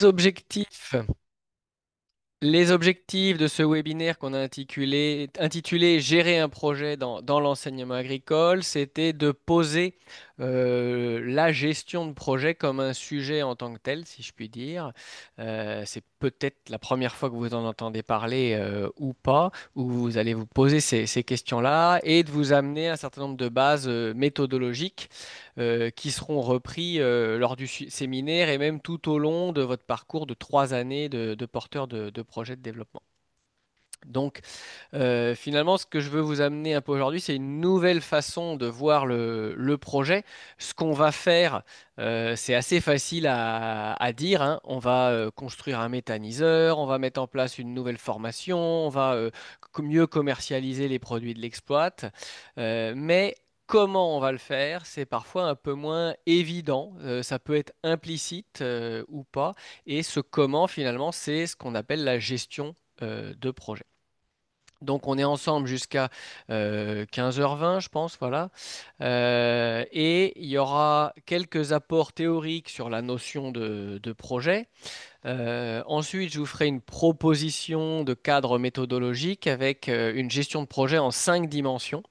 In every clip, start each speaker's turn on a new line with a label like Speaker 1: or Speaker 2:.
Speaker 1: Objectifs. Les objectifs de ce webinaire qu'on a intitulé Gérer un projet dans l'enseignement agricole, c'était de poser la gestion de projet comme un sujet en tant que tel, si je puis dire. C'est peut-être la première fois que vous en entendez parler ou pas, où vous allez vous poser ces questions-là et de vous amener un certain nombre de bases méthodologiques qui seront repris lors du séminaire et même tout au long de votre parcours de 3 années de porteur de projet de développement. Donc, finalement, ce que je veux vous amener un peu aujourd'hui, c'est une nouvelle façon de voir le projet. Ce qu'on va faire, c'est assez facile à dire, hein. On va construire un méthaniseur, on va mettre en place une nouvelle formation, on va mieux commercialiser les produits de l'exploit. Mais comment on va le faire, c'est parfois un peu moins évident. Ça peut être implicite ou pas. Et ce comment, finalement, c'est ce qu'on appelle la gestion de projet. Donc on est ensemble jusqu'à 15h20, je pense, voilà. Et il y aura quelques apports théoriques sur la notion de projet. Ensuite, je vous ferai une proposition de cadre méthodologique avec une gestion de projet en 5 dimensions,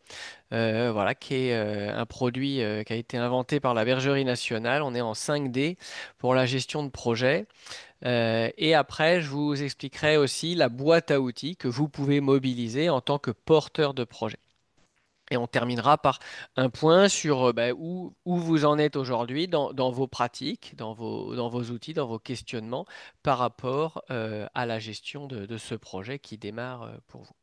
Speaker 1: voilà, qui est un produit qui a été inventé par la Bergerie nationale. On est en 5D pour la gestion de projet. Et après, je vous expliquerai aussi la boîte à outils que vous pouvez mobiliser en tant que porteur de projet. Et on terminera par un point sur où vous en êtes aujourd'hui dans vos pratiques, dans vos outils, dans vos questionnements par rapport à la gestion de ce projet qui démarre pour vous.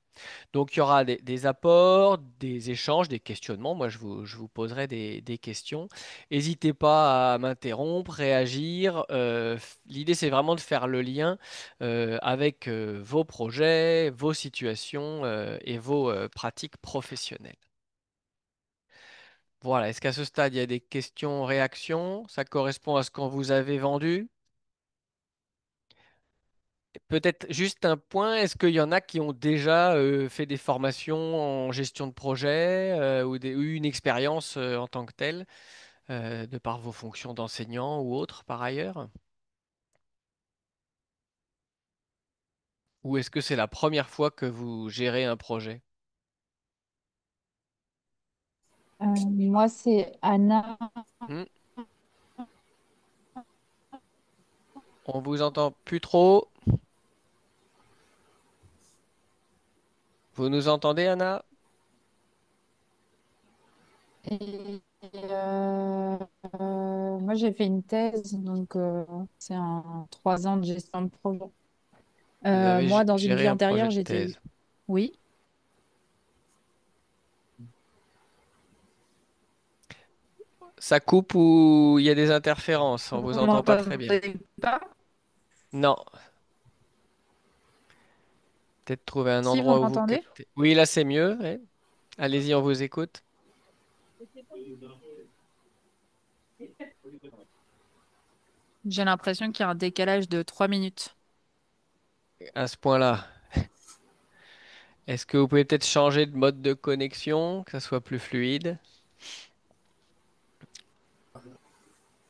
Speaker 1: Donc, il y aura des apports, des échanges, des questionnements. Moi, je vous poserai des questions. N'hésitez pas à m'interrompre, réagir. L'idée, c'est vraiment de faire le lien avec vos projets, vos situations et vos pratiques professionnelles. Voilà. Est-ce qu'à ce stade, il y a des questions, réactions? Ça correspond à ce qu'on vous avait vendu? Peut-être juste un point, est-ce qu'il y en a qui ont déjà fait des formations en gestion de projet ou eu une expérience en tant que telle, de par vos fonctions d'enseignant ou autre par ailleurs? Ou est-ce que c'est la première fois que vous gérez un projet?
Speaker 2: Moi, c'est Anna.
Speaker 1: Hmm, on vous entend plus trop. Vous nous entendez, Anna?
Speaker 2: Et, moi, j'ai fait une thèse, donc c'est un 3 ans de gestion de projet.
Speaker 1: Vous avez
Speaker 2: Moi, dans une
Speaker 1: géré
Speaker 2: vie
Speaker 1: un projet
Speaker 2: antérieure,
Speaker 1: de
Speaker 2: j'étais...
Speaker 1: thèse.
Speaker 2: Oui,
Speaker 1: Ça coupe ou il y a des interférences? On vous
Speaker 2: vous
Speaker 1: entend pas très bien.
Speaker 2: m'entendez pas?
Speaker 1: Non. Peut-être trouver un
Speaker 2: Si, vous
Speaker 1: endroit où vous
Speaker 2: m'entendez?
Speaker 1: captez. Oui, là c'est mieux. Ouais. Allez-y, on vous écoute.
Speaker 2: J'ai l'impression qu'il y a un décalage de 3 minutes.
Speaker 1: À ce point-là. Est-ce que vous pouvez peut-être changer de mode de connexion, que ça soit plus fluide?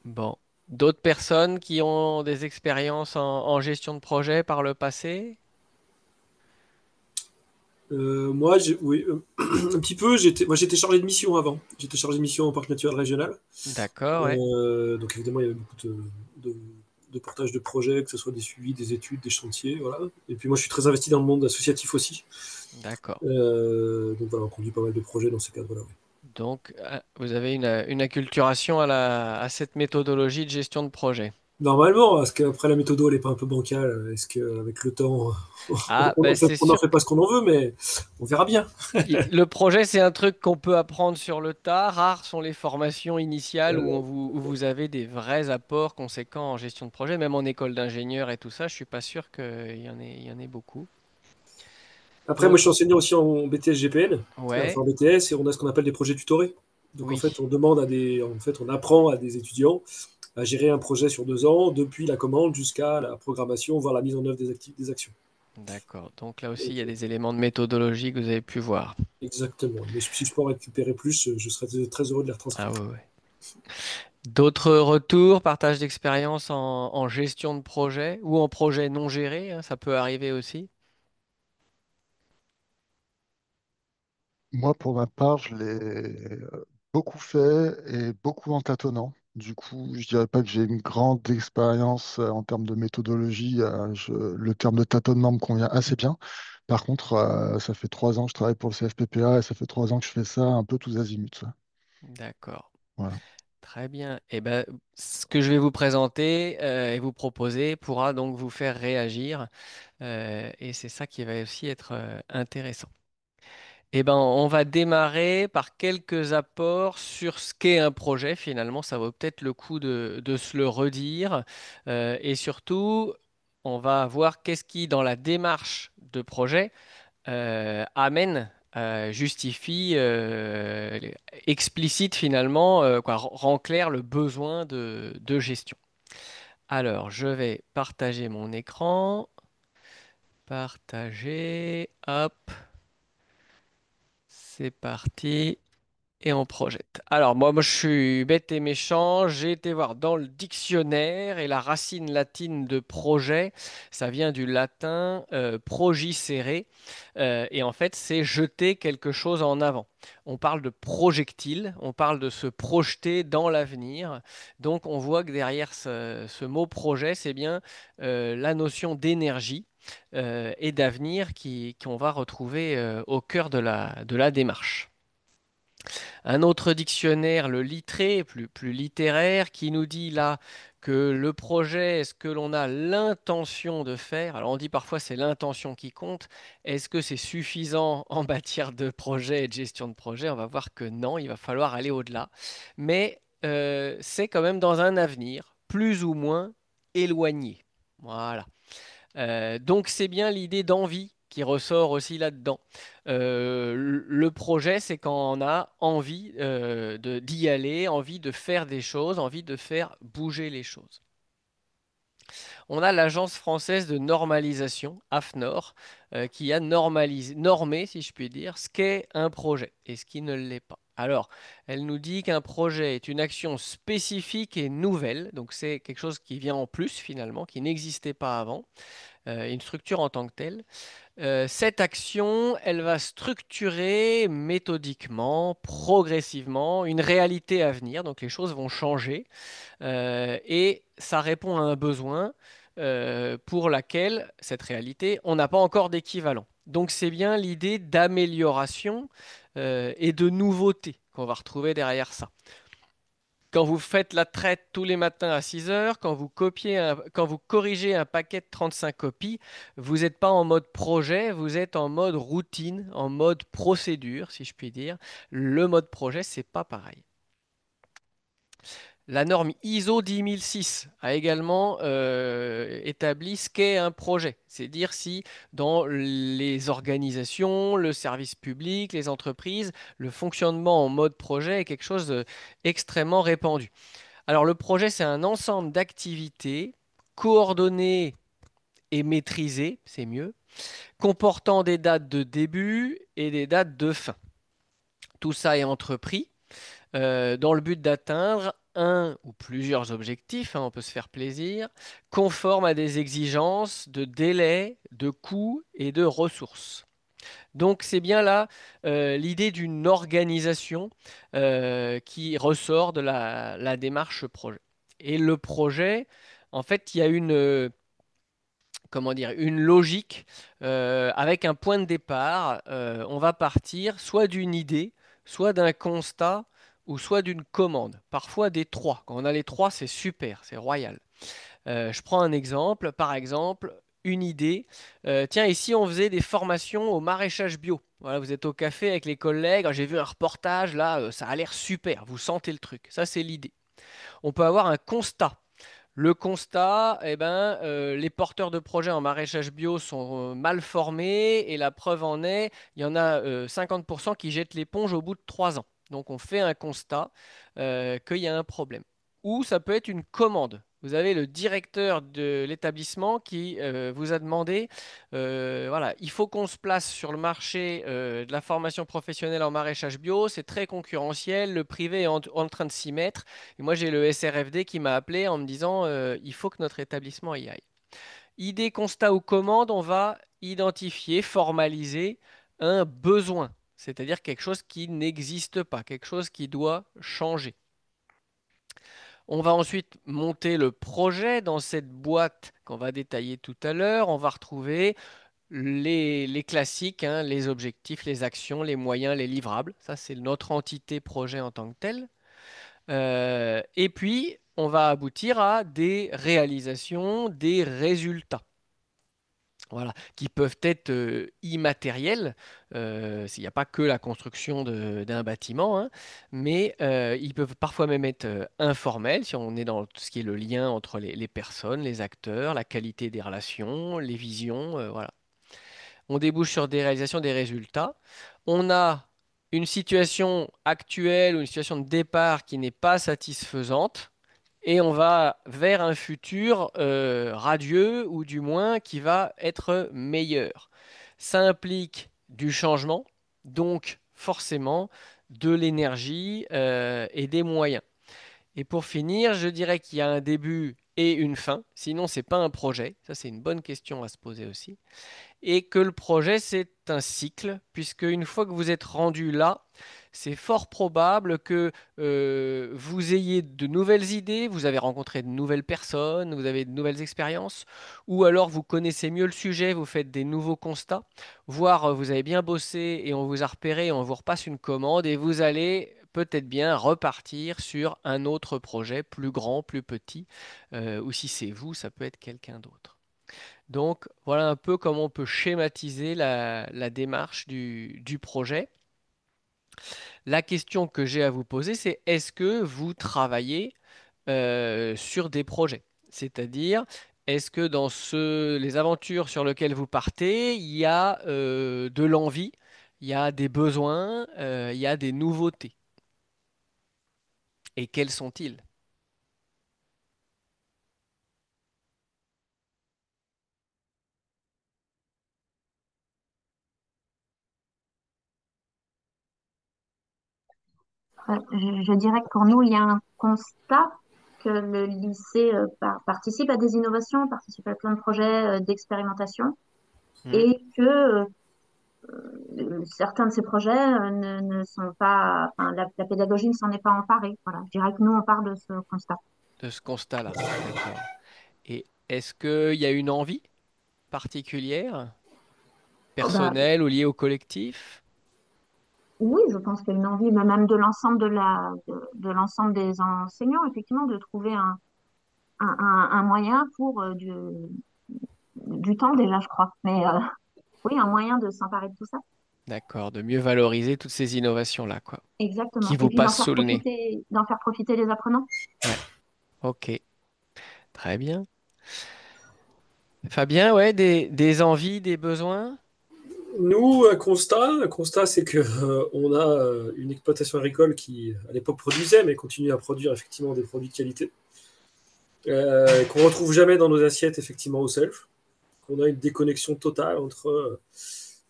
Speaker 1: Bon. D'autres personnes qui ont des expériences en gestion de projet par le passé?
Speaker 3: Moi, oui, un petit peu. Moi, j'étais chargé de mission avant. J'étais chargé de mission au parc naturel régional.
Speaker 1: D'accord, ouais.
Speaker 3: Donc évidemment, il y avait beaucoup de, de portage de projets, que ce soit des suivis, des études, des chantiers, voilà. Et puis moi, je suis très investi dans le monde associatif aussi.
Speaker 1: D'accord.
Speaker 3: Donc voilà, on conduit pas mal de projets dans ces cadres-là. Oui.
Speaker 1: Donc, vous avez une acculturation à cette méthodologie de gestion de projet.
Speaker 3: Normalement, est-ce qu'après la méthode, elle n'est pas un peu bancale? Est-ce qu'avec le temps,
Speaker 1: Ah, ben c'est
Speaker 3: on n'en
Speaker 1: sûr.
Speaker 3: fait pas ce qu'on en veut, mais on verra bien.
Speaker 1: Le projet, c'est un truc qu'on peut apprendre sur le tas. Rares sont les formations initiales
Speaker 3: Euh,
Speaker 1: où vous avez des vrais apports conséquents en gestion de projet, même en école d'ingénieur et tout ça. Je suis pas sûr qu'il y en ait beaucoup.
Speaker 3: Après, moi,
Speaker 1: Donc,
Speaker 3: je suis enseignant aussi en BTS GPN, enfin
Speaker 1: ouais,
Speaker 3: en BTS, et on a ce qu'on appelle des projets tutorés. Donc en fait,
Speaker 1: oui,
Speaker 3: on demande en fait, on apprend à des étudiants à gérer un projet sur 2 ans, depuis la commande jusqu'à la programmation, voire la mise en œuvre des actions.
Speaker 1: d'accord. Donc là aussi, il
Speaker 3: Donc,
Speaker 1: y a des éléments de méthodologie que vous avez pu voir.
Speaker 3: exactement. Mais si je peux en récupérer plus, je serais très heureux de les
Speaker 1: Ah
Speaker 3: retranscrire.
Speaker 1: ouais, ouais. D'autres retours, partage d'expérience en gestion de projet ou en projet non géré, hein, ça peut arriver aussi.
Speaker 4: Moi, pour ma part, je l'ai beaucoup fait et beaucoup en tâtonnant. Du coup, je dirais pas que j'ai une grande expérience en termes de méthodologie. Le terme de tâtonnement me convient assez bien. Par contre, ça fait 3 ans que je travaille pour le CFPPA et ça fait 3 ans que je fais ça un peu tous azimuts.
Speaker 1: D'accord.
Speaker 4: Voilà.
Speaker 1: Très bien. Eh ben, ce que je vais vous présenter et vous proposer pourra donc vous faire réagir. Et c'est ça qui va aussi être intéressant. Eh ben, on va démarrer par quelques apports sur ce qu'est un projet. Finalement, ça vaut peut-être le coup de se le redire. Et surtout, on va voir qu'est-ce qui, dans la démarche de projet, amène, justifie, explicite finalement, quoi, rend clair le besoin de gestion. Alors, je vais partager mon écran. Partager. Hop, c'est parti. Et on projette. Alors moi, je suis bête et méchant, j'ai été voir dans le dictionnaire et la racine latine de projet, ça vient du latin progicere, et en fait c'est jeter quelque chose en avant. On parle de projectile, on parle de se projeter dans l'avenir. Donc on voit que derrière ce mot projet, c'est bien la notion d'énergie et d'avenir qu'on va retrouver au cœur de la démarche. Un autre dictionnaire, le Littré, plus littéraire, qui nous dit là que le projet, est-ce que l'on a l'intention de faire? Alors on dit parfois c'est l'intention qui compte. Est-ce que c'est suffisant en matière de projet et de gestion de projet? On va voir que non, il va falloir aller au-delà. Mais c'est quand même dans un avenir plus ou moins éloigné. Voilà. Donc c'est bien l'idée d'envie qui ressort aussi là-dedans. Le projet, c'est quand on a envie d'y aller, envie de faire des choses, envie de faire bouger les choses. On a l'Agence française de normalisation, AFNOR, qui a normé, si je puis dire, ce qu'est un projet et ce qui ne l'est pas. Alors, elle nous dit qu'un projet est une action spécifique et nouvelle, donc c'est quelque chose qui vient en plus finalement, qui n'existait pas avant, une structure en tant que telle. Cette action, elle va structurer méthodiquement, progressivement, une réalité à venir. Donc les choses vont changer et ça répond à un besoin pour laquelle cette réalité, on n'a pas encore d'équivalent. Donc c'est bien l'idée d'amélioration et de nouveauté qu'on va retrouver derrière ça. Quand vous faites la traite tous les matins à 6 heures, quand vous corrigez un paquet de 35 copies, vous n'êtes pas en mode projet, vous êtes en mode routine, en mode procédure, si je puis dire. Le mode projet, c'est pas pareil. La norme ISO 10006 a également établi ce qu'est un projet. C'est dire si dans les organisations, le service public, les entreprises, le fonctionnement en mode projet est quelque chose d'extrêmement répandu. Alors le projet, c'est un ensemble d'activités coordonnées et maîtrisées, c'est mieux, comportant des dates de début et des dates de fin. Tout ça est entrepris dans le but d'atteindre un ou plusieurs objectifs, hein, on peut se faire plaisir, conformes à des exigences de délai, de coûts et de ressources. Donc c'est bien là l'idée d'une organisation qui ressort de la démarche projet. Et le projet, en fait, il y a comment dire, une logique avec un point de départ. On va partir soit d'une idée, soit d'un constat, ou soit d'une commande. Parfois des trois. Quand on a les trois, c'est super, c'est royal. Je prends un exemple, par exemple, une idée. Tiens, ici, on faisait des formations au maraîchage bio. Voilà, vous êtes au café avec les collègues, j'ai vu un reportage, là, ça a l'air super, vous sentez le truc. Ça, c'est l'idée. On peut avoir un constat. Le constat, eh ben, les porteurs de projets en maraîchage bio sont mal formés et la preuve en est, il y en a 50% qui jettent l'éponge au bout de 3 ans. Donc on fait un constat qu'il y a un problème. Ou ça peut être une commande. Vous avez le directeur de l'établissement qui vous a demandé, voilà, il faut qu'on se place sur le marché de la formation professionnelle en maraîchage bio, c'est très concurrentiel, le privé est en train de s'y mettre. Et moi, j'ai le SRFD qui m'a appelé en me disant, il faut que notre établissement y aille. Idée, constat ou commande, on va identifier, formaliser un besoin, c'est-à-dire quelque chose qui n'existe pas, quelque chose qui doit changer. On va ensuite monter le projet dans cette boîte qu'on va détailler tout à l'heure. On va retrouver les classiques, hein, les objectifs, les actions, les moyens, les livrables. Ça, c'est notre entité projet en tant que telle. Et puis, on va aboutir à des réalisations, des résultats. Voilà, qui peuvent être immatériels, s'il n'y a pas que la construction d'un bâtiment, hein, mais ils peuvent parfois même être informels, si on est dans tout ce qui est le lien entre les personnes, les acteurs, la qualité des relations, les visions, voilà. On débouche sur des réalisations, des résultats. On a une situation actuelle ou une situation de départ qui n'est pas satisfaisante et on va vers un futur radieux ou du moins qui va être meilleur. Ça implique du changement, donc forcément de l'énergie et des moyens. Et pour finir, je dirais qu'il y a un début et une fin, sinon c'est pas un projet. Ça, c'est une bonne question à se poser aussi et que le projet, c'est un cycle, puisque une fois que vous êtes rendu là, c'est fort probable que vous ayez de nouvelles idées, vous avez rencontré de nouvelles personnes, vous avez de nouvelles expériences, ou alors vous connaissez mieux le sujet, vous faites des nouveaux constats, voire vous avez bien bossé et on vous a repéré et on vous repasse une commande et vous allez peut-être bien repartir sur un autre projet plus grand, plus petit, ou si c'est vous, ça peut être quelqu'un d'autre. Donc voilà un peu comment on peut schématiser la démarche du projet. La question que j'ai à vous poser, c'est est-ce que vous travaillez sur des projets? C'est-à-dire, est-ce que dans les aventures sur lesquelles vous partez, il y a de l'envie, il y a des besoins, il y a des nouveautés? Et quels sont-ils?
Speaker 5: Je dirais que pour nous, il y a un constat que le lycée participe à des innovations, participe à plein de projets d'expérimentation
Speaker 1: Hmm.
Speaker 5: et que certains de ces projets ne sont pas, enfin, la pédagogie ne s'en est pas emparée. Voilà, je dirais que nous, on part de ce constat.
Speaker 1: De ce constat-là, d'accord. Et est-ce qu'il y a une envie particulière?
Speaker 5: Oh, bah,
Speaker 1: Personnel ou lié au collectif?
Speaker 5: oui, je pense qu'il y a une envie, mais même de l'ensemble de l'ensemble des enseignants, effectivement, de trouver un moyen pour du temps déjà, je crois. Mais oui, un moyen de s'emparer de tout ça.
Speaker 1: D'accord, de mieux valoriser toutes ces innovations-là, quoi, qui
Speaker 5: Exactement. Et
Speaker 1: vous
Speaker 5: puis
Speaker 1: passent sous le nez.
Speaker 5: d'en faire profiter les apprenants.
Speaker 1: Ouais, ok, très bien. Fabien, ouais, des envies, des besoins?
Speaker 3: Nous, un constat, c'est que on a une exploitation agricole qui, à l'époque, produisait, mais continue à produire effectivement des produits de qualité, qu'on retrouve jamais dans nos assiettes effectivement au self. Qu'on a une déconnexion totale entre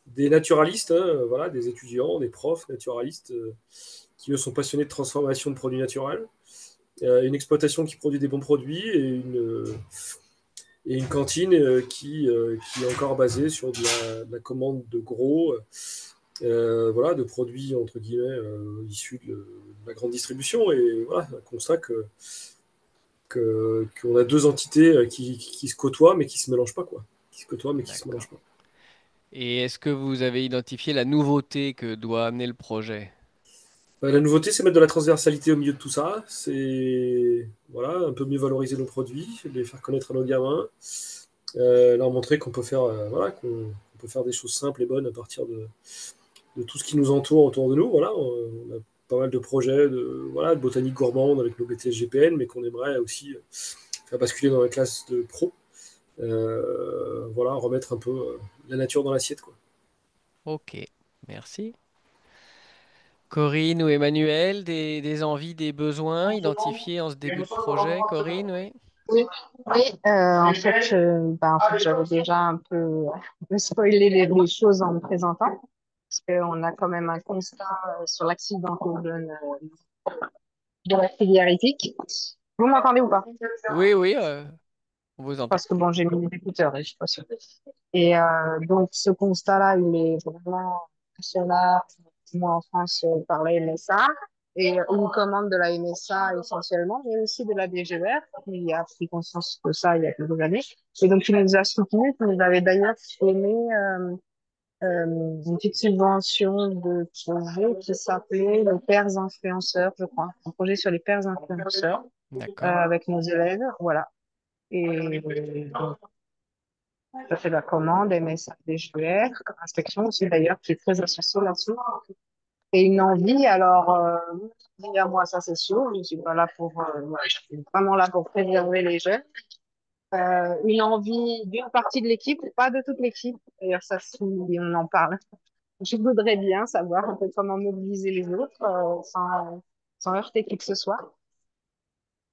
Speaker 3: des naturalistes, hein, voilà, des étudiants, des profs naturalistes qui eux sont passionnés de transformation de produits naturels, une exploitation qui produit des bons produits et une cantine qui est encore basée sur de la commande de gros, voilà, de produits entre guillemets issus de la grande distribution. Et voilà, un constat qu'on a deux entités qui se côtoient mais qui se mélangent pas, quoi. Qui se côtoient mais qui se
Speaker 1: D'accord.
Speaker 3: mélangent pas.
Speaker 1: Et est-ce que vous avez identifié la nouveauté que doit amener le projet?
Speaker 3: La nouveauté, c'est mettre de la transversalité au milieu de tout ça. C'est voilà, un peu mieux valoriser nos produits, les faire connaître à nos gamins, leur montrer qu'on peut faire, voilà, qu'on peut faire des choses simples et bonnes à partir de tout ce qui nous entoure autour de nous. Voilà, on a pas mal de projets voilà, de botanique gourmande avec nos BTS GPN, mais qu'on aimerait aussi faire basculer dans la classe de pro. Voilà, remettre un peu la nature dans l'assiette, quoi.
Speaker 1: Ok, merci. Corinne ou Emmanuel, des envies, des besoins identifiés en ce début de projet? Corinne, oui.
Speaker 2: Oui, oui, en fait, j'avais déjà un peu spoilé les choses en me présentant, parce qu'on a quand même un constat sur l'accident de la filière éthique. Vous m'entendez ou pas?
Speaker 1: Oui, oui, on vous entend.
Speaker 2: Parce que bon, j'ai mis mes écouteurs et je suis pas sûre. Et donc, ce constat-là, il est vraiment national. Moi, en France, par la MSA, et une commande de la MSA essentiellement, mais aussi de la DGR, qui a pris conscience de ça il y a quelques années. Et donc, il nous a soutenu, il nous avait d'ailleurs donné une petite subvention de projet qui s'appelait les pairs influenceurs, je crois. Un projet sur les pairs influenceurs
Speaker 1: D'accord.
Speaker 2: avec nos élèves, voilà. Et donc, ça fait la commande, MSA, DGR, inspection aussi d'ailleurs, qui est très associée là-dessus. Et une envie, alors, dit à moi, ça c'est sûr, je suis pas là pour, voilà, je suis vraiment là pour préserver les jeunes. Une envie d'une partie de l'équipe, pas de toute l'équipe. D'ailleurs, ça, si on en parle. Je voudrais bien savoir un peu comment mobiliser les autres, sans heurter qui que ce soit.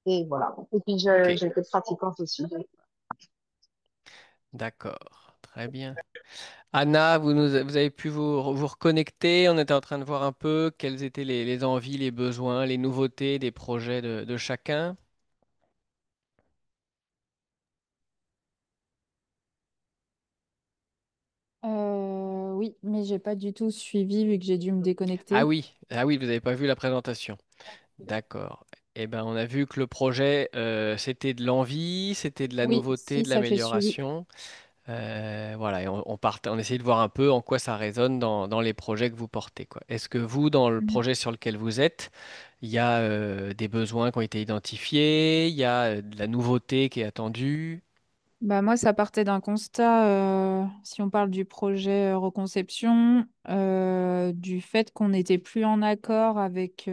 Speaker 2: Et voilà. Et puis,
Speaker 1: Ok,
Speaker 2: j'étais pratiquante aussi.
Speaker 1: d'accord. Très bien. Anna, vous avez pu vous reconnecter. On était en train de voir un peu quelles étaient les envies, les besoins, les nouveautés des projets de chacun.
Speaker 2: Oui, mais j'ai pas du tout suivi vu que j'ai dû me déconnecter.
Speaker 1: Ah oui, vous n'avez pas vu la présentation. D'accord. Eh ben, on a vu que le projet, c'était de l'envie, c'était de la
Speaker 2: Oui,
Speaker 1: nouveauté,
Speaker 2: si,
Speaker 1: de
Speaker 2: ça j'ai suivi.
Speaker 1: l'amélioration. Voilà, et on essayait de voir un peu en quoi ça résonne dans les projets que vous portez, quoi. Est-ce que vous, dans le
Speaker 2: Mhm.
Speaker 1: projet sur lequel vous êtes, il y a des besoins qui ont été identifiés, il y a de la nouveauté qui est attendue?
Speaker 2: Bah moi, ça partait d'un constat, si on parle du projet reconception, du fait qu'on n'était plus en accord avec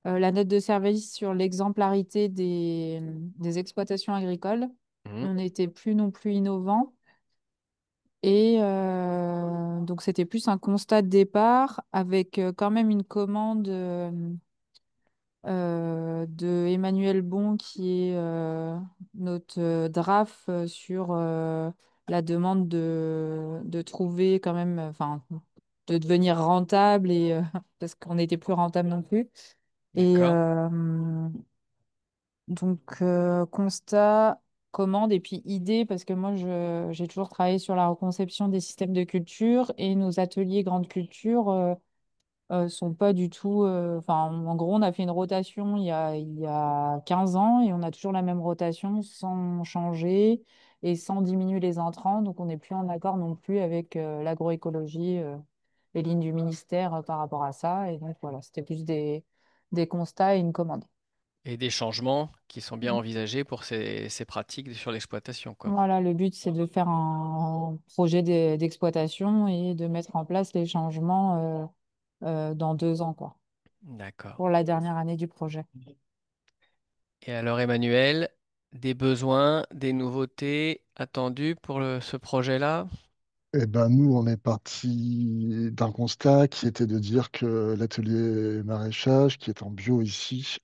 Speaker 2: la note de service sur l'exemplarité des exploitations agricoles.
Speaker 1: Mhm.
Speaker 2: On n'était plus non plus innovant. Et donc, c'était plus un constat de départ avec quand même une commande de Emmanuel Bon, qui est notre DRAF sur la demande de trouver quand même, enfin, de devenir rentable et parce qu'on n'était plus rentable non plus. Et
Speaker 1: D'accord.
Speaker 2: donc, constat, commande et puis idée, parce que moi, j'ai toujours travaillé sur la reconception des systèmes de culture et nos ateliers grande culture. Sont pas du tout. Enfin, en gros, on a fait une rotation il y a 15 ans et on a toujours la même rotation sans changer et sans diminuer les intrants. Donc, on n'est plus en accord non plus avec l'agroécologie, les lignes du ministère par rapport à ça. Et donc, voilà, c'était plus des constats et une commande.
Speaker 1: Et des changements qui sont bien
Speaker 2: Mm.
Speaker 1: envisagés pour ces pratiques sur l'exploitation, quoi.
Speaker 2: Voilà, le but, c'est de faire un projet d'exploitation et de mettre en place les changements dans 2 ans, quoi,
Speaker 1: D'accord.
Speaker 2: pour la dernière année du projet.
Speaker 1: Et alors, Emmanuel, des besoins, des nouveautés attendues pour ce projet-là?
Speaker 4: Eh ben, nous, on est parti d'un constat qui était de dire que l'atelier maraîchage, qui est en bio ici,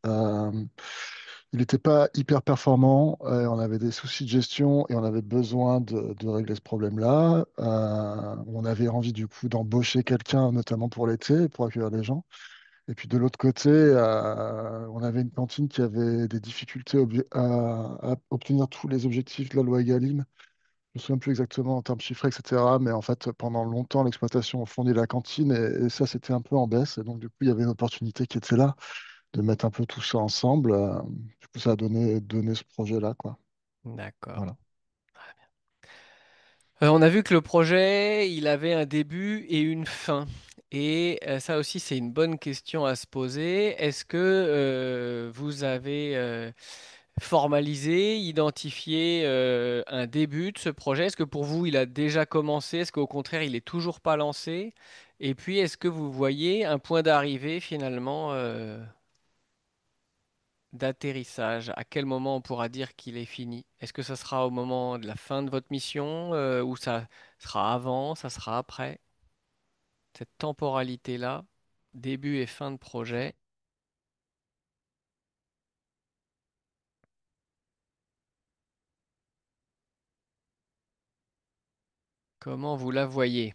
Speaker 4: il n'était pas hyper performant. On avait des soucis de gestion et on avait besoin de régler ce problème-là. On avait envie du coup d'embaucher quelqu'un, notamment pour l'été, pour accueillir les gens. Et puis de l'autre côté, on avait une cantine qui avait des difficultés à obtenir tous les objectifs de la loi Egalim. Je me souviens plus exactement en termes chiffrés, etc. Mais en fait, pendant longtemps, l'exploitation fournit la cantine et ça, c'était un peu en baisse. Et donc, du coup, il y avait une opportunité qui était là de mettre un peu tout ça ensemble. Du coup, ça a donné ce projet-là, quoi.
Speaker 1: D'accord.
Speaker 4: Voilà.
Speaker 1: On a vu que le projet, il avait un début et une fin. Et ça aussi, c'est une bonne question à se poser. Est-ce que vous avez formalisé, identifié un début de ce projet? Est-ce que pour vous, il a déjà commencé? Est-ce qu'au contraire, il est toujours pas lancé? Et puis, est-ce que vous voyez un point d'arrivée finalement d'atterrissage? À quel moment on pourra dire qu'il est fini? Est-ce que ça sera au moment de la fin de votre mission ou ça sera avant, ça sera après? Cette temporalité-là, début et fin de projet. Comment vous la voyez?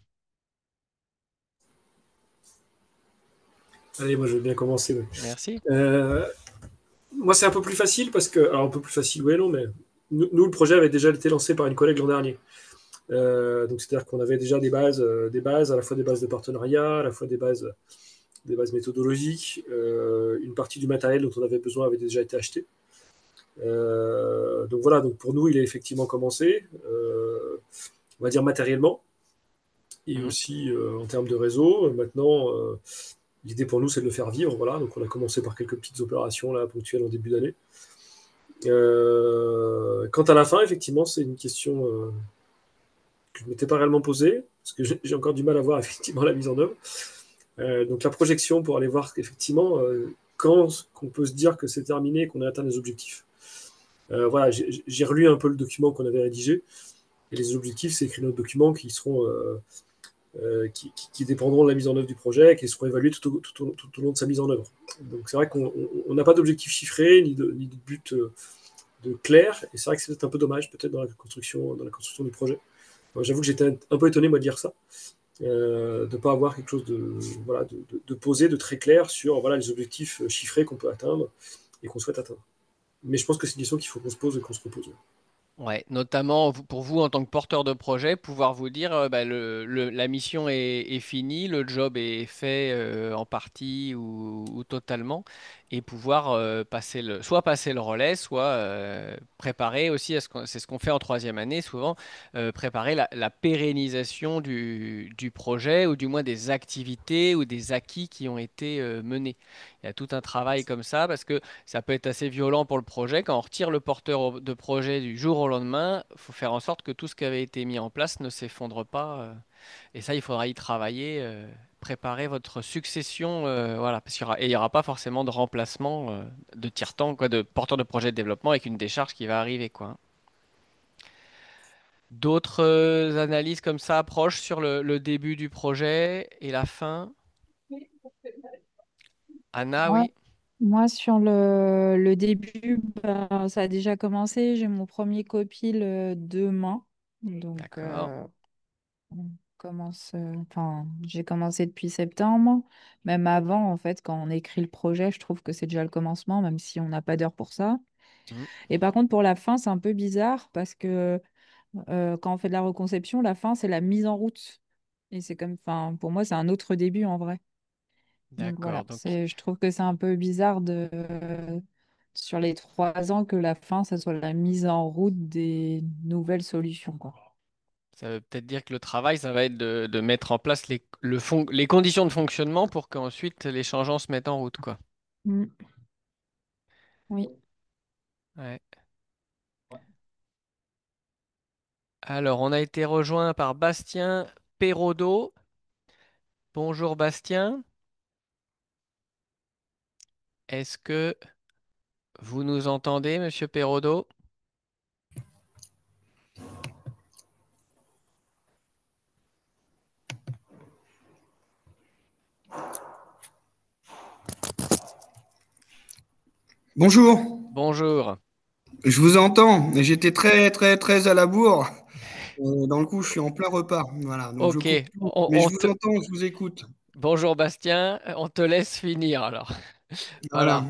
Speaker 3: Allez, moi je veux bien commencer. Ouais.
Speaker 1: Merci.
Speaker 3: Euh, Moi c'est un peu plus facile parce que, alors un peu plus facile, ouais, non, mais nous, le projet avait déjà été lancé par une collègue l'an dernier. Donc c'est-à-dire qu'on avait déjà des bases, à la fois des bases de partenariat, à la fois des bases méthodologiques. Une partie du matériel dont on avait besoin avait déjà été acheté. Donc voilà, donc pour nous, il a effectivement commencé, on va dire matériellement, et
Speaker 1: Mhm.
Speaker 3: aussi en termes de réseau. Maintenant, l'idée pour nous, c'est de le faire vivre. Voilà, donc on a commencé par quelques petites opérations là, ponctuelles en début d'année. Quant à la fin, effectivement, c'est une question que je ne m'étais pas réellement posée, parce que j'ai encore du mal à voir effectivement la mise en œuvre. Donc la projection pour aller voir effectivement quand on peut se dire que c'est terminé, qu'on a atteint les objectifs. Voilà, j'ai relu un peu le document qu'on avait rédigé, et les objectifs, c'est écrit dans le document qui seront qui dépendront de la mise en œuvre du projet, qui seront évalués tout au long de sa mise en œuvre. Donc c'est vrai qu'on n'a pas d'objectif chiffré, ni de but de clair, et c'est vrai que c'est peut-être un peu dommage, peut-être dans la construction du projet. Moi, j'avoue que j'étais un peu étonné, moi, de lire ça, de ne pas avoir quelque chose voilà, de posé, de très clair sur voilà, les objectifs chiffrés qu'on peut atteindre et qu'on souhaite atteindre. Mais je pense que c'est une question qu'il faut qu'on se pose et qu'on se repose.
Speaker 1: Ouais, notamment pour vous en tant que porteur de projet, pouvoir vous dire bah, la mission est finie, le job est fait en partie ou totalement, et pouvoir soit passer le relais, soit préparer aussi, c'est ce qu'on fait en troisième année souvent, préparer la pérennisation du projet ou du moins des activités ou des acquis qui ont été menés. Il y a tout un travail comme ça parce que ça peut être assez violent pour le projet. Quand on retire le de projet du jour au lendemain, il faut faire en sorte que tout ce qui avait été mis en place ne s'effondre pas. Et ça, il faudra y travailler, préparer votre succession, voilà, parce qu'il y aura pas forcément de remplacement de tiers-temps, quoi, de porteur de projet de développement avec une décharge qui va arriver, quoi. D'autres analyses comme ça approchent sur le début du projet et la fin. Anna,
Speaker 6: Moi,
Speaker 1: oui,
Speaker 6: moi, sur le début, ben, ça a déjà commencé. J'ai mon premier copil demain. Donc,
Speaker 1: d'accord.
Speaker 6: on enfin, j'ai commencé depuis septembre. Même avant, en fait, quand on écrit le projet, je trouve que c'est déjà le commencement, même si on n'a pas d'heure pour ça.
Speaker 1: Mm,
Speaker 6: Et par contre, pour la fin, c'est un peu bizarre parce que quand on fait de la reconception, la fin, c'est la mise en route. Et c'est comme, enfin, pour moi, c'est un autre début en vrai. Donc
Speaker 1: d'accord.
Speaker 6: voilà,
Speaker 1: Donc,
Speaker 6: je trouve que c'est un peu bizarre sur les 3 ans que la fin, ça soit la mise en route des nouvelles solutions, quoi.
Speaker 1: ça veut peut-être dire que le travail, ça va être de mettre en place les conditions de fonctionnement pour qu'ensuite les changements se mettent en route, quoi.
Speaker 6: Mm. Oui.
Speaker 1: Ouais. Alors, on a été rejoint par Bastien Perraudot. Bonjour Bastien. Est-ce que vous nous entendez, Monsieur Perraudot?
Speaker 7: Bonjour,
Speaker 1: Bonjour.
Speaker 7: je vous entends, mais j'étais très très très à la bourre. Dans le coup, je suis en plein repas. Voilà, donc je
Speaker 1: Ok.
Speaker 7: coupe tout.
Speaker 1: On,
Speaker 7: Mais je
Speaker 1: on
Speaker 7: vous
Speaker 1: te...
Speaker 7: entends, je vous écoute.
Speaker 1: Bonjour Bastien. On te laisse finir alors.
Speaker 7: Voilà.
Speaker 1: Voilà.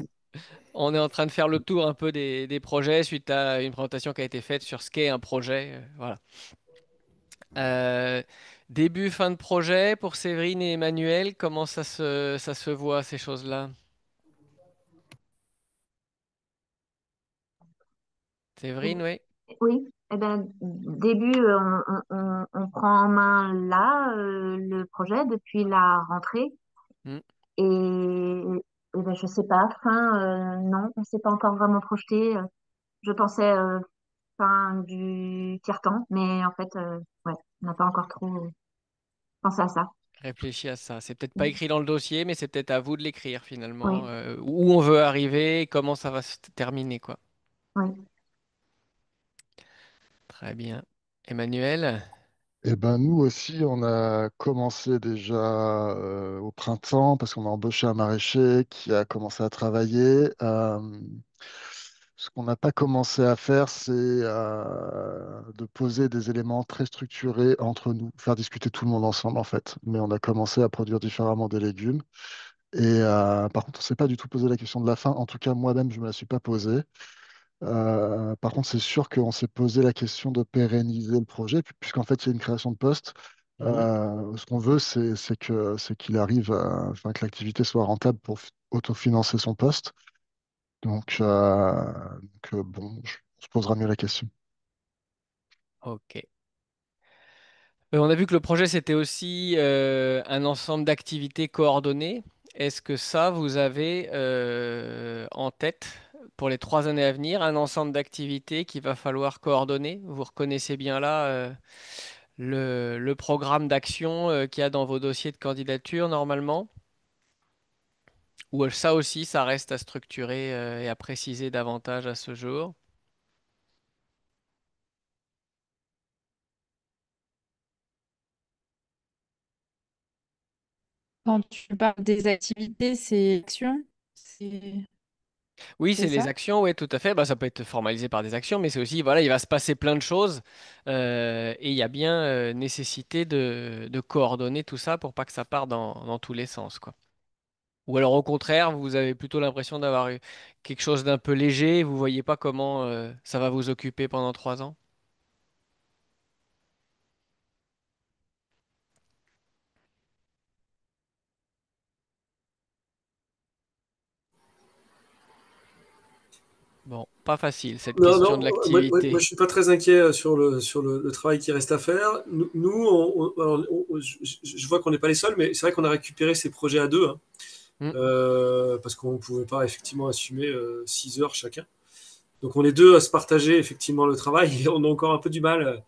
Speaker 1: On est en train de faire le tour un peu des projets suite à une présentation qui a été faite sur ce qu'est un projet. Voilà. Euh, Début, fin de projet pour Séverine et Emmanuel, comment ça se voit ces choses-là? Séverine, oui.
Speaker 5: Oui, eh ben, début, on prend en main là le projet depuis la rentrée
Speaker 1: Hmm,
Speaker 5: et ben, je sais pas, fin, non, on s'est pas encore vraiment projeté. Je pensais fin du tiers-temps, mais en fait, ouais, on n'a pas encore trop pensé à ça.
Speaker 1: réfléchis à ça. C'est peut-être pas écrit dans le dossier, mais c'est peut-être à vous de l'écrire finalement.
Speaker 5: Oui,
Speaker 1: Où on veut arriver, et comment ça va se terminer, quoi.
Speaker 5: oui.
Speaker 1: Très bien. Emmanuel?
Speaker 4: Eh ben, nous aussi, on a commencé déjà au printemps parce qu'on a embauché un maraîcher qui a commencé à travailler. Ce qu'on n'a pas commencé à faire, c'est de poser des éléments très structurés entre nous, faire discuter tout le monde ensemble en fait. Mais on a commencé à produire différemment des légumes. Et par contre, on ne s'est pas du tout posé la question de la fin. En tout cas, moi-même, je ne me la suis pas posée. Par contre, c'est sûr qu'on s'est posé la question de pérenniser le projet, puisqu'en fait, il y a une création de poste.
Speaker 3: Mhm.
Speaker 4: Ce qu'on veut, c'est qu'il arrive, enfin, que l'activité soit rentable pour autofinancer son poste. Bon, on se posera mieux la question.
Speaker 1: Ok. On a vu que le projet, c'était aussi un ensemble d'activités coordonnées. Est-ce que ça, vous avez en tête pour les 3 années à venir, un ensemble d'activités qu'il va falloir coordonner? Vous reconnaissez bien là le programme d'action qu'il y a dans vos dossiers de candidature normalement? Ou ça aussi, ça reste à structurer et à préciser davantage à ce jour?
Speaker 6: Quand tu parles des activités, c'est action, c'est
Speaker 1: Oui,
Speaker 6: c'est
Speaker 1: c'est les
Speaker 6: ça?
Speaker 1: actions, oui, tout à fait. Bah, ça peut être formalisé par des actions, mais c'est aussi, voilà, il va se passer plein de choses et il y a bien nécessité de coordonner tout ça pour pas que ça parte dans tous les sens, quoi. Ou alors au contraire, vous avez plutôt l'impression d'avoir eu quelque chose d'un peu léger, vous voyez pas comment ça va vous occuper pendant 3 ans? Bon, pas facile cette
Speaker 3: Non,
Speaker 1: question de
Speaker 3: non, moi,
Speaker 1: l'activité.
Speaker 3: je suis pas très inquiet sur le travail qui reste à faire. Nous, alors, je vois qu'on n'est pas les seuls, mais c'est vrai qu'on a récupéré ces projets à deux, hein,
Speaker 1: Hmm.
Speaker 3: parce qu'on ne pouvait pas effectivement assumer 6 heures chacun. Donc on est deux à se partager effectivement le travail et on a encore un peu du mal.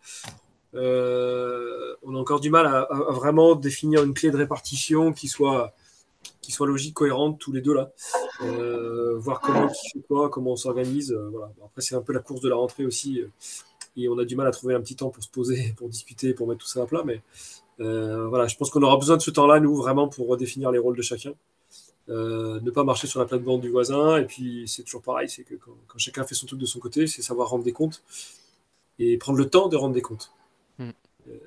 Speaker 3: On a encore du mal à vraiment définir une clé de répartition qui soit logique, cohérente tous les deux là. Voir comment qui fait quoi, comment on s'organise. Voilà. Après, c'est un peu la course de la rentrée aussi. Et on a du mal à trouver un petit temps pour se poser, pour discuter, pour mettre tout ça à plat. Mais voilà, je pense qu'on aura besoin de ce temps-là, nous, vraiment, pour redéfinir les rôles de chacun. Ne pas marcher sur la plate-bande du voisin. Et puis, c'est toujours pareil, c'est que quand chacun fait son truc de son côté, c'est savoir rendre des comptes et prendre le temps de rendre des comptes.
Speaker 1: Hmm.
Speaker 3: Euh,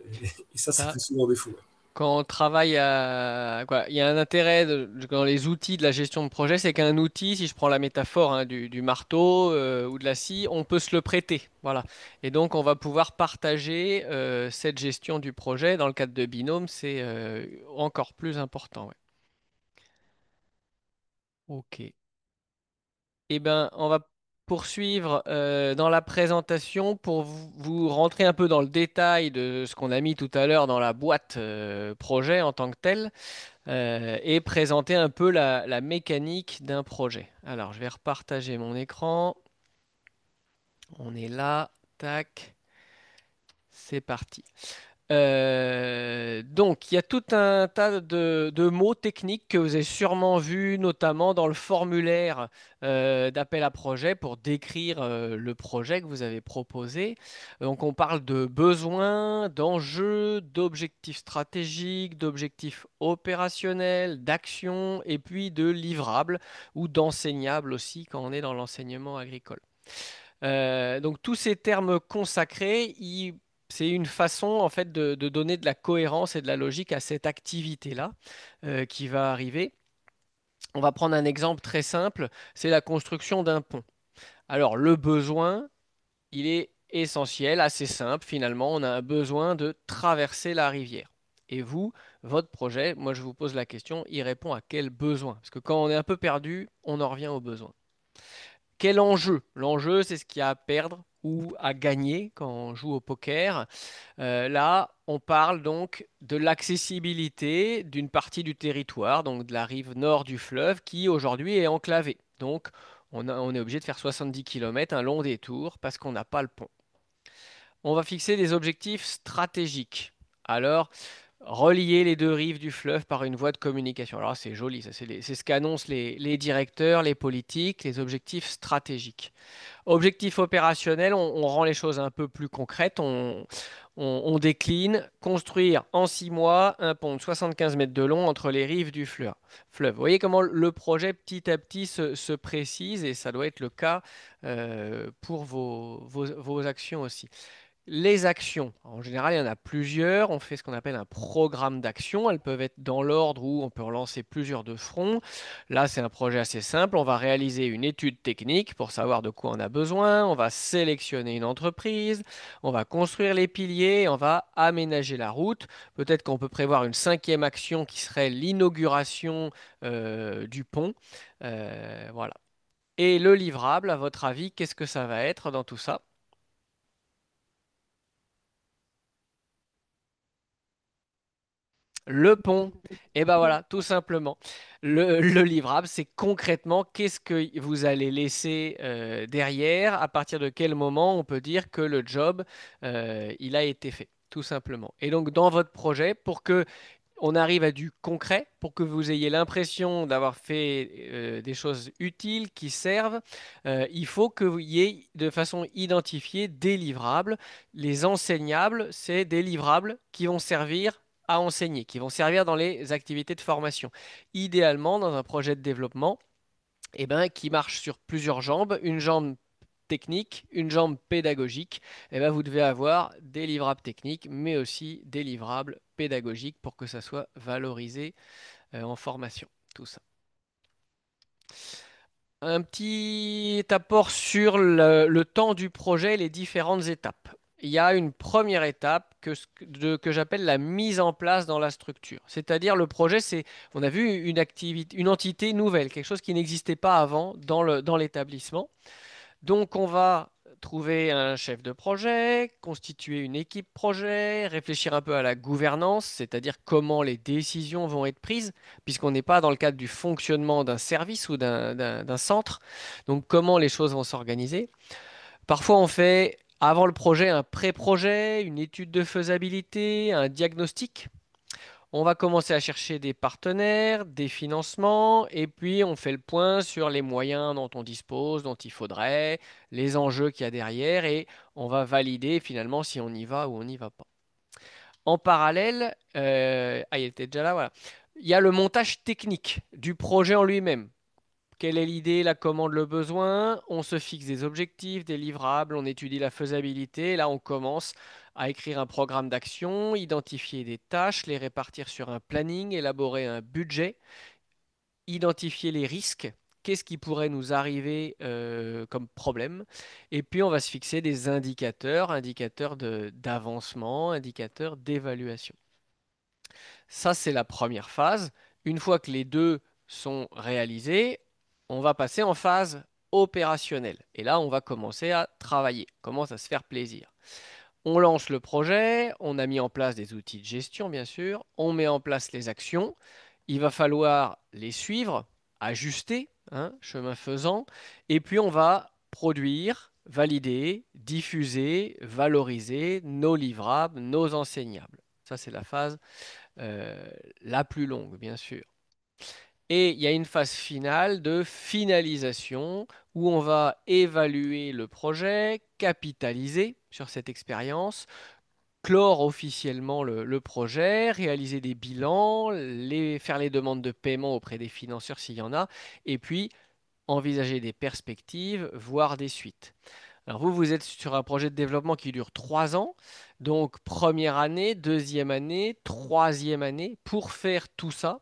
Speaker 3: et ça
Speaker 1: Ça,
Speaker 3: fait souvent défaut.
Speaker 1: quand on travaille à quoi, il y a un intérêt dans les outils de la gestion de projet, c'est qu'un outil, si je prends la métaphore hein, du marteau ou de la scie, on peut se le prêter. Voilà. Et donc on va pouvoir partager cette gestion du projet. Dans le cadre de binôme, c'est encore plus important. Ouais. Ok. Eh ben, on va poursuivre dans la présentation pour vous rentrer un peu dans le détail de ce qu'on a mis tout à l'heure dans la boîte projet en tant que tel. Et présenter un peu la mécanique d'un projet. Alors, je vais repartager mon écran. On est là. Tac. C'est parti. Donc, il y a tout un tas de mots techniques que vous avez sûrement vus, notamment dans le formulaire d'appel à projet pour décrire le projet que vous avez proposé. Donc, on parle de besoins, d'enjeux, d'objectifs stratégiques, d'objectifs opérationnels, d'actions et puis de livrables ou d'enseignables aussi quand on est dans l'enseignement agricole. Donc tous ces termes consacrés, c'est une façon en fait de donner de la cohérence et de la logique à cette activité-là qui va arriver. On va prendre un exemple très simple, c'est la construction d'un pont. Alors le besoin, il est essentiel, assez simple finalement. On a un besoin de traverser la rivière. Et vous, votre projet, moi je vous pose la question, il répond à quel besoin? Parce que quand on est un peu perdu, on en revient au besoin. Quel enjeu? L'enjeu, c'est ce qu'il y a à perdre ou à gagner quand on joue au poker. Là, on parle donc de l'accessibilité d'une partie du territoire, donc de la rive nord du fleuve, qui aujourd'hui est enclavée. Donc, on est obligé de faire 70 km, un long détour, parce qu'on n'a pas le pont. On va fixer des objectifs stratégiques. Alors, relier les deux rives du fleuve par une voie de communication. Alors c'est joli, ça c'est ce qu'annoncent les directeurs, les politiques, les objectifs stratégiques. Objectif opérationnel, on rend les choses un peu plus concrètes. On décline construire en 6 mois un pont de 75 mètres de long entre les rives du fleuve. Vous voyez comment le projet petit à petit se précise et ça doit être le cas pour vos actions aussi. Les actions, en général, il y en a plusieurs. On fait ce qu'on appelle un programme d'action. Elles peuvent être dans l'ordre où on peut relancer plusieurs de front. Là, c'est un projet assez simple. On va réaliser une étude technique pour savoir de quoi on a besoin. On va sélectionner une entreprise. On va construire les piliers. On va aménager la route. Peut-être qu'on peut prévoir une cinquième action qui serait l'inauguration du pont. Voilà. Et le livrable, à votre avis, qu'est-ce que ça va être dans tout ça? Le pont, et ben voilà, tout simplement. Le livrable, c'est concrètement qu'est-ce que vous allez laisser derrière, à partir de quel moment on peut dire que le job, il a été fait, tout simplement. Et donc, dans votre projet, pour que on arrive à du concret, pour que vous ayez l'impression d'avoir fait des choses utiles qui servent, il faut que vous y ayez de façon identifiée des livrables. Les enseignables, c'est des livrables qui vont servir à enseigner, qui vont servir dans les activités de formation. Idéalement, dans un projet de développement, eh ben, qui marche sur plusieurs jambes, une jambe technique, une jambe pédagogique, eh ben, vous devez avoir des livrables techniques, mais aussi des livrables pédagogiques pour que ça soit valorisé en formation, tout ça. Un petit apport sur le temps du projet et les différentes étapes. Il y a une première étape que j'appelle la mise en place dans la structure. C'est-à-dire le projet, c'est, on a vu une activité, une entité nouvelle, quelque chose qui n'existait pas avant dans l'établissement. Donc, on va trouver un chef de projet, constituer une équipe projet, réfléchir un peu à la gouvernance, c'est-à-dire comment les décisions vont être prises, puisqu'on n'est pas dans le cadre du fonctionnement d'un service ou d'un centre. Donc, comment les choses vont s'organiser. Parfois, on fait avant le projet un pré-projet, une étude de faisabilité, un diagnostic. On va commencer à chercher des partenaires, des financements, et puis on fait le point sur les moyens dont on dispose, dont il faudrait, les enjeux qu'il y a derrière, et on va valider finalement si on y va ou on n'y va pas. En parallèle, il était déjà là, voilà. Il y a le montage technique du projet en lui-même. Quelle est l'idée, la commande, le besoin? On se fixe des objectifs, des livrables, on étudie la faisabilité. Là, on commence à écrire un programme d'action, identifier des tâches, les répartir sur un planning, élaborer un budget, identifier les risques. Qu'est-ce qui pourrait nous arriver comme problème? Et puis, on va se fixer des indicateurs, indicateurs d'avancement, indicateurs d'évaluation. Ça, c'est la première phase. Une fois que les deux sont réalisés, on va passer en phase opérationnelle. Et là, on va commencer à travailler, commence à se faire plaisir. On lance le projet, on a mis en place des outils de gestion, bien sûr, on met en place les actions. Il va falloir les suivre, ajuster, hein, chemin faisant, et puis on va produire, valider, diffuser, valoriser nos livrables, nos enseignables. Ça, c'est la phase euh, la plus longue, bien sûr. Et il y a une phase finale de finalisation où on va évaluer le projet, capitaliser sur cette expérience, clore officiellement le projet, réaliser des bilans, faire les demandes de paiement auprès des financeurs s'il y en a, et puis envisager des perspectives, voire des suites. Alors vous, vous êtes sur un projet de développement qui dure 3 ans. Donc première année, deuxième année, troisième année. Pour faire tout ça,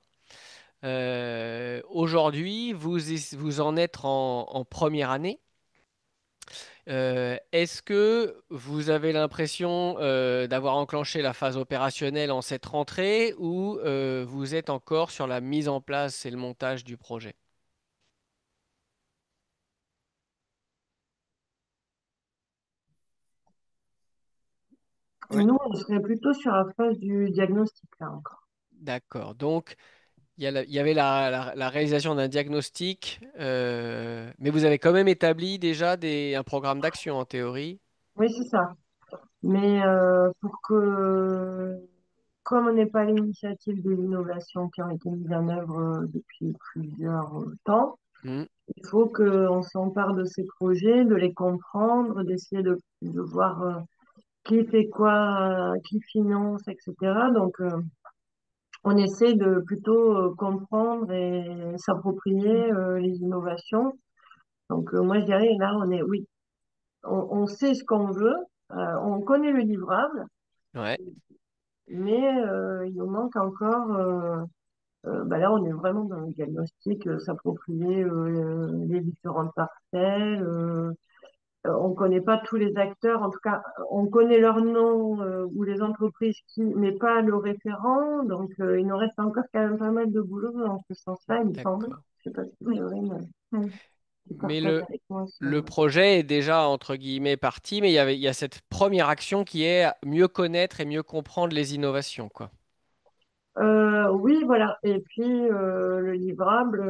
Speaker 1: aujourd'hui, vous en êtes en première année. Est-ce que vous avez l'impression d'avoir enclenché la phase opérationnelle en cette rentrée ou vous êtes encore sur la mise en place et le montage du projet? Oui.
Speaker 2: Nous, on serait plutôt sur la phase du diagnostic, là encore.
Speaker 1: D'accord. Donc, il y avait la réalisation d'un diagnostic, mais vous avez quand même établi déjà un programme d'action en théorie.
Speaker 2: Oui, c'est ça. Mais pour que
Speaker 8: comme on n'est pas à l'initiative des innovations qui ont été mises en œuvre depuis plusieurs temps,
Speaker 1: Hmm,
Speaker 8: il faut qu'on s'empare de ces projets, de les comprendre, d'essayer de voir qui fait quoi, qui finance, etc. Donc, on essaie de plutôt comprendre et s'approprier les innovations. Donc, moi, je dirais, là, oui, on sait ce qu'on veut, on connaît le livrable,
Speaker 1: ouais,
Speaker 8: mais il nous manque encore, bah là, on est vraiment dans le diagnostic, s'approprier les différentes parcelles. On ne connaît pas tous les acteurs, en tout cas, on connaît leurs noms ou les entreprises mais pas le référent. Donc, il nous reste encore quand même pas mal de boulot dans ce sens-là, il me semble.
Speaker 1: d'accord.
Speaker 8: Je sais pas si Séverine, tu
Speaker 1: Mais
Speaker 8: partages avec moi
Speaker 1: le projet est déjà, entre guillemets, parti, mais il y a cette première action qui est mieux connaître et mieux comprendre les innovations, quoi.
Speaker 8: Oui, voilà. Et puis, le livrable,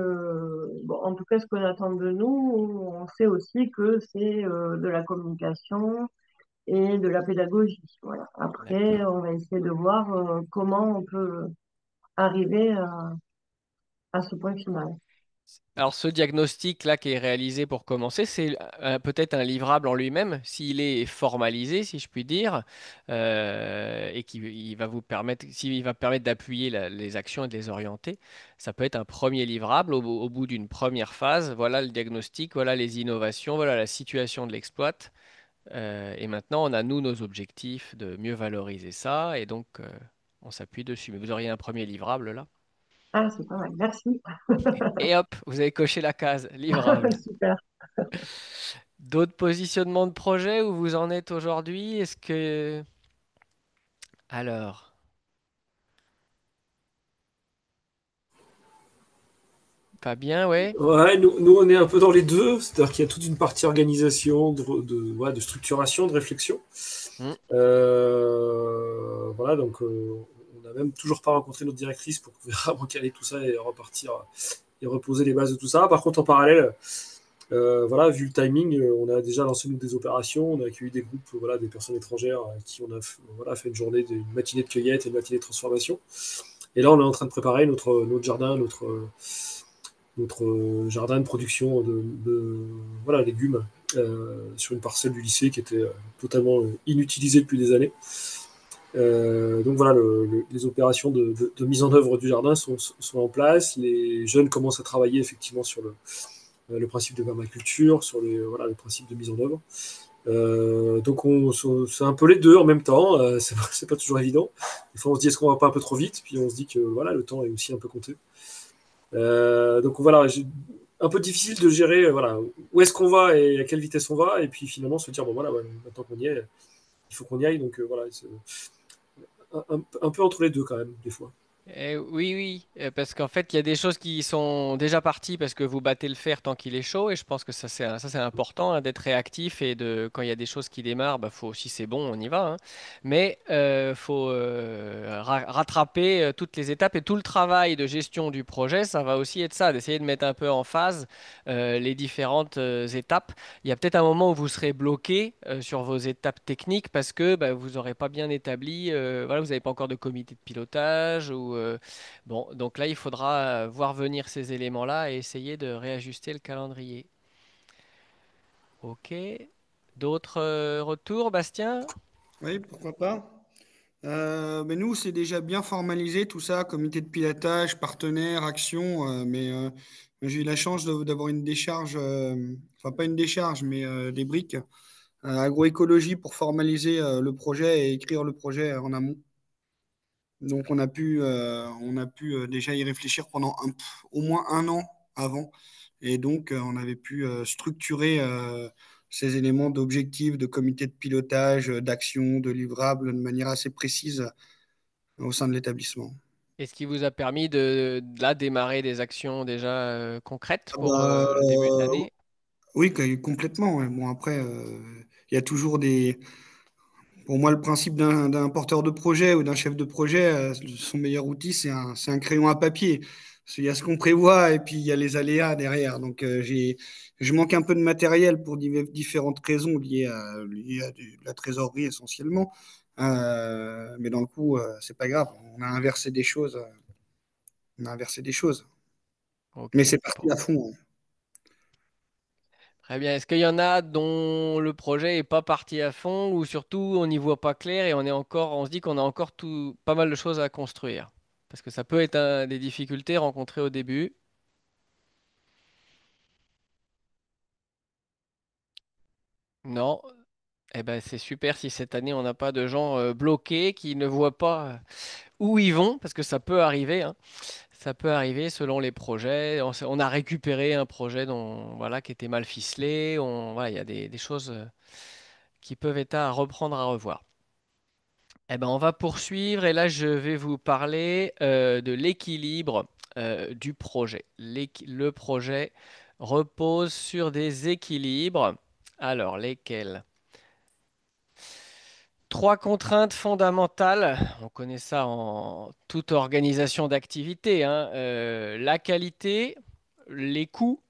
Speaker 8: bon, en tout cas, ce qu'on attend de nous, on sait aussi que c'est de la communication et de la pédagogie. Voilà. Après,
Speaker 1: D'accord.
Speaker 8: on va essayer de voir comment on peut arriver à ce point final.
Speaker 1: Alors, ce diagnostic-là qui est réalisé pour commencer, c'est peut-être un livrable en lui-même, s'il est formalisé, si je puis dire, et qu'il va vous permettre, s'il va permettre d'appuyer les actions et de les orienter, ça peut être un premier livrable au bout d'une première phase. Voilà le diagnostic, voilà les innovations, voilà la situation de l'exploit. Et maintenant, on a, nous, nos objectifs de mieux valoriser ça, et donc, on s'appuie dessus. Mais vous auriez un premier livrable là.
Speaker 8: Ah, c'est pas mal. Merci.
Speaker 1: Et hop, vous avez coché la case, livrable.
Speaker 8: Super.
Speaker 1: D'autres positionnements de projet où vous en êtes aujourd'hui? Est-ce que... Alors, Fabien, ouais?
Speaker 3: Ouais, nous, on est un peu dans les deux, c'est-à-dire qu'il y a toute une partie organisation, ouais, de structuration, de réflexion.
Speaker 1: Hmm,
Speaker 3: Voilà, donc on n'a même toujours pas rencontré notre directrice pour vraiment caler tout ça et repartir et reposer les bases de tout ça. Par contre, en parallèle, voilà, vu le timing, on a déjà lancé nous, des opérations, on a accueilli des groupes, voilà, des personnes étrangères à qui on a voilà, fait une journée, une matinée de cueillette et une matinée de transformation. Et là, on est en train de préparer notre jardin, notre jardin de production voilà, légumes sur une parcelle du lycée qui était totalement inutilisée depuis des années. Donc voilà, les opérations de mise en œuvre du jardin sont en place. Les jeunes commencent à travailler effectivement sur le principe de permaculture, sur voilà, le principe de mise en œuvre. Donc c'est un peu les deux en même temps. C'est pas toujours évident. Des fois on se dit est-ce qu'on va pas un peu trop vite, puis on se dit que voilà, le temps est aussi un peu compté. Donc voilà, un peu difficile de gérer voilà, où est-ce qu'on va et à quelle vitesse on va, et puis finalement se dire bon voilà, ouais, maintenant qu'on y est, il faut qu'on y aille. Donc voilà, c'est un peu entre les deux quand même, des fois.
Speaker 1: Oui, oui, parce qu'en fait, il y a des choses qui sont déjà parties parce que vous battez le fer tant qu'il est chaud, et je pense que ça, c'est important hein, d'être réactif et quand il y a des choses qui démarrent, bah, faut aussi, c'est bon, on y va, hein. Mais faut rattraper toutes les étapes et tout le travail de gestion du projet, ça va aussi être ça, d'essayer de mettre un peu en phase les différentes étapes. Il y a peut-être un moment où vous serez bloqué sur vos étapes techniques parce que bah, vous n'aurez pas bien établi, voilà, vous n'avez pas encore de comité de pilotage ou bon, donc là il faudra voir venir ces éléments-là et essayer de réajuster le calendrier. Ok. D'autres retours, Bastien?
Speaker 7: Oui, pourquoi pas. Mais nous, c'est déjà bien formalisé tout ça, comité de pilotage, partenaires, actions. Mais j'ai eu la chance d'avoir une décharge, enfin pas une décharge, mais des briques agroécologie pour formaliser le projet et écrire le projet en amont. Donc on a pu déjà y réfléchir pendant au moins un an avant. Et donc on avait pu structurer ces éléments d'objectifs, de comité de pilotage, d'action, de livrables de manière assez précise au sein de l'établissement.
Speaker 1: Et ce qui vous a permis de là démarrer des actions déjà concrètes
Speaker 7: Ah
Speaker 1: pour
Speaker 7: bah,
Speaker 1: le début de l'année?
Speaker 7: oui, complètement. Ouais. Bon, après, il y a toujours des. Pour moi, le principe d'un porteur de projet ou d'un chef de projet, son meilleur outil, c'est un crayon à papier. Parce qu'il y a ce qu'on prévoit et puis il y a les aléas derrière. Donc, je manque un peu de matériel pour différentes raisons liées à la trésorerie essentiellement. Mais dans le coup, c'est pas grave. On a inversé des choses. On a inversé des choses. Mais
Speaker 1: Ok.
Speaker 7: c'est
Speaker 1: Bon.
Speaker 7: parti à fond, hein.
Speaker 1: Très bien. Est-ce qu'il y en a dont le projet est pas parti à fond ou surtout on n'y voit pas clair et on se dit qu'on a encore pas mal de choses à construire? Parce que ça peut être des difficultés rencontrées au début. Non. Eh ben, c'est super si cette année on n'a pas de gens bloqués qui ne voient pas où ils vont, parce que ça peut arriver, hein. Ça peut arriver selon les projets. On a récupéré un projet voilà, qui était mal ficelé. Voilà, il y a des choses qui peuvent être à reprendre, à revoir. Eh ben, on va poursuivre et là, je vais vous parler de l'équilibre du projet. Le projet repose sur des équilibres. Alors, lesquels? Trois contraintes fondamentales. On connaît ça en toute organisation d'activité, hein. La qualité, les coûts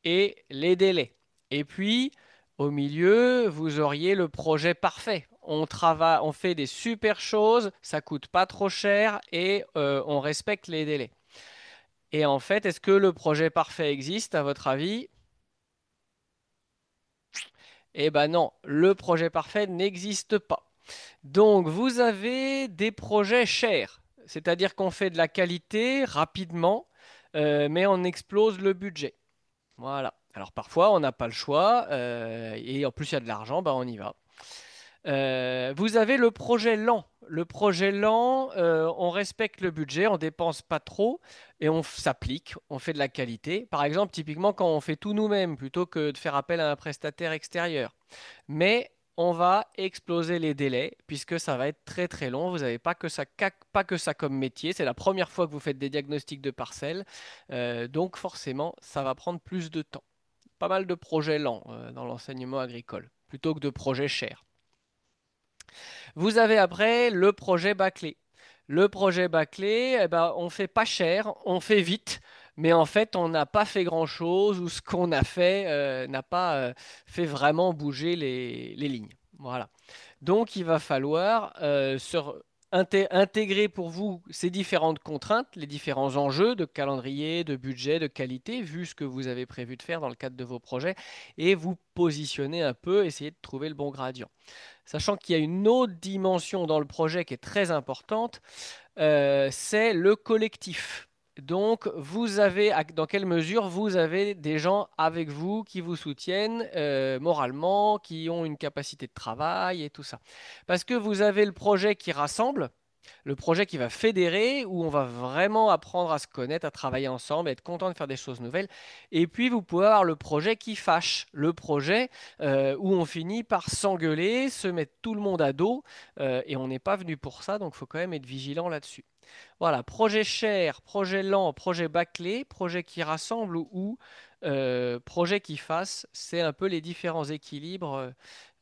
Speaker 1: et les délais. Et puis, au milieu, vous auriez le projet parfait. On travaille, on fait des super choses, ça coûte pas trop cher et on respecte les délais. Et en fait, est-ce que le projet parfait existe à votre avis? Eh ben non, le projet parfait n'existe pas. Donc, vous avez des projets chers, c'est-à-dire qu'on fait de la qualité rapidement, mais on explose le budget. Voilà. Alors parfois, on n'a pas le choix, et en plus il y a de l'argent, bah, on y va. Vous avez le projet lent. Le projet lent, on respecte le budget, on dépense pas trop et on s'applique, on fait de la qualité. Par exemple, typiquement quand on fait tout nous-mêmes plutôt que de faire appel à un prestataire extérieur. Mais on va exploser les délais puisque ça va être très très long. Vous n'avez pas que ça comme métier. C'est la première fois que vous faites des diagnostics de parcelles. Donc forcément, ça va prendre plus de temps. Pas mal de projets lents dans l'enseignement agricole plutôt que de projets chers. Vous avez après le projet bâclé. Le projet bâclé, eh ben, on fait pas cher, on fait vite, mais en fait, on n'a pas fait grand-chose ou ce qu'on a fait n'a pas fait vraiment bouger les lignes. Voilà. Donc, il va falloir intégrer pour vous ces différentes contraintes, les différents enjeux de calendrier, de budget, de qualité, vu ce que vous avez prévu de faire dans le cadre de vos projets, et vous positionner un peu, essayer de trouver le bon gradient. Sachant qu'il y a une autre dimension dans le projet qui est très importante, c'est le collectif. Donc, dans quelle mesure vous avez des gens avec vous qui vous soutiennent moralement, qui ont une capacité de travail et tout ça. Parce que vous avez le projet qui rassemble, le projet qui va fédérer, où on va vraiment apprendre à se connaître, à travailler ensemble, être content de faire des choses nouvelles. Et puis, vous pouvez avoir le projet qui fâche, le projet où on finit par s'engueuler, se mettre tout le monde à dos, et on n'est pas venu pour ça, donc il faut quand même être vigilant là-dessus. Voilà, projet cher, projet lent, projet bâclé, projet qui rassemble ou projet qui fasse, c'est un peu les différents équilibres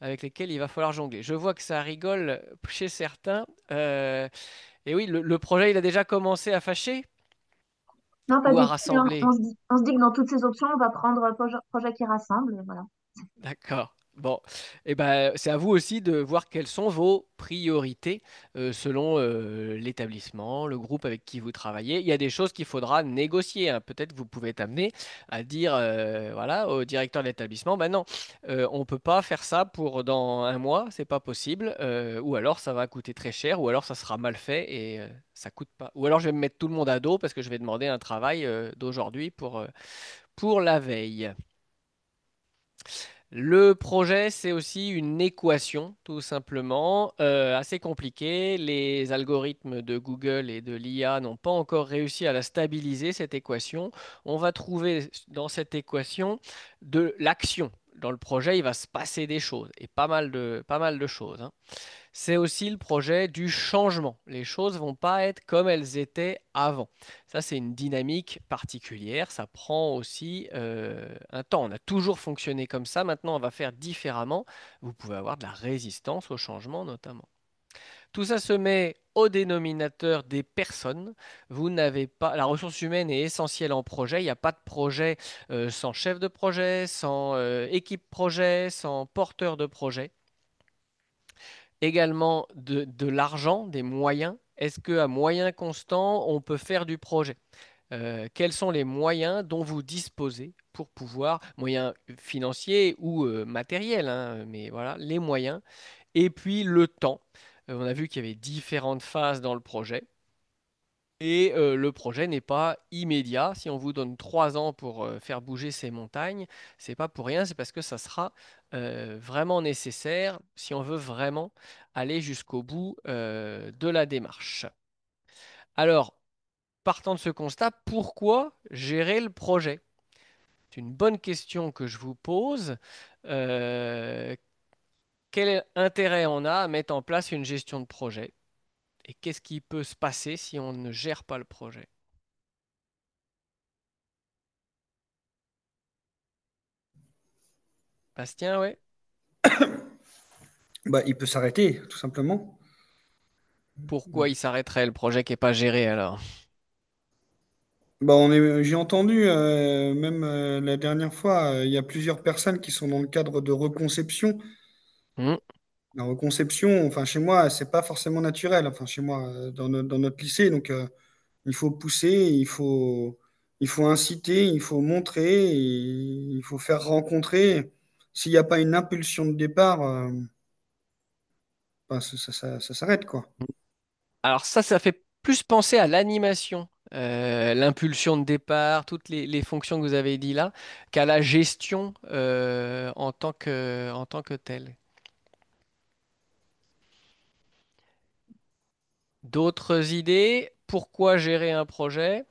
Speaker 1: avec lesquels il va falloir jongler. Je vois que ça rigole chez certains. Et oui, le projet, il a déjà commencé à fâcher
Speaker 5: Non, pas
Speaker 1: ou à
Speaker 5: du tout, mais
Speaker 1: rassembler?
Speaker 5: on se dit que dans toutes ces options, on va prendre un projet qui rassemble. Voilà.
Speaker 1: D'accord. Bon, et ben, c'est à vous aussi de voir quelles sont vos priorités selon l'établissement, le groupe avec qui vous travaillez. Il y a des choses qu'il faudra négocier, hein. Peut-être que vous pouvez être amené à dire voilà, au directeur de l'établissement, ben non, on ne peut pas faire ça pour dans un mois, c'est pas possible. Ou alors ça va coûter très cher, ou alors ça sera mal fait et ça coûte pas. Ou alors je vais me mettre tout le monde à dos parce que je vais demander un travail d'aujourd'hui pour la veille. Le projet, c'est aussi une équation, tout simplement, assez compliquée. Les algorithmes de Google et de l'IA n'ont pas encore réussi à la stabiliser, cette équation. On va trouver dans cette équation de l'action. Dans le projet, il va se passer des choses, et pas mal de choses, hein. C'est aussi le projet du changement. Les choses vont pas être comme elles étaient avant. Ça, c'est une dynamique particulière. Ça prend aussi un temps. On a toujours fonctionné comme ça. Maintenant, on va faire différemment. Vous pouvez avoir de la résistance au changement, notamment. Tout ça se met au dénominateur des personnes. Vous n'avez pas, la ressource humaine est essentielle en projet. Il n'y a pas de projet sans chef de projet, sans équipe projet, sans porteur de projet. également de l'argent, des moyens. Est-ce qu'à moyen constant, on peut faire du projet? Quels sont les moyens dont vous disposez pour pouvoir, moyens financiers ou matériels, hein, mais voilà, les moyens. Et puis le temps. On a vu qu'il y avait différentes phases dans le projet. Et le projet n'est pas immédiat. Si on vous donne 3 ans pour faire bouger ces montagnes, c'est pas pour rien, c'est parce que ça sera vraiment nécessaire si on veut vraiment aller jusqu'au bout de la démarche. Alors, partant de ce constat, pourquoi gérer le projet? C'est une bonne question que je vous pose. Euh, Quel intérêt on a à mettre en place une gestion de projet? Et qu'est-ce qui peut se passer si on ne gère pas le projet? Bastien, ouais.
Speaker 7: Bah, il peut s'arrêter, tout simplement.
Speaker 1: Pourquoi il s'arrêterait le projet qui n'est pas géré alors?
Speaker 7: Bah, j'ai entendu, même la dernière fois, il y a plusieurs personnes qui sont dans le cadre de reconception.
Speaker 1: Hmm.
Speaker 7: La reconception, enfin, chez moi, c'est pas forcément naturel. Enfin, chez moi, dans notre lycée, donc il faut pousser, il faut inciter, il faut montrer, et il faut faire rencontrer. S'il n'y a pas une impulsion de départ, bah, ça s'arrête, quoi.
Speaker 1: Alors ça fait plus penser à l'animation, l'impulsion de départ, toutes les fonctions que vous avez dit là, qu'à la gestion en tant que telle. D'autres idées? Pourquoi gérer un projet?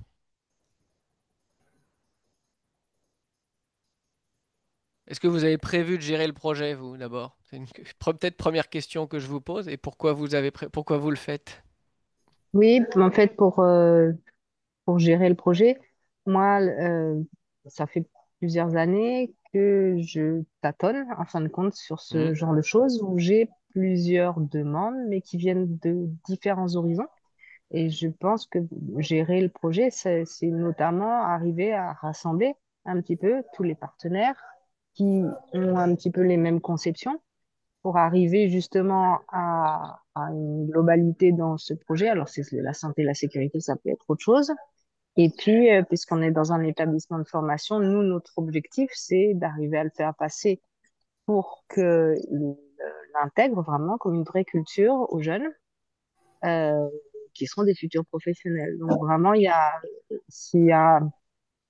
Speaker 1: Est-ce que vous avez prévu de gérer le projet, vous, d'abord? C'est une peut-être première question que je vous pose. Et pourquoi pourquoi vous le faites?
Speaker 2: Oui, en fait, pour gérer le projet, moi, ça fait plusieurs années que je tâtonne, en fin de compte, sur
Speaker 1: Hmm.
Speaker 2: ce genre de choses où j'ai plusieurs demandes, mais qui viennent de différents horizons. Et je pense que gérer le projet, c'est notamment arriver à rassembler un petit peu tous les partenaires qui ont un petit peu les mêmes conceptions pour arriver justement à une globalité dans ce projet. Alors, c'est la santé et la sécurité, ça peut être autre chose. Et puis, puisqu'on est dans un établissement de formation, nous, notre objectif, c'est d'arriver à le faire passer pour qu'il l'intègre vraiment comme une vraie culture aux jeunes euh, qui seront des futurs professionnels. Donc, vraiment, s'il y a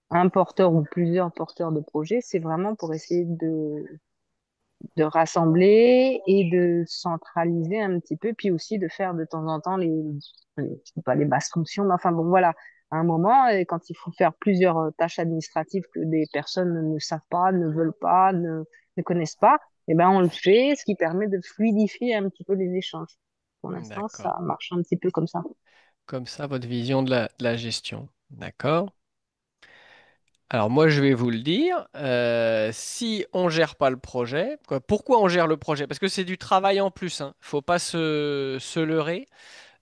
Speaker 2: un porteur ou plusieurs porteurs de projets, c'est vraiment pour essayer de rassembler et de centraliser un petit peu, puis aussi de faire de temps en temps je sais pas les basses fonctions, mais enfin bon, voilà, à un moment, quand il faut faire plusieurs tâches administratives que des personnes ne savent pas, ne veulent pas, ne connaissent pas, eh ben on le fait, ce qui permet de fluidifier un petit peu les échanges. Pour l'instant,
Speaker 1: D'accord.
Speaker 2: ça marche un petit peu comme ça.
Speaker 1: Comme ça, votre vision de la gestion. D'accord. Alors moi, je vais vous le dire. Si on gère pas le projet, pourquoi on gère le projet? Parce que c'est du travail en plus, hein. Faut pas se leurrer.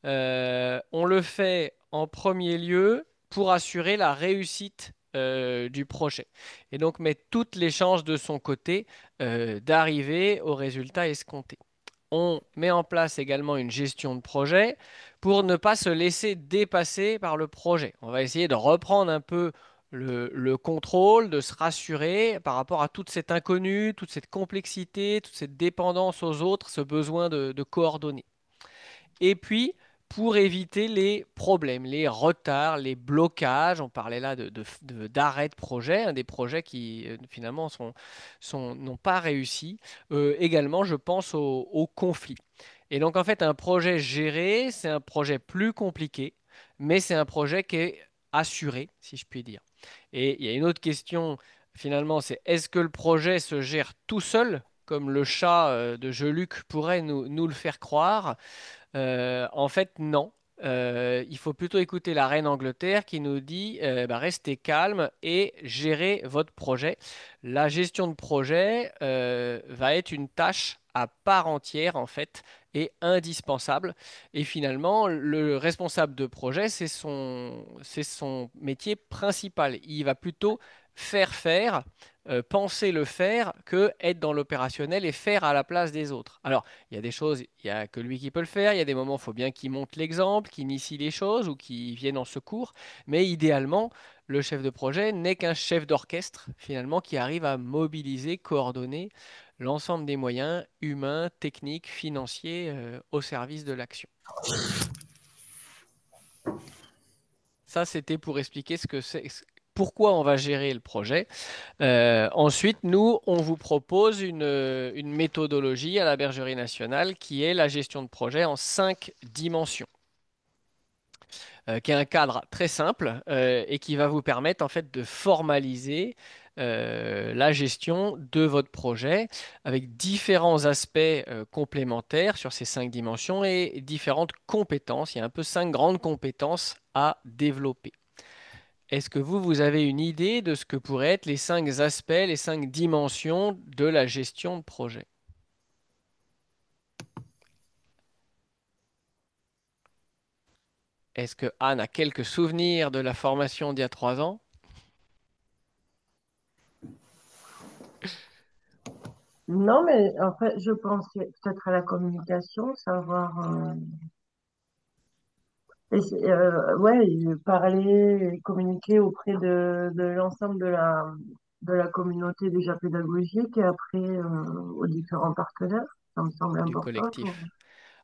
Speaker 1: On le fait en premier lieu pour assurer la réussite du projet. Et donc mettre toutes les chances de son côté d'arriver au résultat escompté. On met en place également une gestion de projet pour ne pas se laisser dépasser par le projet. On va essayer de reprendre un peu le contrôle, de se rassurer par rapport à toute cette inconnue, toute cette complexité, toute cette dépendance aux autres, ce besoin de coordonner. Et puis, pour éviter les problèmes, les retards, les blocages, on parlait là d'arrêt de projet, hein, des projets qui finalement n'ont pas réussi. Également, je pense au conflit. Et donc, en fait, un projet géré, c'est un projet plus compliqué, mais c'est un projet qui est assuré, si je puis dire. Et il y a une autre question, finalement, c'est est-ce que le projet se gère tout seul, comme le chat de Joluc pourrait nous le faire croire? En fait, non. Il faut plutôt écouter la reine Angleterre qui nous dit bah, restez calme et gérez votre projet. La gestion de projet va être une tâche à part entière en fait et indispensable. Et finalement, le responsable de projet, c'est son métier principal. Il va plutôt faire, penser le faire, que être dans l'opérationnel et faire à la place des autres. Alors, il y a des choses, il n'y a que lui qui peut le faire, il y a des moments, il faut bien qu'il montre l'exemple, qu'il initie les choses ou qu'il vienne en secours, mais idéalement, le chef de projet n'est qu'un chef d'orchestre, finalement, qui arrive à mobiliser, coordonner l'ensemble des moyens humains, techniques, financiers, au service de l'action. Ça, c'était pour expliquer ce que c'est, pourquoi on va gérer le projet. Ensuite, nous, on vous propose une méthodologie à la Bergerie nationale qui est la gestion de projet en 5 dimensions, qui est un cadre très simple et qui va vous permettre en fait de formaliser la gestion de votre projet avec différents aspects complémentaires sur ces 5 dimensions et différentes compétences. Il y a un peu 5 grandes compétences à développer. Est-ce que vous avez une idée de ce que pourraient être les 5 aspects, les 5 dimensions de la gestion de projet? Est-ce que Anne a quelques souvenirs de la formation d'il y a 3 ans?
Speaker 8: Non, mais en fait, je pensais peut-être à la communication, savoir, ouais, parler et communiquer auprès de l'ensemble de la communauté déjà pédagogique et après aux différents partenaires. Ça me semble
Speaker 1: Du
Speaker 8: important.
Speaker 1: collectif.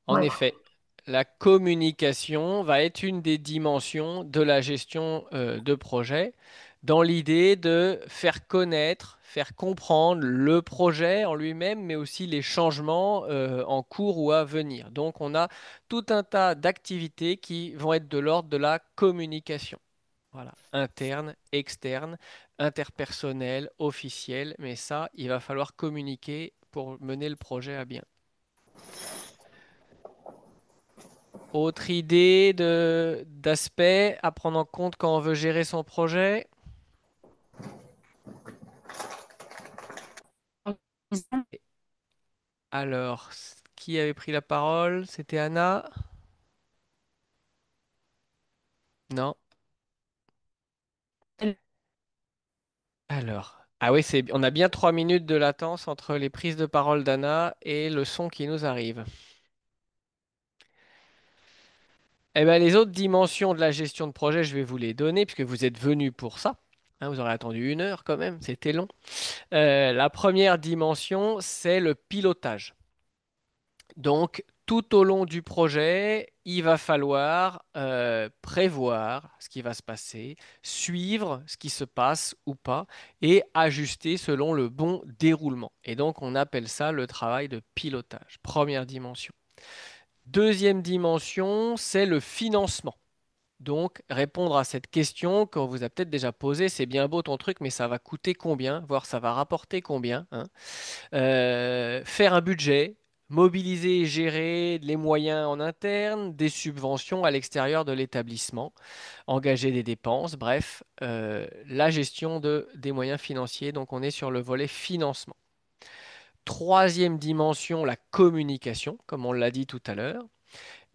Speaker 1: En
Speaker 8: Ouais.
Speaker 1: effet, la communication va être une des dimensions de la gestion de projet, dans l'idée de faire connaître, faire comprendre le projet en lui-même, mais aussi les changements en cours ou à venir. Donc, on a tout un tas d'activités qui vont être de l'ordre de la communication. Voilà, interne, externe, interpersonnel, officiel, mais ça, il va falloir communiquer pour mener le projet à bien. Autre idée d'aspect à prendre en compte quand on veut gérer son projet? Alors, qui avait pris la parole? C'était Anna? Non? Alors, ah oui, on a bien 3 minutes de latence entre les prises de parole d'Anna et le son qui nous arrive. Eh bien, les autres dimensions de la gestion de projet, je vais vous les donner puisque vous êtes venus pour ça. Hein, vous aurez attendu 1 heure quand même, c'était long. La première dimension, c'est le pilotage. Donc, tout au long du projet, il va falloir prévoir ce qui va se passer, suivre ce qui se passe ou pas, et ajuster selon le bon déroulement. Et donc, on appelle ça le travail de pilotage. Première dimension. Deuxième dimension, c'est le financement. Donc, répondre à cette question qu'on vous a peut-être déjà posée, c'est bien beau ton truc, mais ça va coûter combien, voire ça va rapporter combien, hein. Faire un budget, mobiliser et gérer les moyens en interne, des subventions à l'extérieur de l'établissement, engager des dépenses, bref, la gestion des moyens financiers. Donc, on est sur le volet financement. Troisième dimension, la communication, comme on l'a dit tout à l'heure.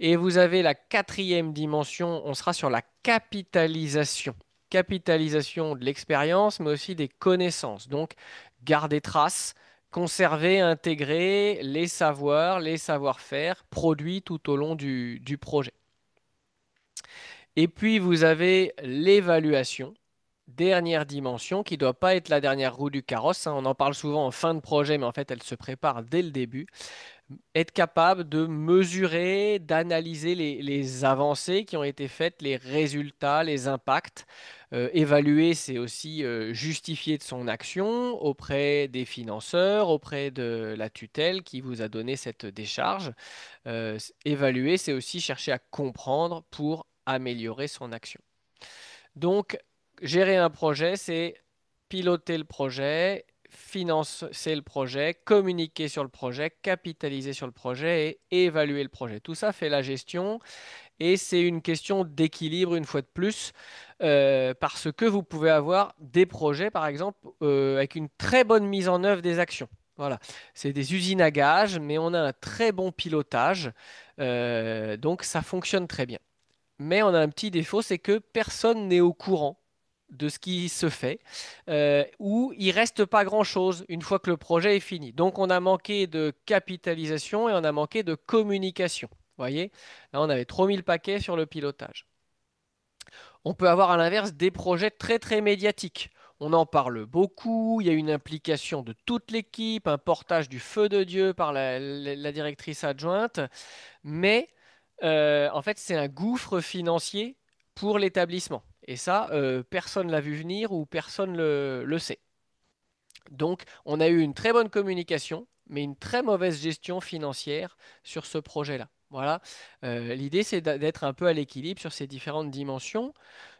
Speaker 1: Et vous avez la quatrième dimension, on sera sur la capitalisation. Capitalisation de l'expérience, mais aussi des connaissances. Donc, garder trace, conserver, intégrer les savoirs, les savoir-faire produits tout au long du projet. Et puis, vous avez l'évaluation. Dernière dimension qui ne doit pas être la dernière roue du carrosse, hein. On en parle souvent en fin de projet, mais en fait, elle se prépare dès le début. Être capable de mesurer, d'analyser les avancées qui ont été faites, les résultats, les impacts. Évaluer, c'est aussi justifier de son action auprès des financeurs, auprès de la tutelle qui vous a donné cette décharge. Évaluer, c'est aussi chercher à comprendre pour améliorer son action. Donc, gérer un projet, c'est piloter le projet, financer le projet, communiquer sur le projet, capitaliser sur le projet et évaluer le projet. Tout ça fait la gestion et c'est une question d'équilibre une fois de plus parce que vous pouvez avoir des projets, par exemple, avec une très bonne mise en œuvre des actions. Voilà, c'est des usines à gages, mais on a un très bon pilotage, donc ça fonctionne très bien. Mais on a un petit défaut, c'est que personne n'est au courant de ce qui se fait, où il reste pas grand-chose une fois que le projet est fini. Donc on a manqué de capitalisation et on a manqué de communication. Vous voyez, là on avait trop mis le paquet sur le pilotage. On peut avoir à l'inverse des projets très très médiatiques. On en parle beaucoup, il y a une implication de toute l'équipe, un portage du feu de Dieu par la directrice adjointe, mais en fait c'est un gouffre financier pour l'établissement. Et ça, personne ne l'a vu venir ou personne ne le sait. Donc on a eu une très bonne communication, mais une très mauvaise gestion financière sur ce projet-là. Voilà. L'idée, c'est d'être un peu à l'équilibre sur ces différentes dimensions.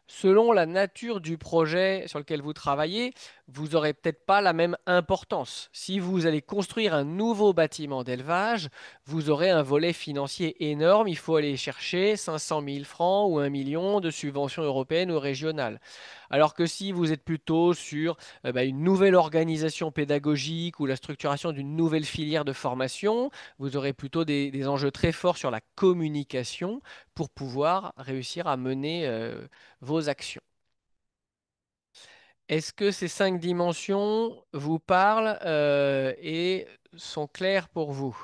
Speaker 1: Selon la nature du projet sur lequel vous travaillez, vous n'aurez peut-être pas la même importance. Si vous allez construire un nouveau bâtiment d'élevage, vous aurez un volet financier énorme. Il faut aller chercher 500 000 francs ou 1 million de subventions européennes ou régionales. Alors que si vous êtes plutôt sur une nouvelle organisation pédagogique ou la structuration d'une nouvelle filière de formation, vous aurez plutôt des enjeux très forts sur la communication pour pouvoir réussir à mener vos actions. Est-ce que ces 5 dimensions vous parlent et sont claires pour vous?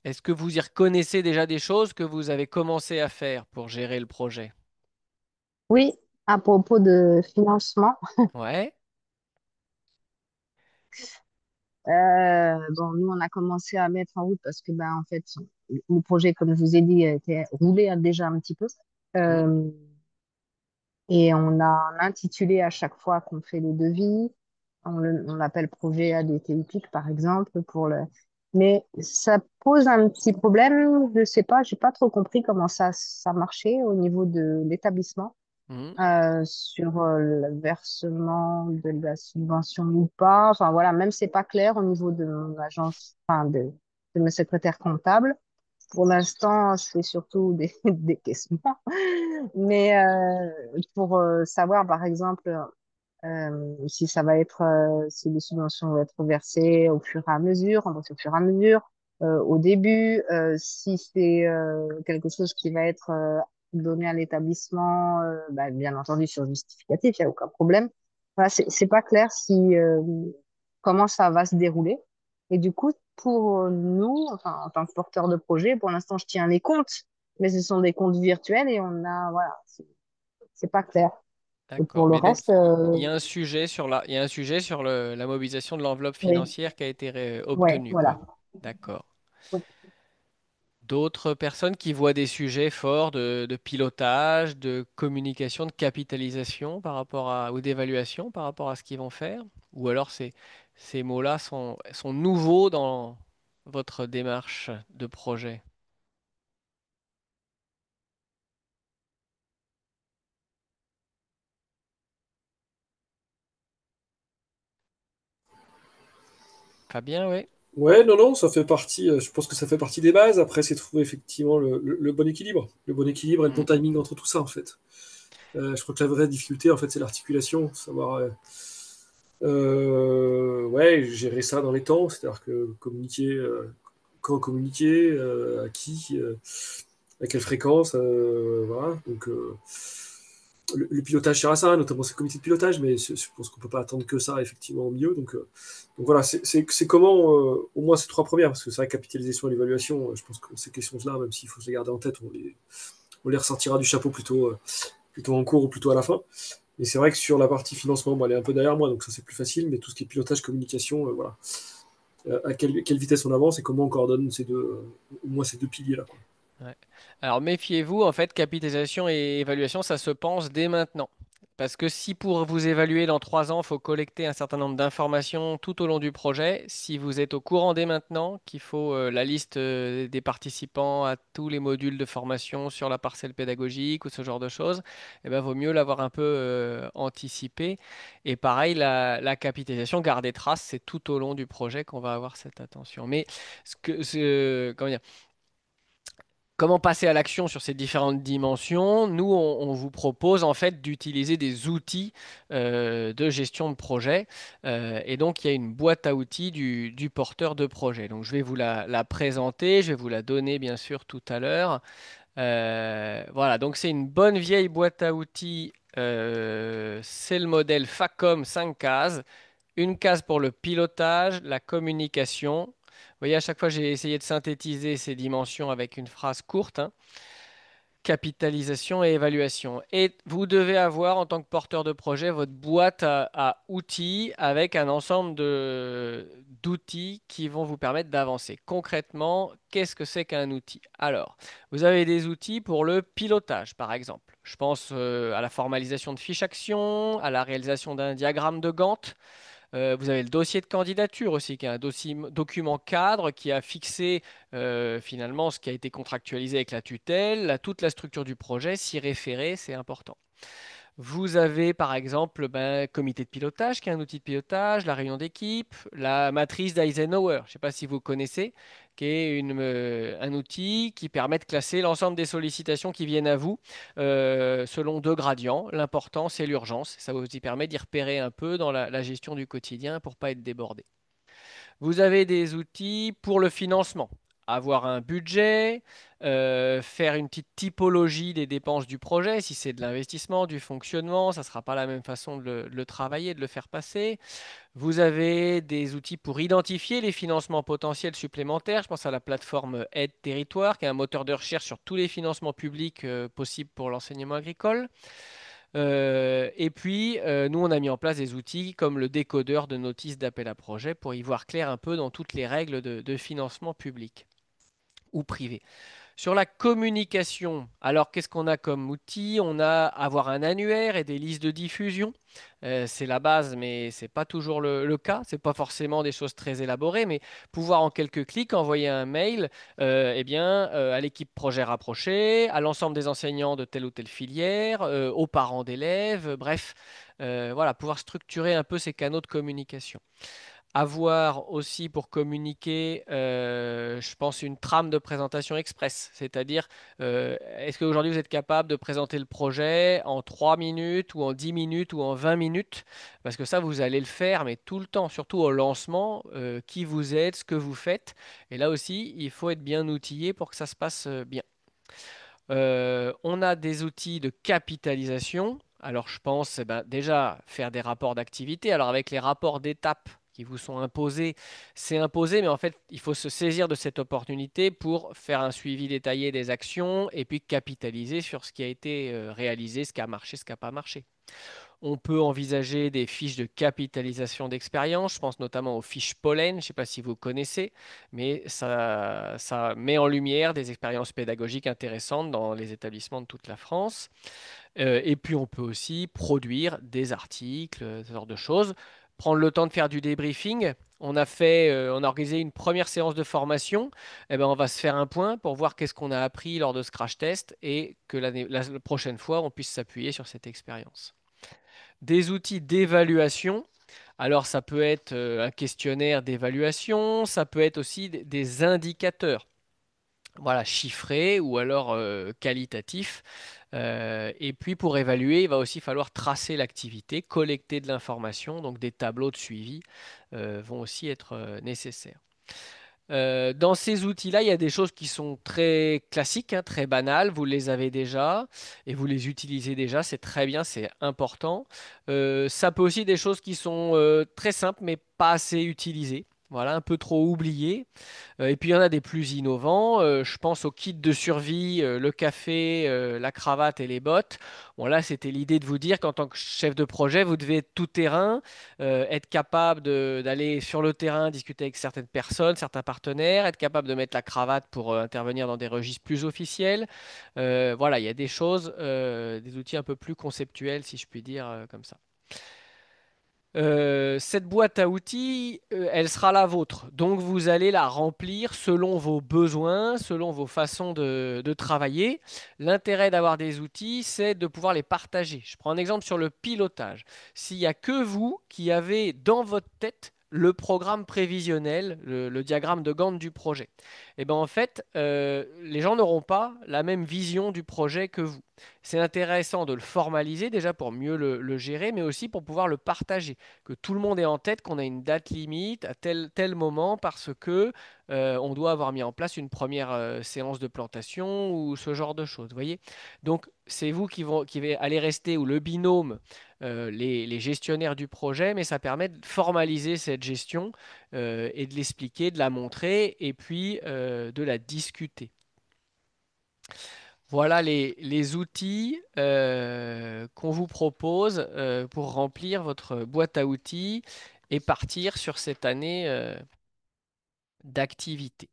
Speaker 1: Est-ce que vous y reconnaissez déjà des choses que vous avez commencé à faire pour gérer le projet?
Speaker 2: Oui, à propos de financement,
Speaker 1: Ouais.
Speaker 2: bon, nous, on a commencé à mettre en route parce que, ben, en fait, le projet, comme je vous ai dit, était roulé déjà un petit peu.
Speaker 1: Hmm.
Speaker 2: Euh, et on a intitulé à chaque fois qu'on fait les devis. On l'appelle projet ADT typique, par exemple, mais ça pose un petit problème. Je sais pas, j'ai pas trop compris comment ça marchait au niveau de l'établissement.
Speaker 1: Hmm.
Speaker 2: Sur le versement de la subvention ou pas. Enfin voilà, même c'est pas clair au niveau de mon agence, enfin de mes secrétaires comptables. Pour l'instant, je fais surtout des décaissements. Mais pour savoir, par exemple, si ça va être, si les subventions vont être versées au fur et à mesure, remboursées au fur et à mesure, au début, si c'est quelque chose qui va être donné à l'établissement, bah, bien entendu sur justificatif, il n'y a aucun problème. Voilà, c'est pas clair si comment ça va se dérouler. Et du coup, pour nous, enfin, en tant que porteur de projet, pour l'instant, je tiens les comptes, mais ce sont des comptes virtuels et on a, voilà, c'est pas clair. Et pour
Speaker 1: D'accord.
Speaker 2: le
Speaker 1: Mais donc,
Speaker 2: reste,
Speaker 1: il y a un sujet sur il y a un sujet sur la mobilisation de l'enveloppe
Speaker 2: oui.
Speaker 1: financière qui a été
Speaker 2: Ouais,
Speaker 1: obtenue, quoi.
Speaker 2: voilà.
Speaker 1: D'accord. D'autres personnes qui voient des sujets forts de pilotage, de communication, de capitalisation par rapport ou d'évaluation par rapport à ce qu'ils vont faire? Ou alors ces mots-là sont nouveaux dans votre démarche de projet? Fabien, oui.
Speaker 3: Ouais, non, non, ça fait partie, je pense que ça fait partie des bases. Après, c'est trouver effectivement le bon équilibre. Le bon équilibre et le bon
Speaker 1: Mm.
Speaker 3: timing entre tout ça, en fait. Je crois que la vraie difficulté, en fait, c'est l'articulation. Savoir ouais, gérer ça dans les temps, c'est-à-dire que communiquer, quand communiquer, à qui, à quelle fréquence, voilà. Donc, le pilotage sert à ça, notamment ces comités de pilotage, mais je pense qu'on peut pas attendre que ça, effectivement, au milieu. Donc voilà, c'est comment, au moins ces trois premières, parce que c'est la capitalisation et l'évaluation, je pense que ces questions-là, même s'il faut se les garder en tête, on les ressortira du chapeau plutôt en cours ou plutôt à la fin. Et c'est vrai que sur la partie financement, bon, elle est un peu derrière moi, donc ça c'est plus facile, mais tout ce qui est pilotage, communication, voilà. À quelle vitesse on avance et comment on coordonne au moins ces deux piliers-là, quoi.
Speaker 1: Ouais. Alors méfiez-vous, en fait, capitalisation et évaluation, ça se pense dès maintenant. Parce que si pour vous évaluer dans 3 ans, il faut collecter un certain nombre d'informations tout au long du projet, si vous êtes au courant dès maintenant qu'il faut la liste des participants à tous les modules de formation sur la parcelle pédagogique ou ce genre de choses, eh ben, vaut mieux l'avoir un peu anticipé. Et pareil, la capitalisation, garder trace, c'est tout au long du projet qu'on va avoir cette attention. Mais comment dire, comment passer à l'action sur ces différentes dimensions? Nous, on vous propose en fait d'utiliser des outils de gestion de projet. Et donc, il y a une boîte à outils du porteur de projet. Donc, je vais vous la présenter, je vais vous la donner bien sûr tout à l'heure. Voilà, donc c'est une bonne vieille boîte à outils. C'est le modèle Facom 5 cases. Une case pour le pilotage, la communication. Vous voyez, à chaque fois, j'ai essayé de synthétiser ces dimensions avec une phrase courte, hein. Capitalisation et évaluation. Et vous devez avoir, en tant que porteur de projet, votre boîte à outils avec un ensemble d'outils qui vont vous permettre d'avancer. Concrètement, qu'est-ce que c'est qu'un outil? Alors, vous avez des outils pour le pilotage, par exemple. Je pense à la formalisation de fiches actions, à la réalisation d'un diagramme de Gantt. Vous avez le dossier de candidature aussi, qui est un document cadre qui a fixé finalement ce qui a été contractualisé avec la tutelle, toute la structure du projet, s'y référer, c'est important. Vous avez par exemple comité de pilotage, qui est un outil de pilotage, la réunion d'équipe, la matrice d'Eisenhower, je ne sais pas si vous connaissez, qui est un outil qui permet de classer l'ensemble des sollicitations qui viennent à vous selon deux gradients, l'importance et l'urgence. Ça vous y permet d'y repérer un peu dans la gestion du quotidien pour ne pas être débordé. Vous avez des outils pour le financement. Avoir un budget, faire une petite typologie des dépenses du projet. Si c'est de l'investissement, du fonctionnement, ça ne sera pas la même façon de le travailler, de le faire passer. Vous avez des outils pour identifier les financements potentiels supplémentaires. Je pense à la plateforme Aide Territoire, qui est un moteur de recherche sur tous les financements publics possibles pour l'enseignement agricole. Et puis, nous, on a mis en place des outils comme le décodeur de notices d'appel à projet pour y voir clair un peu dans toutes les règles de financement public ou privé. Sur la communication, alors qu'est-ce qu'on a comme outil? On a avoir un annuaire et des listes de diffusion. C'est la base, mais c'est pas toujours le cas. C'est pas forcément des choses très élaborées, mais pouvoir en quelques clics envoyer un mail, à l'équipe projet rapprochée, à l'ensemble des enseignants de telle ou telle filière, aux parents d'élèves, bref, voilà, pouvoir structurer un peu ces canaux de communication. Avoir aussi pour communiquer, je pense, une trame de présentation express. C'est-à-dire, est-ce qu'aujourd'hui vous êtes capable de présenter le projet en 3 minutes ou en 10 minutes ou en 20 minutes? Parce que ça, vous allez le faire, mais tout le temps, surtout au lancement, qui vous êtes, ce que vous faites. Et là aussi, il faut être bien outillé pour que ça se passe bien. On a des outils de capitalisation. Alors, je pense déjà faire des rapports d'activité. Alors, avec les rapports d'étape qui vous sont imposés, c'est imposé, mais en fait, il faut se saisir de cette opportunité pour faire un suivi détaillé des actions et puis capitaliser sur ce qui a été réalisé, ce qui a marché, ce qui n'a pas marché. On peut envisager des fiches de capitalisation d'expérience. Je pense notamment aux fiches Pollen. Je ne sais pas si vous connaissez, mais ça met en lumière des expériences pédagogiques intéressantes dans les établissements de toute la France. Et puis, on peut aussi produire des articles, ce genre de choses. Prendre le temps de faire du débriefing. On a organisé une première séance de formation. Eh ben, on va se faire un point pour voir qu'est-ce qu'on a appris lors de ce crash test et que la prochaine fois, on puisse s'appuyer sur cette expérience. Des outils d'évaluation. Alors, ça peut être un questionnaire d'évaluation, ça peut être aussi des indicateurs, voilà, chiffrés ou alors qualitatifs. Et puis, pour évaluer, il va aussi falloir tracer l'activité, collecter de l'information, donc des tableaux de suivi vont aussi être nécessaires. Dans ces outils-là, il y a des choses qui sont très classiques, hein, très banales. Vous les avez déjà et vous les utilisez déjà. C'est très bien, c'est important. Ça peut aussi des choses qui sont très simples, mais pas assez utilisées. Voilà, un peu trop oubliées. Et puis il y en a des plus innovants. Je pense au kit de survie, le café, la cravate et les bottes. Bon là, c'était l'idée de vous dire qu'en tant que chef de projet, vous devez être tout terrain, être capable d'aller sur le terrain, discuter avec certaines personnes, certains partenaires, être capable de mettre la cravate pour intervenir dans des registres plus officiels. Voilà, il y a des choses, des outils un peu plus conceptuels, si je puis dire, comme ça. Cette boîte à outils, elle sera la vôtre. Donc, vous allez la remplir selon vos besoins, selon vos façons de travailler. L'intérêt d'avoir des outils, c'est de pouvoir les partager. Je prends un exemple sur le pilotage. S'il n'y a que vous qui avez dans votre tête le programme prévisionnel, le diagramme de Gantt du projet. Et ben en fait, les gens n'auront pas la même vision du projet que vous. C'est intéressant de le formaliser déjà pour mieux le gérer, mais aussi pour pouvoir le partager, que tout le monde ait en tête qu'on a une date limite à tel moment parce que on doit avoir mis en place une première séance de plantation ou ce genre de choses. Vous voyez? Donc c'est vous qui allez rester ou le binôme les gestionnaires du projet, mais ça permet de formaliser cette gestion et de l'expliquer, de la montrer et puis de la discuter. Voilà les outils qu'on vous propose pour remplir votre boîte à outils et partir sur cette année d'activité.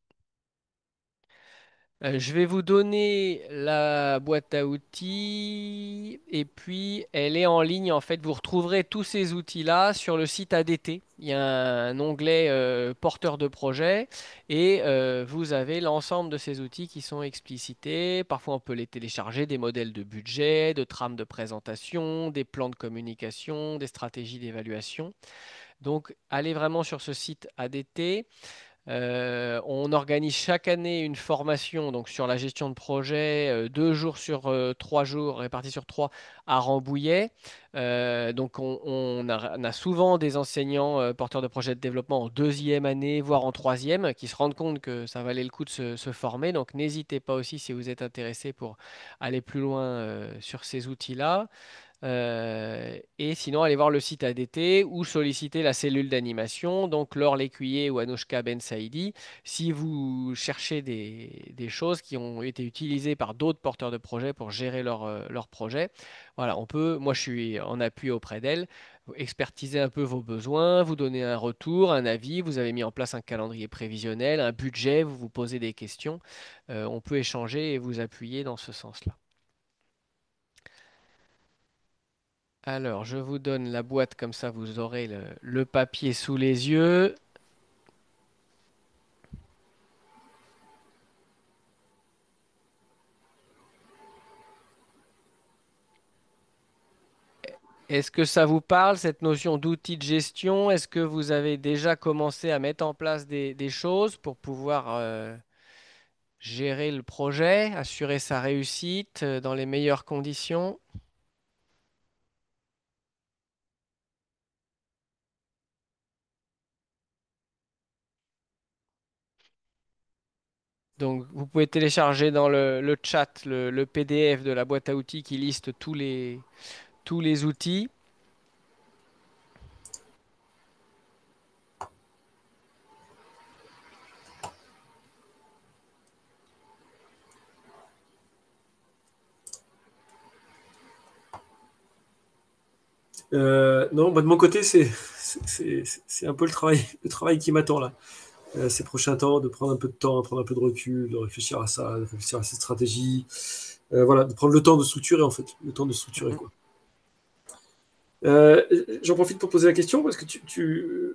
Speaker 1: Je vais vous donner la boîte à outils et puis elle est en ligne. En fait, vous retrouverez tous ces outils-là sur le site ADT. Il y a un onglet porteur de projet et vous avez l'ensemble de ces outils qui sont explicités. Parfois, on peut les télécharger, des modèles de budget, de trames de présentation, des plans de communication, des stratégies d'évaluation. Donc, allez vraiment sur ce site ADT. On organise chaque année une formation donc sur la gestion de projet, 2 jours sur 3 jours, répartis sur trois à Rambouillet. Donc on a souvent des enseignants porteurs de projets de développement en deuxième année, voire en troisième, qui se rendent compte que ça valait le coup de se former. Donc n'hésitez pas aussi si vous êtes intéressé pour aller plus loin sur ces outils-là. Et sinon, allez voir le site ADT ou solliciter la cellule d'animation, donc Laure Lécuyer ou Anouchka Ben Saïdi, si vous cherchez des choses qui ont été utilisées par d'autres porteurs de projets pour gérer leur projet. Voilà, moi je suis en appui auprès d'elles, expertiser un peu vos besoins, vous donner un retour, un avis, vous avez mis en place un calendrier prévisionnel, un budget, vous vous posez des questions. On peut échanger et vous appuyer dans ce sens-là. Alors, je vous donne la boîte comme ça, vous aurez le papier sous les yeux. Est-ce que ça vous parle, cette notion d'outil de gestion? Est-ce que vous avez déjà commencé à mettre en place des choses pour pouvoir gérer le projet, assurer sa réussite dans les meilleures conditions? Donc, vous pouvez télécharger dans le chat le PDF de la boîte à outils qui liste tous les outils.
Speaker 3: Non, bah, de mon côté, c'est un peu le travail qui m'attend là, ces prochains temps, de prendre un peu de temps, de prendre un peu de recul, de réfléchir à ça, de réfléchir à cette stratégie, voilà, de prendre le temps de structurer en fait, le temps de structurer
Speaker 1: Mhm.
Speaker 3: quoi. J'en profite pour poser la question parce que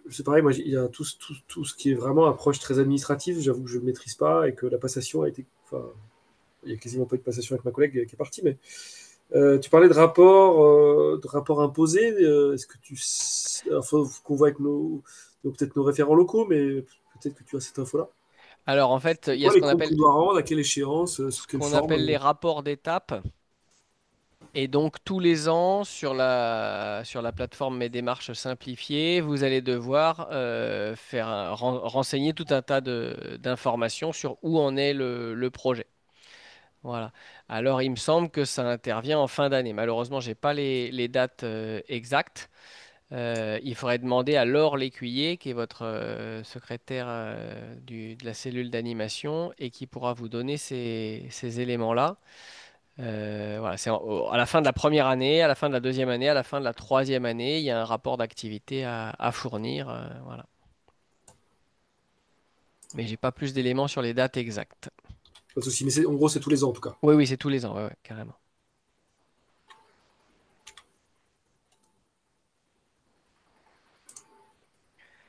Speaker 3: c'est pareil, moi il y a tout ce qui est vraiment approche très administrative, j'avoue que je ne maîtrise pas et que la passation a été, enfin, il n'y a quasiment pas eu de passation avec ma collègue qui est partie, mais tu parlais de rapport imposé. Est-ce que faut qu'on voit avec peut-être nos référents locaux, mais peut-être que tu as cette info-là.
Speaker 1: Alors, en fait,
Speaker 3: C'est
Speaker 1: il y a
Speaker 3: quoi
Speaker 1: ce
Speaker 3: les
Speaker 1: qu'on
Speaker 3: comptes
Speaker 1: appelle
Speaker 3: qu'on doit rendre, à quelle échéance,
Speaker 1: ce
Speaker 3: sous quelle
Speaker 1: qu'on
Speaker 3: forme?
Speaker 1: appelle les rapports d'étape. Et donc, tous les ans, sur la plateforme Mes démarches simplifiées, vous allez devoir renseigner tout un tas d'informations sur où en est le projet. Voilà. Alors, il me semble que ça intervient en fin d'année. Malheureusement, je n'ai pas les dates exactes. Il faudrait demander à Laure Lécuyer, qui est votre secrétaire de la cellule d'animation, et qui pourra vous donner ces éléments-là. Voilà, à la fin de la première année, à la fin de la deuxième année, à la fin de la troisième année, il y a un rapport d'activité à fournir. Voilà. Mais j'ai pas plus d'éléments sur les dates exactes.
Speaker 3: Pas de souci, mais en gros, c'est tous les ans en tout cas.
Speaker 1: Oui, oui, c'est tous les ans, ouais, ouais, carrément.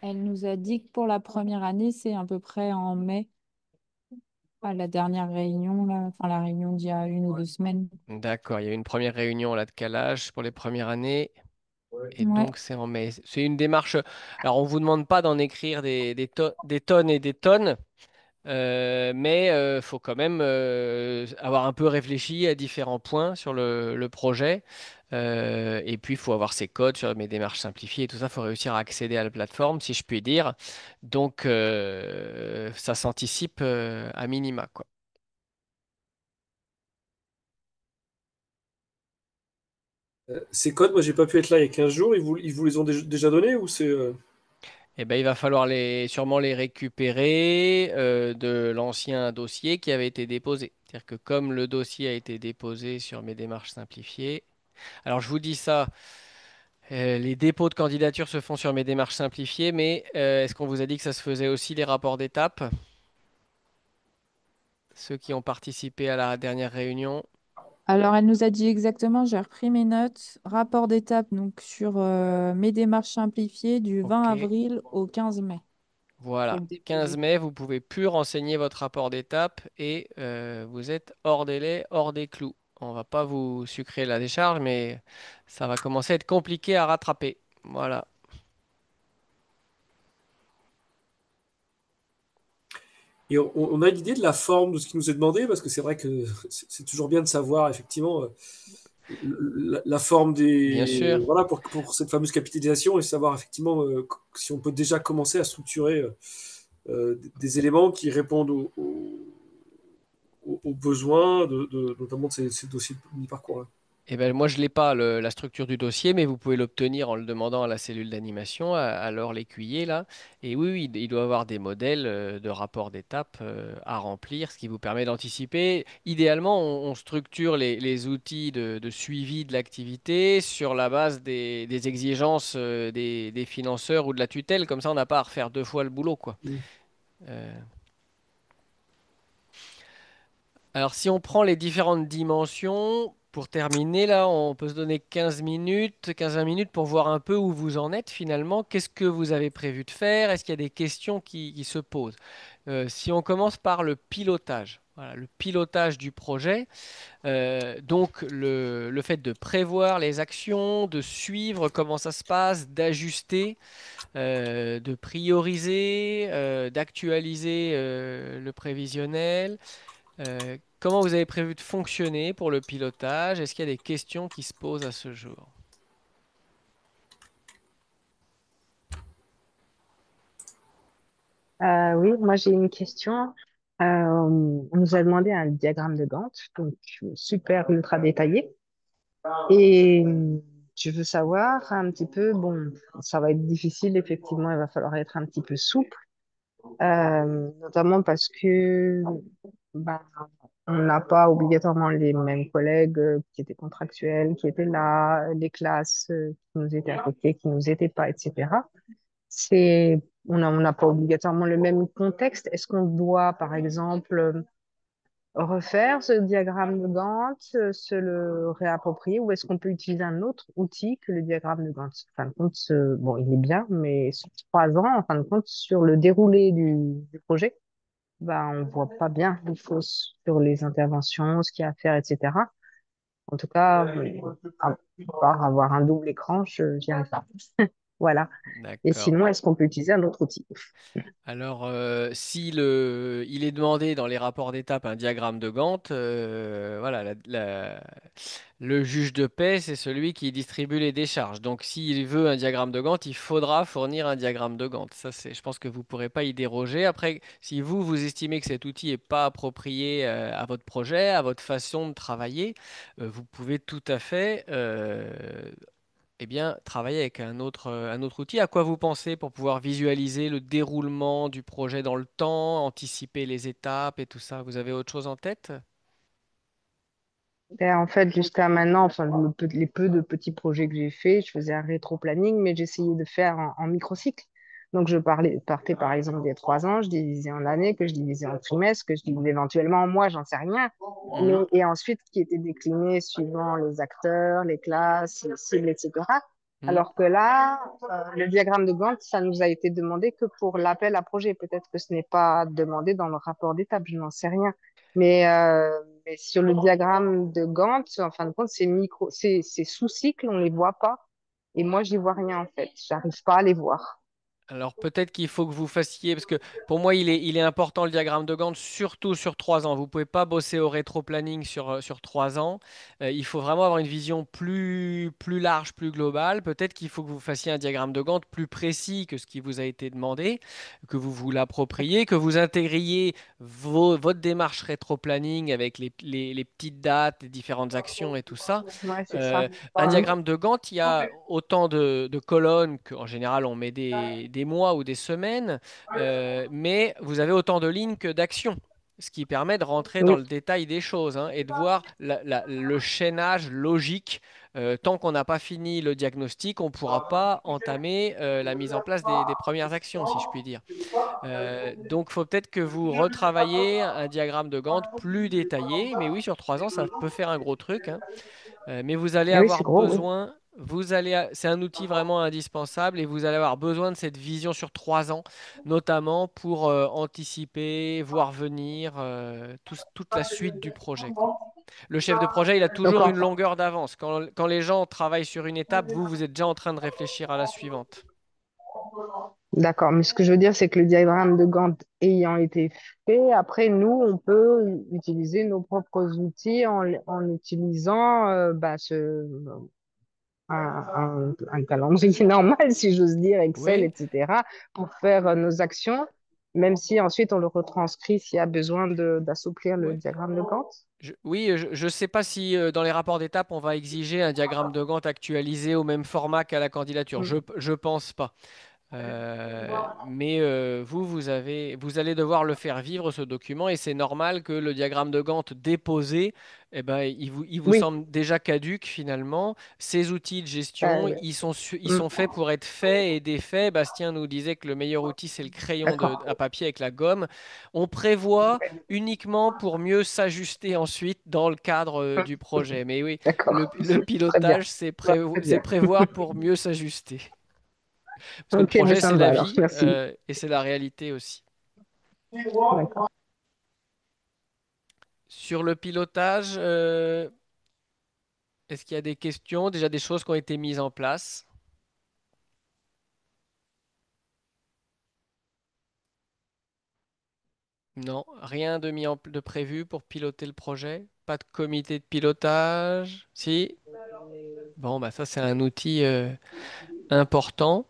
Speaker 6: Elle nous a dit que pour la première année, c'est à peu près en mai, à la dernière réunion, là, enfin la réunion d'il y a 1 ou 2 semaines.
Speaker 1: D'accord, il y a eu une première réunion là de calage pour les premières années. Et
Speaker 6: Ouais.
Speaker 1: donc, c'est en mai. C'est une démarche. Alors, on vous demande pas d'en écrire des tonnes et des tonnes, mais il faut quand même avoir un peu réfléchi à différents points sur le projet. Et puis, il faut avoir ses codes sur mes démarches simplifiées et tout ça. Il faut réussir à accéder à la plateforme, si je puis dire. Donc, ça s'anticipe à minima, quoi.
Speaker 3: Ces codes, moi, j'ai pas pu être là il y a 15 jours. Ils vous les ont déjà donnés ou c'est.
Speaker 1: Eh ben, il va falloir sûrement les récupérer de l'ancien dossier qui avait été déposé. C'est-à-dire que comme le dossier a été déposé sur mes démarches simplifiées, alors je vous dis ça, les dépôts de candidature se font sur mes démarches simplifiées, mais est-ce qu'on vous a dit que ça se faisait aussi les rapports d'étape? Ceux qui ont participé à la dernière réunion.
Speaker 6: Alors, elle nous a dit exactement, j'ai repris mes notes, rapport d'étape donc sur mes démarches simplifiées du 20
Speaker 1: Ok,
Speaker 6: avril au 15 mai. Faut
Speaker 1: voilà.
Speaker 6: le
Speaker 1: 15
Speaker 6: déposer.
Speaker 1: mai, vous pouvez plus renseigner votre rapport d'étape et vous êtes hors délai, hors des clous. On va pas vous sucrer la décharge, mais ça va commencer à être compliqué à rattraper. Voilà.
Speaker 3: Et on a une idée de la forme de ce qui nous est demandé, parce que c'est vrai que c'est toujours bien de savoir effectivement la forme
Speaker 1: Bien
Speaker 3: des.
Speaker 1: sûr.
Speaker 3: Voilà, pour cette fameuse capitalisation et savoir effectivement si on peut déjà commencer à structurer des éléments qui répondent aux besoins, notamment de ces dossiers de mi-parcours-là.
Speaker 1: Eh ben, moi, je n'ai pas la structure du dossier, mais vous pouvez l'obtenir en le demandant à la cellule d'animation, à Laure Lécuyer, là. Et oui, oui, il doit avoir des modèles de rapports d'étape à remplir, ce qui vous permet d'anticiper. Idéalement, on structure les outils de suivi de l'activité sur la base des exigences des financeurs ou de la tutelle. Comme ça, on n'a pas à refaire deux fois le boulot, quoi.
Speaker 3: Mm.
Speaker 1: Euh, Alors, si on prend les différentes dimensions, pour terminer, là, on peut se donner 15 minutes, 15-20 minutes pour voir un peu où vous en êtes finalement. Qu'est-ce que vous avez prévu de faire? Est-ce qu'il y a des questions qui se posent? Si on commence par le pilotage, voilà, le pilotage du projet, donc le fait de prévoir les actions, de suivre comment ça se passe, d'ajuster, de prioriser, d'actualiser le prévisionnel. Comment vous avez prévu de fonctionner pour le pilotage? Est-ce qu'il y a des questions qui se posent à ce jour?
Speaker 2: Oui, moi j'ai une question. On nous a demandé un diagramme de Gantt, donc super ultra détaillé. Et je veux savoir un petit peu, bon, ça va être difficile, effectivement, il va falloir être un petit peu souple, notamment parce que ben, on n'a pas obligatoirement les mêmes collègues qui étaient contractuels, qui étaient là, les classes qui nous étaient affectées, qui nous étaient pas, etc. On n'a pas obligatoirement le même contexte. Est-ce qu'on doit, par exemple, refaire ce diagramme de Gantt, se le réapproprier, ou est-ce qu'on peut utiliser un autre outil que le diagramme de Gantt? En fin de compte, bon, il est bien, mais sur 3 ans, en fin de compte, sur le déroulé du projet, bah, on voit pas bien les choses sur les interventions, ce qu'il y a à faire, etc. En tout cas, à part avoir un double écran, je n'y arrive pas. Voilà. Et
Speaker 1: D'accord.
Speaker 2: sinon, est-ce qu'on peut utiliser un autre outil?
Speaker 1: Alors, si il est demandé dans les rapports d'étape un diagramme de Gantt, voilà, le juge de paix, c'est celui qui distribue les décharges. Donc, s'il veut un diagramme de Gantt, il faudra fournir un diagramme de Gantt. Ça, je pense que vous ne pourrez pas y déroger. Après, si vous estimez que cet outil n'est pas approprié à votre projet, à votre façon de travailler, vous pouvez tout à fait eh bien, travailler avec un autre outil. À quoi vous pensez pour pouvoir visualiser le déroulement du projet dans le temps, anticiper les étapes et tout ça? Vous avez autre chose en tête?
Speaker 2: Ben, en fait, jusqu'à maintenant, enfin, les peu de petits projets que j'ai faits, je faisais un rétro-planning, mais j'essayais de faire en microcycle. Donc, partais par exemple des 3 ans, je divisais en années, que je divisais en trimestres, que je divisais éventuellement en mois, j'en sais rien.
Speaker 1: Mhm,
Speaker 2: Et ensuite, qui était décliné suivant les acteurs, les classes, les cibles, etc.
Speaker 1: mhm.
Speaker 2: Alors que là, le diagramme de Gantt, ça nous a été demandé que pour l'appel à projet. Peut-être que ce n'est pas demandé dans le rapport d'étape, je n'en sais rien. Mais sur le diagramme de Gantt, en fin de compte, c'est sous-cycle, on ne les voit pas. Et moi, j'y vois rien en fait. J'arrive pas à les voir.
Speaker 1: Alors peut-être qu'il faut que vous fassiez, parce que pour moi il est important le diagramme de Gantt, surtout sur 3 ans. Vous ne pouvez pas bosser au rétro-planning sur 3 ans. Il faut vraiment avoir une vision plus large, plus globale. Peut-être qu'il faut que vous fassiez un diagramme de Gantt plus précis que ce qui vous a été demandé, que vous vous l'appropriez, que vous intégriez votre démarche rétro-planning avec les petites dates, les différentes actions et tout ça.
Speaker 2: Ouais, c'est ça.
Speaker 1: Euh, un
Speaker 2: Mhm.
Speaker 1: diagramme de Gantt, il y a autant de colonnes qu'en général on met des mois ou des semaines, mais vous avez autant de lignes que d'actions, ce qui permet de rentrer dans
Speaker 2: Oui,
Speaker 1: le détail des choses, hein, et de voir le chaînage logique. Tant qu'on n'a pas fini le diagnostic, on ne pourra pas entamer la mise en place des premières actions, si je puis dire. Donc, il faut peut-être que vous retravaillez un diagramme de Gantt plus détaillé, mais oui, sur 3 ans, ça peut faire un gros truc, hein. Mais vous allez
Speaker 2: oui, c'est
Speaker 1: avoir
Speaker 2: gros, oui.
Speaker 1: besoin, c'est un outil vraiment indispensable et vous allez avoir besoin de cette vision sur 3 ans, notamment pour anticiper, voir venir toute la suite du projet, quoi. Le chef de projet, il a
Speaker 2: Donc,
Speaker 1: toujours une longueur d'avance. Quand les gens travaillent sur une étape, vous êtes déjà en train de réfléchir à la suivante.
Speaker 2: d'accord. Mais ce que je veux dire, c'est que le diagramme de Gantt ayant été fait, après, nous, on peut utiliser nos propres outils en utilisant un calendrier normal, si j'ose dire, Excel,
Speaker 1: Oui,
Speaker 2: etc., pour faire nos actions, même si ensuite on le retranscrit s'il y a besoin d'assouplir le
Speaker 1: oui.
Speaker 2: diagramme de Gantt.
Speaker 1: Oui, je ne sais pas si dans les rapports d'étape, on va exiger un diagramme de Gantt actualisé au même format qu'à la candidature.
Speaker 2: Mm.
Speaker 1: Je pense pas. Mais vous allez devoir le faire vivre ce document et c'est normal que le diagramme de Gantt déposé, eh ben, il vous
Speaker 2: Oui,
Speaker 1: semble déjà caduque finalement. Ces outils de gestion,
Speaker 2: euh,
Speaker 1: ils
Speaker 2: mm,
Speaker 1: sont faits pour être faits et défaits. Bastien nous disait que le meilleur outil, c'est le crayon à
Speaker 2: d'accord.
Speaker 1: papier avec la gomme. On prévoit uniquement pour mieux s'ajuster ensuite dans le cadre du projet. Mais oui,
Speaker 2: D'accord.
Speaker 1: le
Speaker 2: Très bien.
Speaker 1: pilotage,
Speaker 2: Très
Speaker 1: c'est
Speaker 2: bien.
Speaker 1: prévoir pour mieux s'ajuster. Parce que le
Speaker 2: Ok, mais
Speaker 1: projet,
Speaker 2: ça
Speaker 1: c'est
Speaker 2: me va
Speaker 1: la
Speaker 2: alors.
Speaker 1: vie
Speaker 2: Merci.
Speaker 1: et c'est la réalité aussi.
Speaker 2: D'accord.
Speaker 1: Sur le pilotage, est-ce qu'il y a des questions, déjà des choses qui ont été mises en place? Non, rien de prévu pour piloter le projet? Pas de comité de pilotage? Si? Bon, bah ça, c'est un outil important.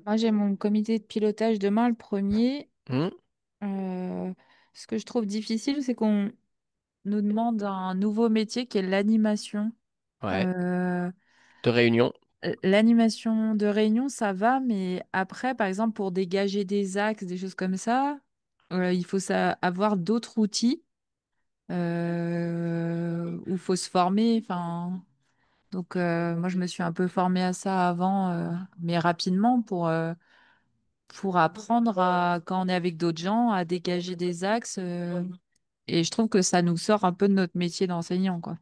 Speaker 6: Moi, j'ai mon comité de pilotage demain, le premier.
Speaker 1: Hmm.
Speaker 6: Euh, Ce que je trouve difficile, c'est qu'on nous demande un nouveau métier qui est l'animation.
Speaker 1: Ouais,
Speaker 6: Euh,
Speaker 1: de réunion.
Speaker 6: L'animation de réunion, ça va, mais après, par exemple, pour dégager des axes, des choses comme ça, il faut avoir d'autres outils où il faut se former. Enfin, donc, moi, je me suis un peu formée à ça avant, mais rapidement pour apprendre à, quand on est avec d'autres gens, à dégager des axes. Et je trouve que ça nous sort un peu de notre métier d'enseignant, quoi.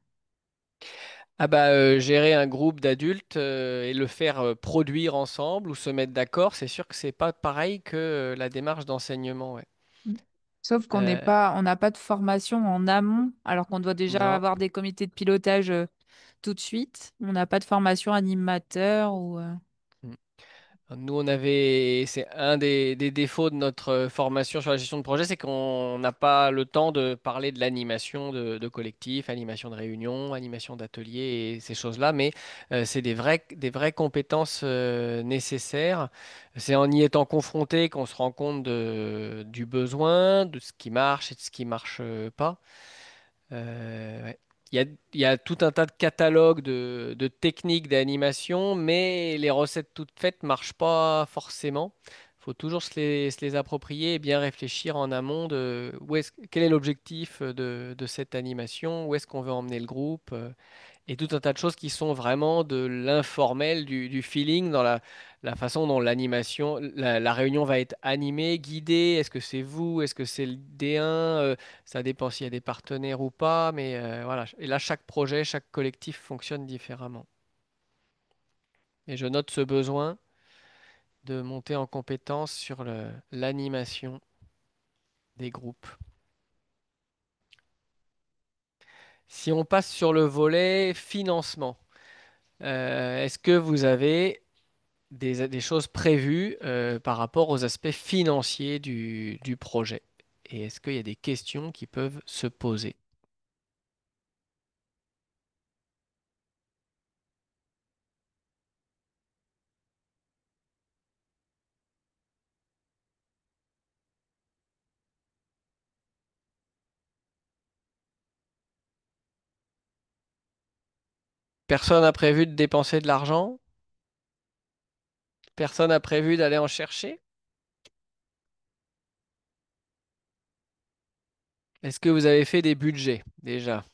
Speaker 1: Ah bah, gérer un groupe d'adultes et le faire produire ensemble ou se mettre d'accord, c'est sûr que c'est pas pareil que la démarche d'enseignement, ouais.
Speaker 6: Mm. Sauf qu'on n'est
Speaker 1: Euh,
Speaker 6: pas, on n'a pas de formation en amont, alors qu'on doit déjà
Speaker 1: non.
Speaker 6: avoir des comités de pilotage tout de suite. On n'a pas de formation animateur ou.
Speaker 1: Nous, c'est un des défauts de notre formation sur la gestion de projet, c'est qu'on n'a pas le temps de parler de l'animation de collectif, animation de réunion, animation d'atelier et ces choses-là, mais c'est des vraies compétences nécessaires. C'est en y étant confronté qu'on se rend compte du besoin, de ce qui marche et de ce qui marche pas. Ouais. Il y a tout un tas de catalogues de techniques d'animation, mais les recettes toutes faites marchent pas forcément. Il faut toujours se les approprier et bien réfléchir en amont de quel est l'objectif de cette animation, où est-ce qu'on veut emmener le groupe. Et tout un tas de choses qui sont vraiment de l'informel, du feeling dans la façon dont la réunion va être animée, guidée. Est-ce que c'est vous? Est-ce que c'est le D1? Ça dépend s'il y a des partenaires ou pas, mais voilà. Et là, chaque projet, chaque collectif fonctionne différemment. Et je note ce besoin de monter en compétence sur l'animation des groupes. Si on passe sur le volet financement, est-ce que vous avez des choses prévues par rapport aux aspects financiers du projet? Et est-ce qu'il y a des questions qui peuvent se poser? Personne n'a prévu de dépenser de l'argent? Personne n'a prévu d'aller en chercher? Est-ce que vous avez fait des budgets déjà?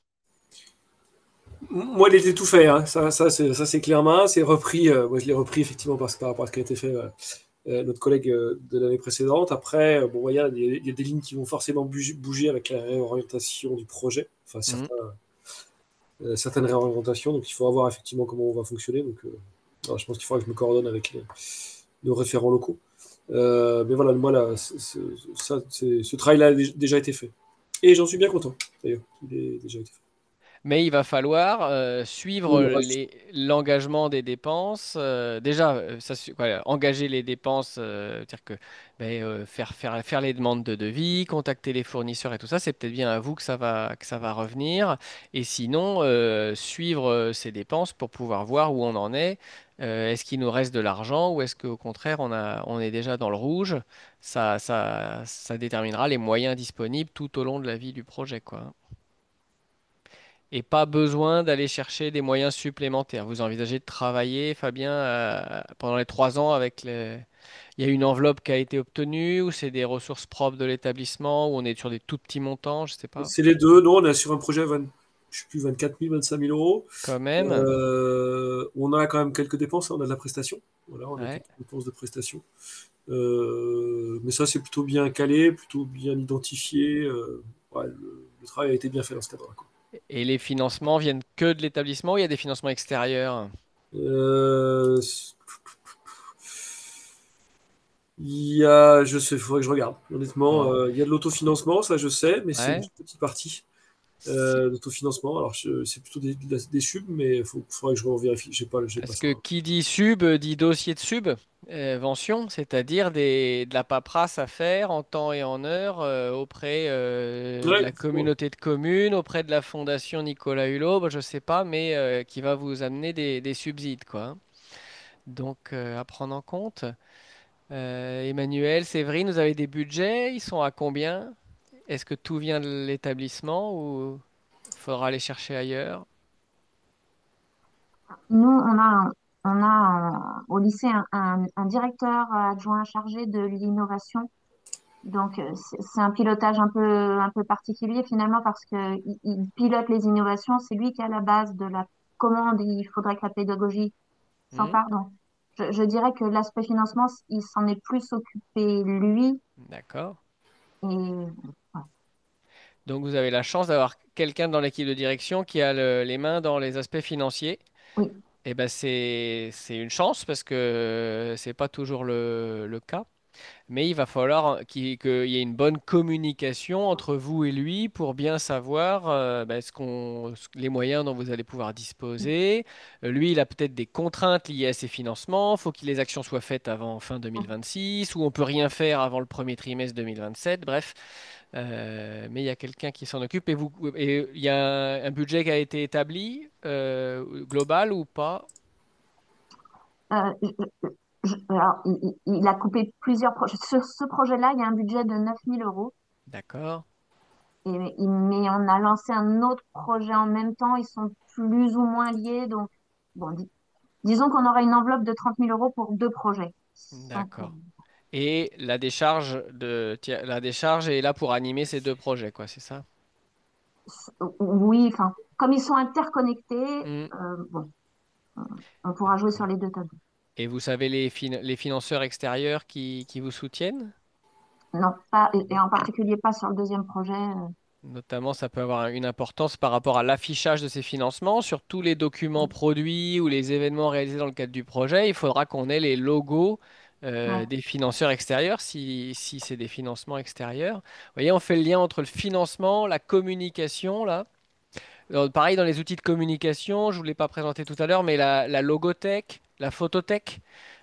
Speaker 3: Moi, il était tout fait, hein. Ça c'est clairement, c'est repris. Moi, je l'ai repris effectivement par rapport à ce qui a été fait notre collègue de l'année précédente. Après, bon, il y a des lignes qui vont forcément bouger avec la réorientation du projet, enfin
Speaker 1: Hmm.
Speaker 3: certaines réorientations. Donc, il faudra voir effectivement comment on va fonctionner. Donc, voilà, je pense qu'il faudra que je me coordonne avec nos référents locaux. Mais voilà, moi, là, ce travail-là a déjà été fait. Et j'en suis bien content, d'ailleurs. Il est déjà été fait.
Speaker 1: Mais il va falloir
Speaker 3: Oui,
Speaker 1: suivre
Speaker 3: le reste.
Speaker 1: l'engagement des dépenses. Déjà, engager les dépenses, dire que faire les demandes de devis, contacter les fournisseurs et tout ça, c'est peut-être bien à vous que ça va revenir. Et sinon, suivre ces dépenses pour pouvoir voir où on en est. Est-ce qu'il nous reste de l'argent ou est-ce qu'au contraire, on est déjà dans le rouge? Ça déterminera les moyens disponibles tout au long de la vie du projet, quoi. Et pas besoin d'aller chercher des moyens supplémentaires. Vous envisagez de travailler, Fabien, pendant les 3 ans avec les... Il y a une enveloppe qui a été obtenue ou c'est des ressources propres de l'établissement ou on est sur des tout petits montants, je sais pas.
Speaker 3: C'est les deux. Nous, on est sur un projet à 20, je sais plus, 24 000, 25 000 euros.
Speaker 1: Quand même.
Speaker 3: On a quand même quelques dépenses. On a de la prestation. Voilà, on a
Speaker 1: Ouais.
Speaker 3: quelques dépenses de prestation. Mais ça, c'est plutôt bien calé, plutôt bien identifié. Ouais, le travail a été bien fait dans ce cadre-là, quoi.
Speaker 1: Et les financements viennent que de l'établissement ou il y a des financements extérieurs?
Speaker 3: Euh, je sais, il faudrait que je regarde. Honnêtement,
Speaker 1: Bon.
Speaker 3: il y a de l'autofinancement, ça je sais, mais c'est une
Speaker 1: Ouais.
Speaker 3: petite partie
Speaker 1: Si-
Speaker 3: d'autofinancement. Alors, c'est plutôt des subs, mais faudrait que je revérifie. J'ai pas
Speaker 1: Parce
Speaker 3: ça.
Speaker 1: que qui dit sub dit dossier de subvention, c'est-à-dire de la paperasse à faire en temps et en heure auprès de
Speaker 3: Ouais,
Speaker 1: la communauté de communes, auprès de la fondation Nicolas Hulot, bah, je sais pas, mais qui va vous amener des subsides, quoi, hein. Donc à prendre en compte. Emmanuel, Séverine, vous avez des budgets, ils sont à combien? Est-ce que tout vient de l'établissement ou faudra aller chercher ailleurs?
Speaker 5: Nous, au lycée un directeur adjoint chargé de l'innovation. Donc, c'est un pilotage un peu particulier finalement parce que il pilote les innovations. C'est lui qui est à la base de la commande. Il faudrait que la pédagogie
Speaker 1: Hmm.
Speaker 5: s'empare. Donc, je dirais que l'aspect financement, il s'en est plus occupé lui.
Speaker 1: D'accord.
Speaker 5: Et voilà.
Speaker 1: Donc vous avez la chance d'avoir quelqu'un dans l'équipe de direction qui a les mains dans les aspects financiers.
Speaker 5: Oui.
Speaker 1: Et ben c'est une chance parce que c'est pas toujours le cas. Mais il va falloir qu'il y ait une bonne communication entre vous et lui pour bien savoir les moyens dont vous allez pouvoir disposer. Lui, il a peut-être des contraintes liées à ses financements. Il faut que les actions soient faites avant fin 2026 ou on peut rien faire avant le premier trimestre 2027. Bref, mais il y a quelqu'un qui s'en occupe et il y a un budget qui a été établi global ou pas?
Speaker 5: Euh, alors, il a coupé plusieurs projets. Sur ce projet-là, il y a un budget de 9 000 euros.
Speaker 1: D'accord,
Speaker 5: Mais on a lancé un autre projet en même temps. Ils sont plus ou moins liés. Donc, bon, disons qu'on aura une enveloppe de 30 000 euros pour deux projets.
Speaker 1: d'accord. Et la décharge est là pour animer ces deux projets, quoi, c'est ça?
Speaker 5: Oui, enfin, comme ils sont interconnectés,
Speaker 1: Hmm.
Speaker 5: bon, on pourra jouer sur
Speaker 1: D'accord.
Speaker 5: les deux tableaux.
Speaker 1: Et vous savez les financeurs extérieurs qui vous soutiennent?
Speaker 5: Non, pas, et en particulier pas sur le deuxième projet.
Speaker 1: Notamment, ça peut avoir une importance par rapport à l'affichage de ces financements. Sur tous les documents produits ou les événements réalisés dans le cadre du projet, il faudra qu'on ait les logos
Speaker 5: Ouais.
Speaker 1: des financeurs extérieurs, si c'est des financements extérieurs. Vous voyez, on fait le lien entre le financement, la communication, là. Pareil, dans les outils de communication, je ne vous l'ai pas présenté tout à l'heure, mais la logothèque, la photothèque,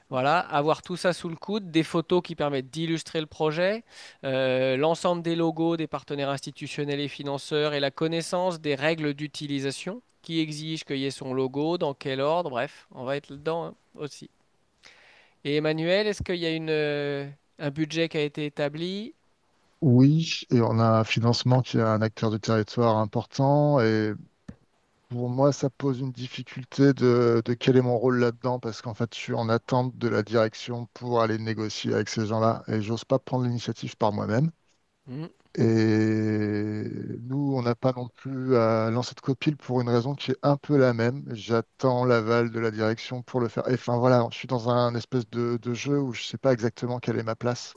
Speaker 1: voilà, avoir tout ça sous le coude, des photos qui permettent d'illustrer le projet, l'ensemble des logos des partenaires institutionnels et financeurs et la connaissance des règles d'utilisation qui exigent qu'il y ait son logo, dans quel ordre, bref, on va être dedans hein, aussi. Et Emmanuel, est-ce qu'il y a un budget qui a été établi?
Speaker 4: Oui, et on a un financement qui est un acteur du territoire important. Et pour moi, ça pose une difficulté de quel est mon rôle là-dedans, parce qu'en fait, je suis en attente de la direction pour aller négocier avec ces gens-là, et j'ose pas prendre l'initiative par moi-même.
Speaker 1: Hmm,
Speaker 4: Et nous, on n'a pas non plus lancé de copile pour une raison qui est un peu la même. J'attends l'aval de la direction pour le faire. Et enfin voilà, je suis dans un espèce de jeu où je sais pas exactement quelle est ma place.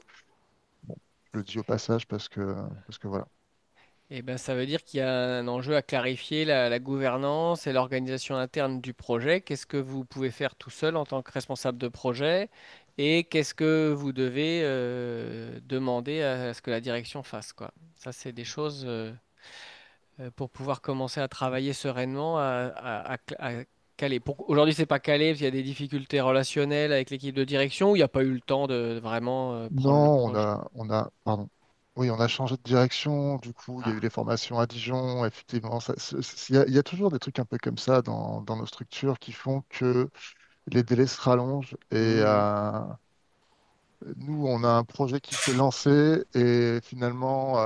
Speaker 4: Bon, je le dis au passage parce que voilà.
Speaker 1: eh ben, ça veut dire qu'il y a un enjeu à clarifier la gouvernance et l'organisation interne du projet. Qu'est-ce que vous pouvez faire tout seul en tant que responsable de projet et qu'est-ce que vous devez demander à ce que la direction fasse, quoi. Ça, c'est des choses pour pouvoir commencer à travailler sereinement, à caler. Aujourd'hui, c'est pas calé parce qu'il y a des difficultés relationnelles avec l'équipe de direction ou il n'y a pas eu le temps de vraiment prendre le
Speaker 4: Non,
Speaker 1: projet.
Speaker 4: pardon. Oui, on a changé de direction. Du coup, il y a eu
Speaker 1: Ah.
Speaker 4: les formations à Dijon. Effectivement, il y a toujours des trucs un peu comme ça dans nos structures qui font que les délais se rallongent. Et
Speaker 1: Hmm,
Speaker 4: nous, on a un projet qui s'est lancé et finalement,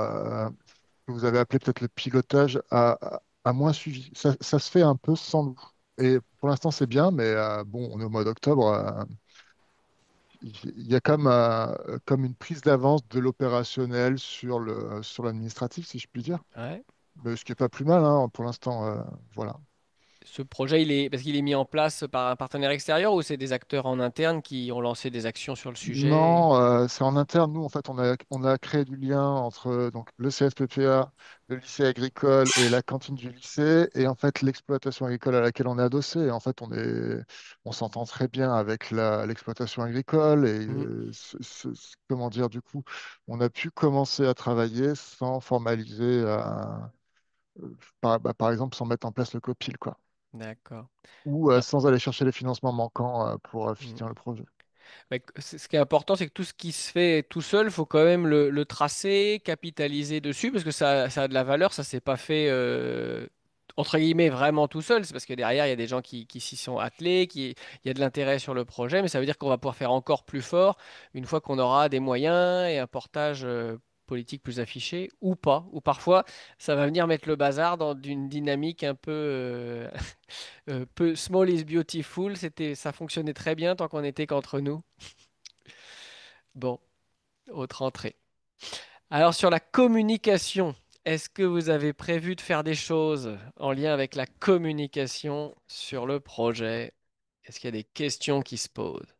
Speaker 4: que vous avez appelé peut-être le pilotage, a moins suivi. Ça se fait un peu sans nous. Et pour l'instant, c'est bien, mais bon, on est au mois d'octobre. Il y a comme une prise d'avance de l'opérationnel sur l'administratif, si je puis dire.
Speaker 1: ouais.
Speaker 4: Mais ce qui est pas plus mal, hein, pour l'instant. Voilà.
Speaker 1: Ce projet, parce qu'il est mis en place par un partenaire extérieur ou c'est des acteurs en interne qui ont lancé des actions sur le sujet?
Speaker 4: Non, c'est en interne. Nous, en fait, on a créé du lien entre donc, le CFPPA, le lycée agricole et la cantine du lycée, et en fait, l'exploitation agricole à laquelle on est adossé. Et en fait, on s'entend très bien avec l'exploitation agricole. Et
Speaker 1: Hmm,
Speaker 4: comment dire, du coup, on a pu commencer à travailler sans formaliser, par exemple, sans mettre en place le COPIL, quoi.
Speaker 1: d'accord.
Speaker 4: Ou
Speaker 1: Ah,
Speaker 4: sans aller chercher les financements manquants pour
Speaker 1: hmm.
Speaker 4: finir le projet.
Speaker 1: Mais ce qui est important, c'est que tout ce qui se fait tout seul, il faut quand même le tracer, capitaliser dessus, parce que ça a de la valeur, ça s'est pas fait entre guillemets vraiment tout seul. C'est parce que derrière, il y a des gens qui s'y sont attelés, il y a de l'intérêt sur le projet, mais ça veut dire qu'on va pouvoir faire encore plus fort une fois qu'on aura des moyens et un portage politique plus affiché, ou pas. Ou parfois, ça va venir mettre le bazar dans une dynamique un peu, peu small is beautiful. Ça fonctionnait très bien tant qu'on était qu'entre nous. Bon, autre entrée. Alors sur la communication, est-ce que vous avez prévu de faire des choses en lien avec la communication sur le projet? Est-ce qu'il y a des questions qui se posent?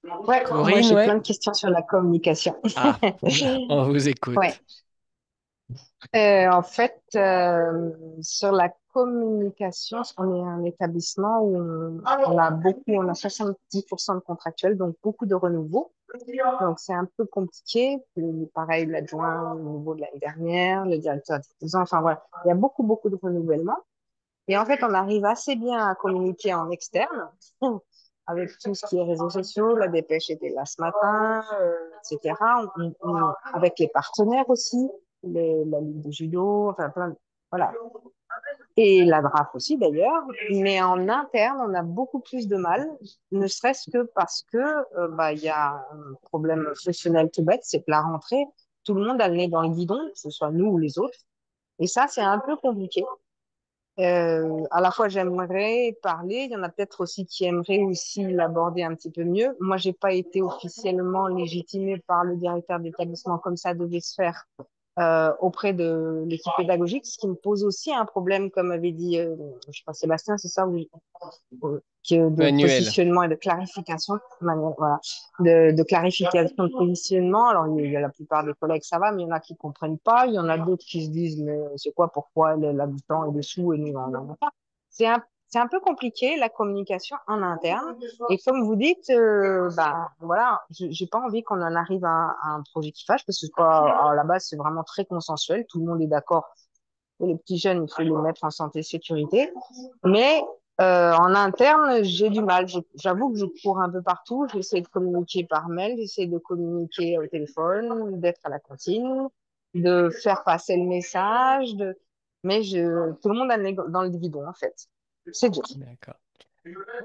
Speaker 2: Ouais, moi
Speaker 1: Corinne,
Speaker 2: j'ai
Speaker 1: ouais?
Speaker 2: plein de questions sur la communication.
Speaker 1: Ah, on vous
Speaker 2: Ouais.
Speaker 1: écoute.
Speaker 2: En fait, sur la communication, on est un établissement où on a beaucoup, on a 70% de contractuels, donc beaucoup de renouveaux. Donc c'est un peu compliqué. Puis, pareil, l'adjoint au niveau de l'année dernière, le directeur de 10 ans, enfin voilà, il y a beaucoup, beaucoup de renouvellements. Et en fait, on arrive assez bien à communiquer en externe, avec tout ce qui est réseaux sociaux. La dépêche était là ce matin, etc. Avec les partenaires aussi, la Ligue de judo, enfin plein voilà. Et la DRAF aussi d'ailleurs. Mais en interne, on a beaucoup plus de mal, ne serait-ce que parce que bah, il y a un problème fonctionnel tout bête, c'est que la rentrée, tout le monde a le nez dans le guidon, que ce soit nous ou les autres. Et ça, c'est un peu compliqué. À la fois, j'aimerais parler. Il y en a peut-être aussi qui aimeraient aussi l'aborder un petit peu mieux. Moi, j'ai pas été officiellement légitimée par le directeur d'établissement comme ça devait se faire auprès de l'équipe pédagogique, ce qui me pose aussi un problème, comme avait dit, je sais pas, Sébastien, c'est ça, oui, de
Speaker 1: Manuel.
Speaker 2: positionnement et de clarification, voilà, de clarification de positionnement. Alors, il y a la plupart des collègues, ça va, mais il y en a qui comprennent pas. Il y en a d'autres qui se disent, mais c'est quoi, pourquoi l'habitant est dessous et nous, on n'en a pas. C'est un, c'est un peu compliqué la communication en interne. Et comme vous dites, bah voilà, j'ai pas envie qu'on en arrive à un projet qui fâche parce que c'est pas, à la base c'est vraiment très consensuel, tout le monde est d'accord. Et les petits jeunes, il faut les mettre en santé sécurité. Mais en interne, j'ai du mal. J'avoue que je cours un peu partout. J'essaie de communiquer par mail, j'essaie de communiquer au téléphone, d'être à la cantine, de faire passer le message. Mais tout le monde a le nez dans le guidon, en fait. C'est dur.
Speaker 1: D'accord.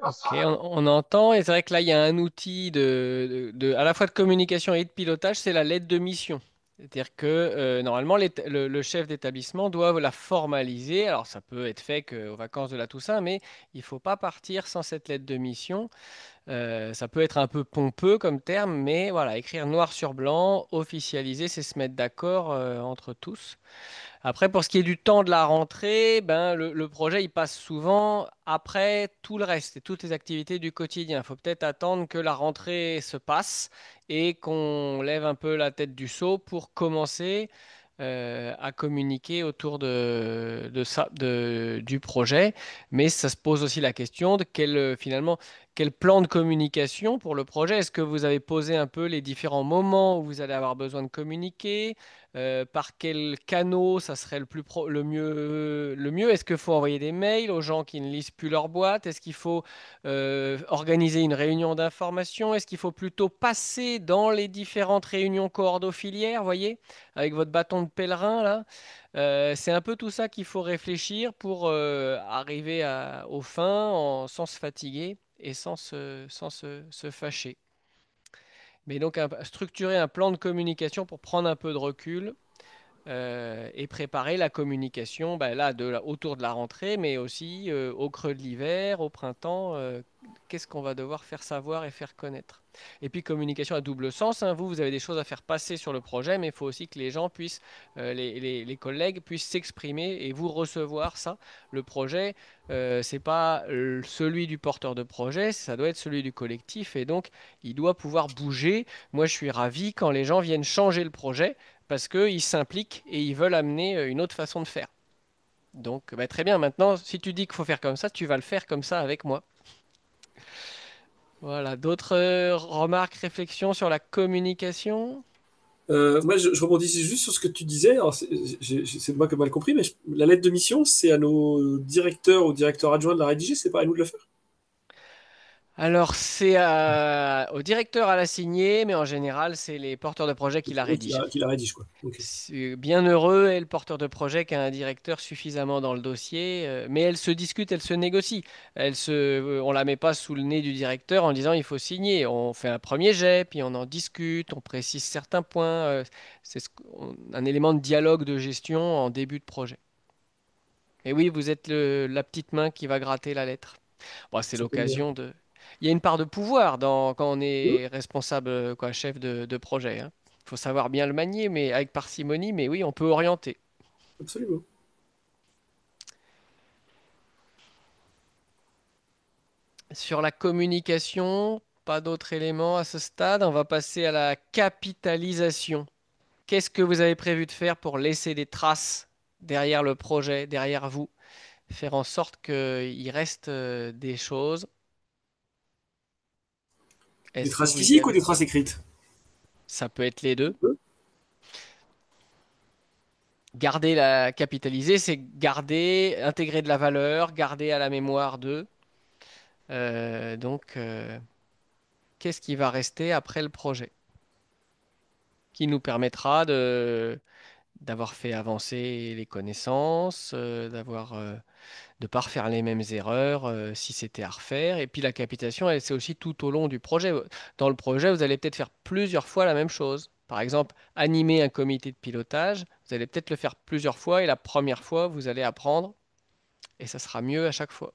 Speaker 1: Ok, on entend, et c'est vrai que là, il y a un outil à la fois de communication et de pilotage, c'est la lettre de mission. C'est-à-dire que normalement, le chef d'établissement doit la formaliser. Alors, ça peut être fait qu'aux vacances de la Toussaint, mais il ne faut pas partir sans cette lettre de mission. Ça peut être un peu pompeux comme terme, mais voilà, écrire noir sur blanc, officialiser, c'est se mettre d'accord entre tous. Après, pour ce qui est du temps de la rentrée, ben, le projet, il passe souvent après tout le reste et toutes les activités du quotidien. Il faut peut-être attendre que la rentrée se passe et qu'on lève un peu la tête du seau pour commencer à communiquer autour du projet. Mais ça se pose aussi la question de finalement, quel plan de communication pour le projet? Est-ce que vous avez posé un peu les différents moments où vous allez avoir besoin de communiquer? Par quel canot ça serait le mieux? Est-ce qu'il faut envoyer des mails aux gens qui ne lisent plus leur boîte? Est-ce qu'il faut organiser une réunion d'information? Est-ce qu'il faut plutôt passer dans les différentes réunions coordo-filières, voyez, avec votre bâton de pèlerin là? C'est un peu tout ça qu'il faut réfléchir pour arriver aux fins sans se fatiguer et sans se fâcher. Mais donc structurer un plan de communication pour prendre un peu de recul et préparer la communication bah, là, autour de la rentrée, mais aussi au creux de l'hiver, au printemps. Qu'est-ce qu'on va devoir faire savoir et faire connaître? Et puis communication à double sens, hein. Vous avez des choses à faire passer sur le projet, mais il faut aussi que les gens puissent, les collègues puissent s'exprimer et vous recevoir ça. Le projet, c'est pas celui du porteur de projet, ça doit être celui du collectif et donc il doit pouvoir bouger. Moi, je suis ravi quand les gens viennent changer le projet parce qu'ils s'impliquent et ils veulent amener une autre façon de faire. Donc, bah, très bien, maintenant, si tu dis qu'il faut faire comme ça, tu vas le faire comme ça avec moi. Voilà, d'autres remarques, réflexions sur la communication?
Speaker 3: Moi, je rebondissais juste sur ce que tu disais. Alors, c'est moi qui ai mal compris, mais la lettre de mission, c'est à nos directeurs ou directeurs adjoints de la rédiger, c'est pas à nous de le faire.
Speaker 1: Alors, c'est au directeur à la signer, mais en général, c'est les porteurs de projet qui la
Speaker 3: C'est eux
Speaker 1: rédigent.
Speaker 3: qui la rédigent, quoi. Ok.
Speaker 1: Bien heureux est le porteur de projet qui a un directeur suffisamment dans le dossier, mais elle se discute, elle se négocie. On la met pas sous le nez du directeur en disant il faut signer. On fait un premier jet, puis on en discute, on précise certains points. C'est un élément de dialogue de gestion en début de projet. Et oui, vous êtes la petite main qui va gratter la lettre. Bon, c'est
Speaker 3: Ça tombe bien.
Speaker 1: l'occasion de. Il y a une part de pouvoir quand on
Speaker 3: Oui,
Speaker 1: est responsable, quoi, chef de projet, hein. Il faut savoir bien le manier, mais avec parcimonie, mais oui, on peut orienter.
Speaker 3: absolument.
Speaker 1: Sur la communication, pas d'autres éléments à ce stade. On va passer à la capitalisation. Qu'est-ce que vous avez prévu de faire pour laisser des traces derrière le projet, derrière vous? Faire en sorte qu'il reste des choses.
Speaker 3: Des
Speaker 1: Est-ce que
Speaker 3: traces
Speaker 1: vous y
Speaker 3: physiques ou
Speaker 1: avez...
Speaker 3: des traces écrites?
Speaker 1: Ça peut être les deux. Garder la capitaliser, c'est garder, intégrer de la valeur, garder à la mémoire d'eux. Donc, qu'est-ce qui va rester après le projet? Qui nous permettra d'avoir fait avancer les connaissances, de pas refaire les mêmes erreurs si c'était à refaire. Et puis la capitation, elle, c'est aussi tout au long du projet. Dans le projet, vous allez peut-être faire plusieurs fois la même chose. Par exemple, animer un comité de pilotage, vous allez peut-être le faire plusieurs fois et la première fois, vous allez apprendre et ça sera mieux à chaque fois.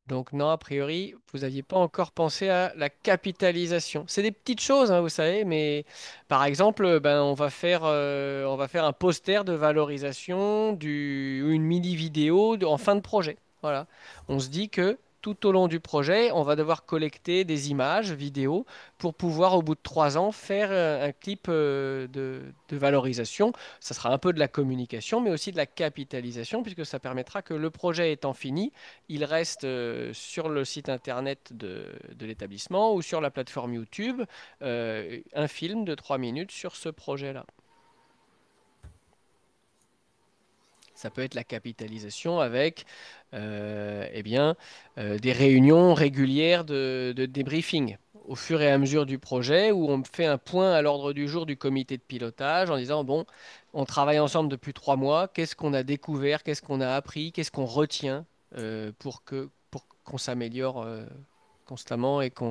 Speaker 1: Donc non, a priori, vous n'aviez pas encore pensé à la capitalisation. C'est des petites choses, hein, vous savez, mais par exemple, ben, on va faire un poster de valorisation ou une mini vidéo en fin de projet. Voilà. On se dit que tout au long du projet, on va devoir collecter des images, vidéos, pour pouvoir, au bout de 3 ans, faire un clip de valorisation. Ça sera un peu de la communication, mais aussi de la capitalisation, puisque ça permettra que le projet étant fini, il reste sur le site internet de l'établissement ou sur la plateforme YouTube, un film de 3 minutes sur ce projet-là. Ça peut être la capitalisation avec eh bien, des réunions régulières de débriefing au fur et à mesure du projet où on fait un point à l'ordre du jour du comité de pilotage en disant, bon, on travaille ensemble depuis 3 mois, qu'est-ce qu'on a découvert, qu'est-ce qu'on a appris, qu'est-ce qu'on retient pour qu'on s'améliore constamment et que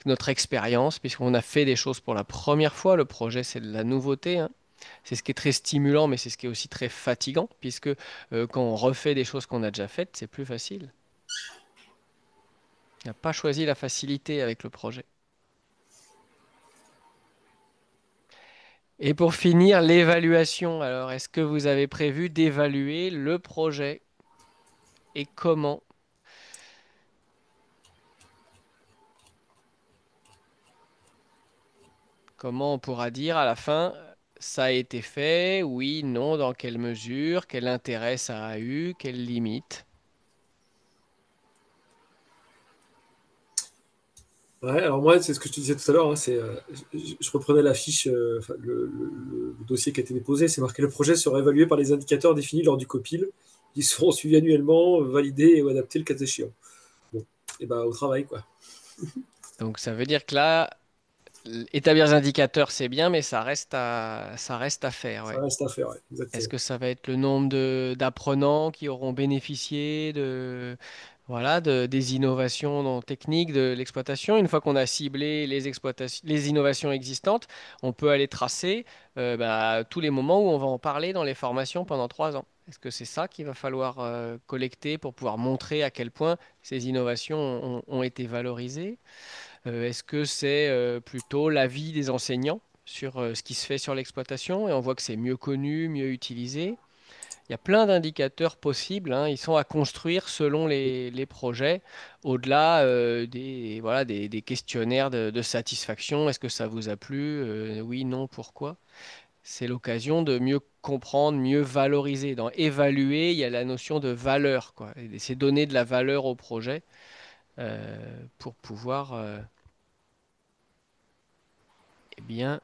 Speaker 1: notre expérience, puisqu'on a fait des choses pour la première fois, le projet c'est de la nouveauté, hein. C'est ce qui est très stimulant, mais c'est ce qui est aussi très fatigant, puisque quand on refait des choses qu'on a déjà faites, c'est plus facile. On n'a pas choisi la facilité avec le projet. Et pour finir, l'évaluation. Alors, est-ce que vous avez prévu d'évaluer le projet et comment? Comment on pourra dire à la fin, ça a été fait, oui, non, dans quelle mesure, quel intérêt ça a eu, quelles limites?
Speaker 3: Ouais, alors moi, c'est ce que je te disais tout à l'heure, hein, je reprenais la fiche, enfin, le dossier qui a été déposé, c'est marqué le projet sera évalué par les indicateurs définis lors du COPIL, qui seront suivis annuellement, validés et adaptés le cas échéant. Bon, et ben au travail, quoi.
Speaker 1: Donc ça veut dire que là, établir des indicateurs, c'est bien, mais ça reste à faire,
Speaker 3: Ça
Speaker 1: ouais.
Speaker 3: reste à faire, ouais,
Speaker 1: Est-ce
Speaker 3: exactement.
Speaker 1: que ça va être le nombre d'apprenants qui auront bénéficié voilà, des innovations techniques de l'exploitation? Une fois qu'on a ciblé les innovations existantes, on peut aller tracer tous les moments où on va en parler dans les formations pendant 3 ans. Est-ce que c'est ça qu'il va falloir collecter pour pouvoir montrer à quel point ces innovations ont été valorisées? Est-ce que c'est plutôt l'avis des enseignants sur ce qui se fait sur l'exploitation et on voit que c'est mieux connu, mieux utilisé? Il y a plein d'indicateurs possibles, hein. Ils sont à construire selon les projets, au-delà voilà, des questionnaires de satisfaction. Est-ce que ça vous a plu? Oui, non, pourquoi? C'est l'occasion de mieux comprendre, mieux valoriser. Dans évaluer, il y a la notion de valeur, quoi. Et c'est donner de la valeur au projet pour pouvoir eh bien,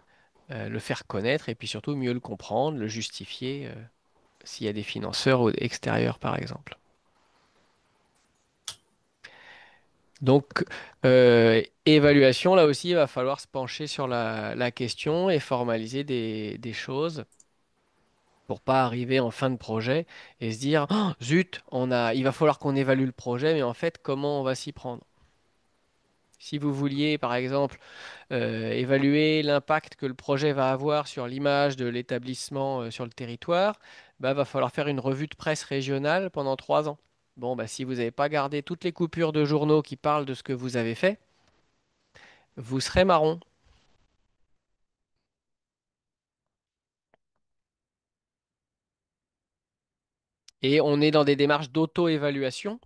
Speaker 1: le faire connaître et puis surtout mieux le comprendre, le justifier s'il y a des financeurs extérieurs, par exemple. Donc, évaluation, là aussi, il va falloir se pencher sur la question et formaliser des choses pour pas arriver en fin de projet et se dire, oh, zut, il va falloir qu'on évalue le projet, mais en fait, comment on va s'y prendre? Si vous vouliez, par exemple, évaluer l'impact que le projet va avoir sur l'image de l'établissement sur le territoire, bah, va falloir faire une revue de presse régionale pendant 3 ans. Bon, bah, si vous n'avez pas gardé toutes les coupures de journaux qui parlent de ce que vous avez fait, vous serez marron. Et on est dans des démarches d'auto-évaluation.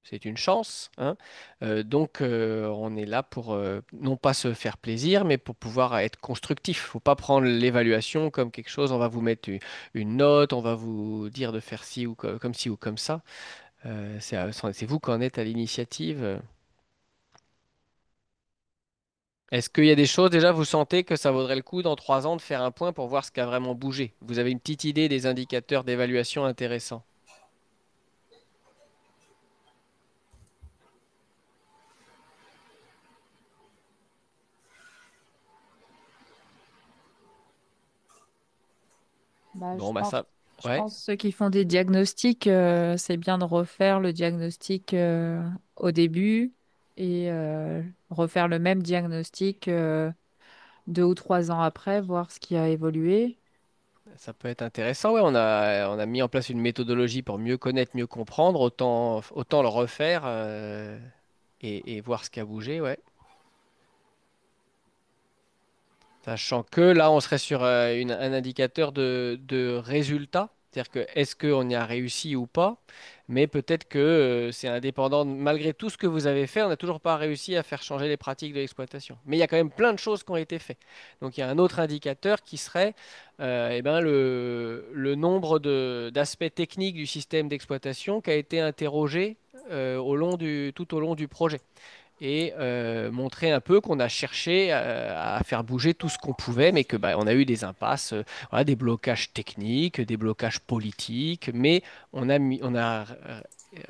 Speaker 1: C'est une chance, hein. Donc, on est là pour non pas se faire plaisir, mais pour pouvoir être constructif. Faut pas prendre l'évaluation comme quelque chose, on va vous mettre une note, on va vous dire de faire ci ou comme ci ou comme ça. C'est vous qui en êtes à l'initiative. Est-ce qu'il y a des choses, déjà, vous sentez que ça vaudrait le coup dans 3 ans de faire un point pour voir ce qui a vraiment bougé? Vous avez une petite idée des indicateurs d'évaluation intéressants?
Speaker 6: Bah,
Speaker 1: Bon, bah ça,
Speaker 6: je
Speaker 1: ouais.
Speaker 6: pense ceux qui font des diagnostics, c'est bien de refaire le diagnostic au début et refaire le même diagnostic 2 ou 3 ans après, voir ce qui a évolué.
Speaker 1: Ça peut être intéressant, ouais. On a mis en place une méthodologie pour mieux connaître, mieux comprendre. Autant le refaire et voir ce qui a bougé, ouais. Sachant que là, on serait sur un indicateur de résultat. C'est-à-dire que est-ce qu'on y a réussi ou pas? Mais peut-être que c'est indépendant. Malgré tout ce que vous avez fait, on n'a toujours pas réussi à faire changer les pratiques de l'exploitation. Mais il y a quand même plein de choses qui ont été faites. Donc il y a un autre indicateur qui serait eh ben, le nombre d'aspects techniques du système d'exploitation qui a été interrogé tout au long du projet et montrer un peu qu'on a cherché à faire bouger tout ce qu'on pouvait, mais que bah, on a eu des impasses, voilà, des blocages techniques, des blocages politiques, mais on a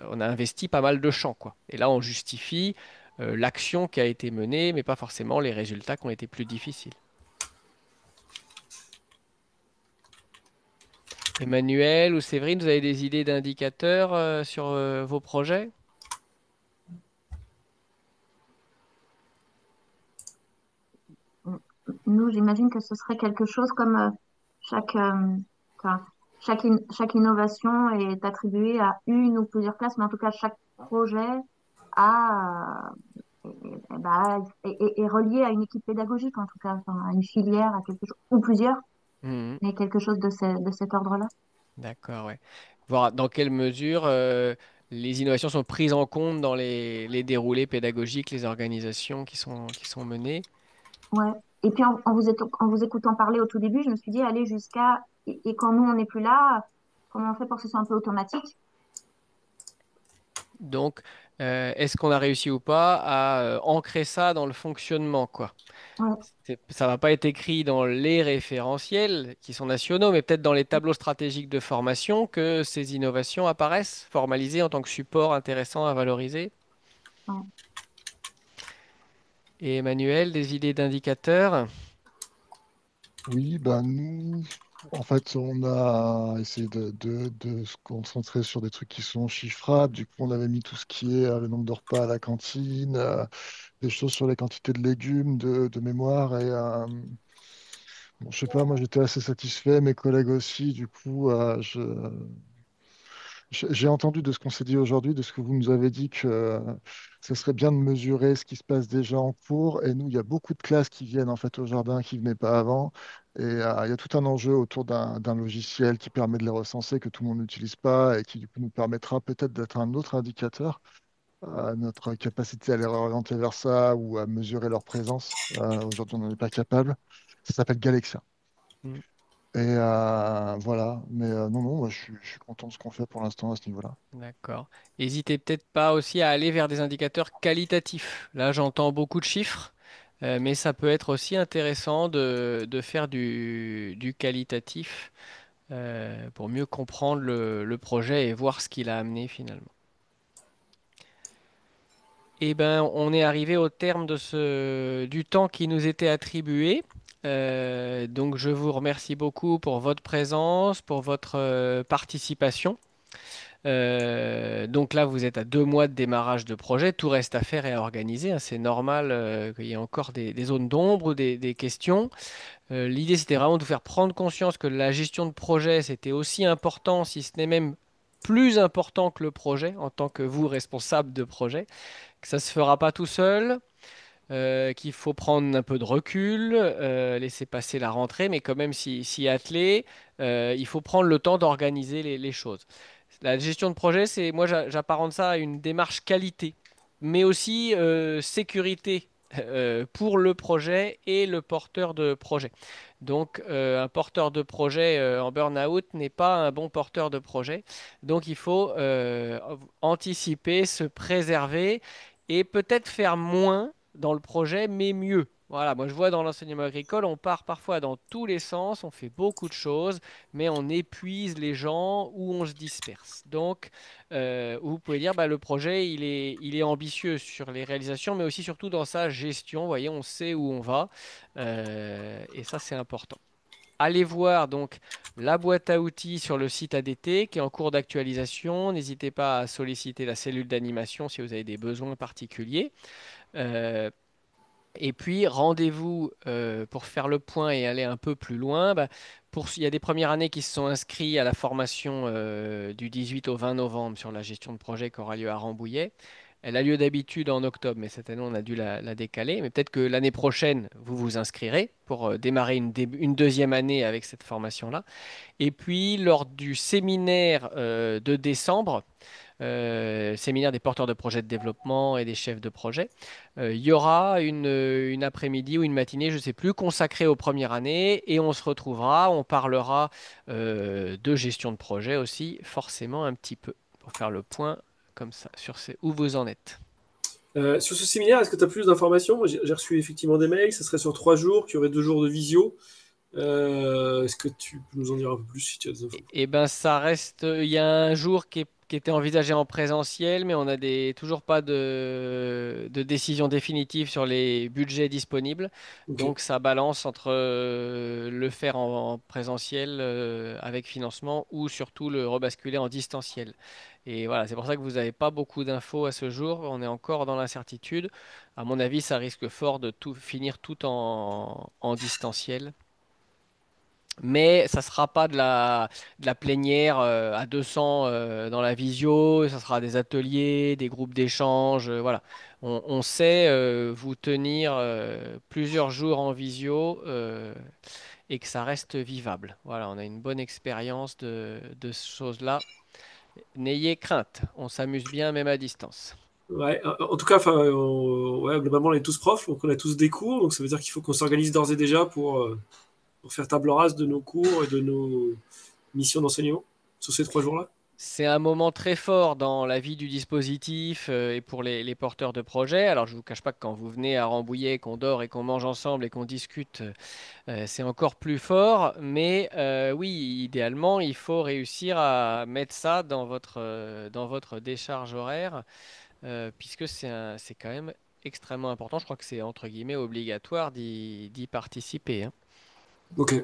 Speaker 1: investi pas mal de champs, quoi. Et là, on justifie l'action qui a été menée, mais pas forcément les résultats qui ont été plus difficiles. Emmanuel ou Séverine, vous avez des idées d'indicateurs sur vos projets?
Speaker 5: Nous, j'imagine que ce serait quelque chose comme chaque, enfin, chaque innovation est attribuée à une ou plusieurs classes, mais en tout cas, chaque projet a, est relié à une équipe pédagogique, en tout cas, enfin, à une filière, à quelque chose, ou plusieurs,
Speaker 1: Mhm.
Speaker 5: mais quelque chose de cet ordre-là.
Speaker 1: D'accord, ouais. Voir dans quelle mesure les innovations sont prises en compte dans les déroulés pédagogiques, les organisations qui sont menées.
Speaker 5: Ouais. Et puis, en vous écoutant parler au tout début, je me suis dit, aller jusqu'à, et quand nous, on n'est plus là, comment on fait pour que ce soit un peu automatique?
Speaker 1: Donc, est-ce qu'on a réussi ou pas à ancrer ça dans le fonctionnement, quoi?
Speaker 5: Ouais,
Speaker 1: Ça va pas être écrit dans les référentiels qui sont nationaux, mais peut-être dans les tableaux stratégiques de formation que ces innovations apparaissent, formalisées en tant que support intéressant à valoriser.
Speaker 5: ouais.
Speaker 1: Et Emmanuel, des idées d'indicateurs?
Speaker 4: Oui, ben nous, en fait, on a essayé de se concentrer sur des trucs qui sont chiffrables. Du coup, on avait mis tout ce qui est le nombre de repas à la cantine, des choses sur les quantités de légumes de mémoire. Et bon, je sais pas, moi j'étais assez satisfait, mes collègues aussi. Du coup, j'ai entendu de ce qu'on s'est dit aujourd'hui, de ce que vous nous avez dit, que ce serait bien de mesurer ce qui se passe déjà en cours. Et nous, il y a beaucoup de classes qui viennent en fait au jardin qui ne venaient pas avant. Et il y a tout un enjeu autour d'un logiciel qui permet de les recenser, que tout le monde n'utilise pas et qui du coup nous permettra peut-être d'être un autre indicateur à notre capacité à les réorienter vers ça ou à mesurer leur présence. Aujourd'hui, on n'en est pas capable. Ça s'appelle Galexia. Et voilà, mais non, non, moi je suis content de ce qu'on fait pour l'instant à ce niveau-là.
Speaker 1: D'accord. N'hésitez peut-être pas aussi à aller vers des indicateurs qualitatifs. Là, j'entends beaucoup de chiffres, mais ça peut être aussi intéressant de faire du qualitatif pour mieux comprendre le projet et voir ce qu'il a amené finalement. Eh ben, on est arrivé au terme du temps qui nous était attribué. Donc, je vous remercie beaucoup pour votre présence, pour votre participation. Donc là, vous êtes à 2 mois de démarrage de projet. Tout reste à faire et à organiser, hein. C'est normal qu'il y ait encore des zones d'ombre ou des questions. L'idée, c'était vraiment de vous faire prendre conscience que la gestion de projet, c'était aussi important, si ce n'est même plus important que le projet, en tant que vous, responsable de projet, que ça ne se fera pas tout seul, qu'il faut prendre un peu de recul, laisser passer la rentrée, mais quand même s'y atteler. Il faut prendre le temps d'organiser les choses. La gestion de projet, moi j'apparente ça à une démarche qualité, mais aussi sécurité pour le projet et le porteur de projet. Donc un porteur de projet en burn-out n'est pas un bon porteur de projet. Donc il faut anticiper, se préserver et peut-être faire moins dans le projet, mais mieux. Voilà, moi je vois dans l'enseignement agricole, on part parfois dans tous les sens, on fait beaucoup de choses, mais on épuise les gens ou on se disperse. Donc, vous pouvez dire, bah, le projet, il est ambitieux sur les réalisations, mais aussi surtout dans sa gestion. Vous voyez, on sait où on va, et ça, c'est important. Allez voir donc la boîte à outils sur le site ADT qui est en cours d'actualisation. N'hésitez pas à solliciter la cellule d'animation si vous avez des besoins particuliers. Euh, et puis, rendez-vous pour faire le point et aller un peu plus loin. Bah, il y a des premières années qui se sont inscrits à la formation du 18 au 20 novembre sur la gestion de projet qui aura lieu à Rambouillet. Elle a lieu d'habitude en octobre, mais cette année, on a dû la décaler. Mais peut-être que l'année prochaine, vous vous inscrirez pour démarrer une deuxième année avec cette formation-là. Et puis, lors du séminaire de décembre, séminaire des porteurs de projets de développement et des chefs de projet. Il y aura une après-midi ou une matinée, je ne sais plus, consacrée aux premières années et on se retrouvera, on parlera de gestion de projet aussi, forcément un petit peu, pour faire le point comme ça sur où vous en êtes.
Speaker 3: Sur ce séminaire, est-ce que tu as plus d'informations? Moi, j'ai reçu effectivement des mails, ça serait sur 3 jours, qu'il y aurait 2 jours de visio. Est-ce que tu peux nous en dire un peu plus si tu as des infos?
Speaker 1: Eh ben, ça reste. Il y a un jour qui était envisagé en présentiel, mais on a toujours pas de décision définitive sur les budgets disponibles.
Speaker 3: Ok.
Speaker 1: Donc, ça balance entre le faire en présentiel avec financement ou surtout le rebasculer en distanciel. Et voilà, c'est pour ça que vous n'avez pas beaucoup d'infos à ce jour. On est encore dans l'incertitude. À mon avis, ça risque fort de finir tout en distanciel. Mais ça sera pas de la plénière à 200 dans la visio, ça sera des ateliers, des groupes d'échange, voilà. On sait vous tenir plusieurs jours en visio et que ça reste vivable. Voilà, on a une bonne expérience de ces choses-là. N'ayez crainte, on s'amuse bien même à distance.
Speaker 3: Ouais, en tout cas, enfin, ouais, globalement, on est tous profs, donc on a tous des cours, donc ça veut dire qu'il faut qu'on s'organise d'ores et déjà pour faire table rase de nos cours et de nos missions d'enseignement sur ces 3 jours-là.
Speaker 1: C'est un moment très fort dans la vie du dispositif et pour les porteurs de projets. Alors, je ne vous cache pas que quand vous venez à Rambouillet, qu'on dort et qu'on mange ensemble et qu'on discute, c'est encore plus fort. Mais oui, idéalement, il faut réussir à mettre ça dans votre décharge horaire, puisque c'est quand même extrêmement important. Je crois que c'est entre guillemets obligatoire d'y participer, hein.
Speaker 3: Ok.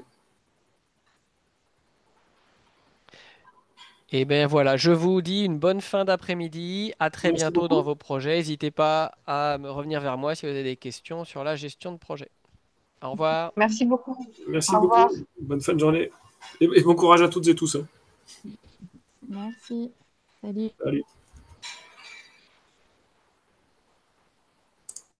Speaker 1: Et bien voilà, je vous dis une bonne fin d'après-midi. À très
Speaker 3: Merci
Speaker 1: bientôt dans
Speaker 3: beaucoup.
Speaker 1: vos projets. N'hésitez pas à me revenir vers moi si vous avez des questions sur la gestion de projet. Au revoir.
Speaker 2: Merci beaucoup.
Speaker 3: Merci
Speaker 2: Au revoir.
Speaker 3: beaucoup. Bonne fin de journée. Et bon courage à toutes et tous, hein.
Speaker 6: Merci. Salut.
Speaker 3: Allez.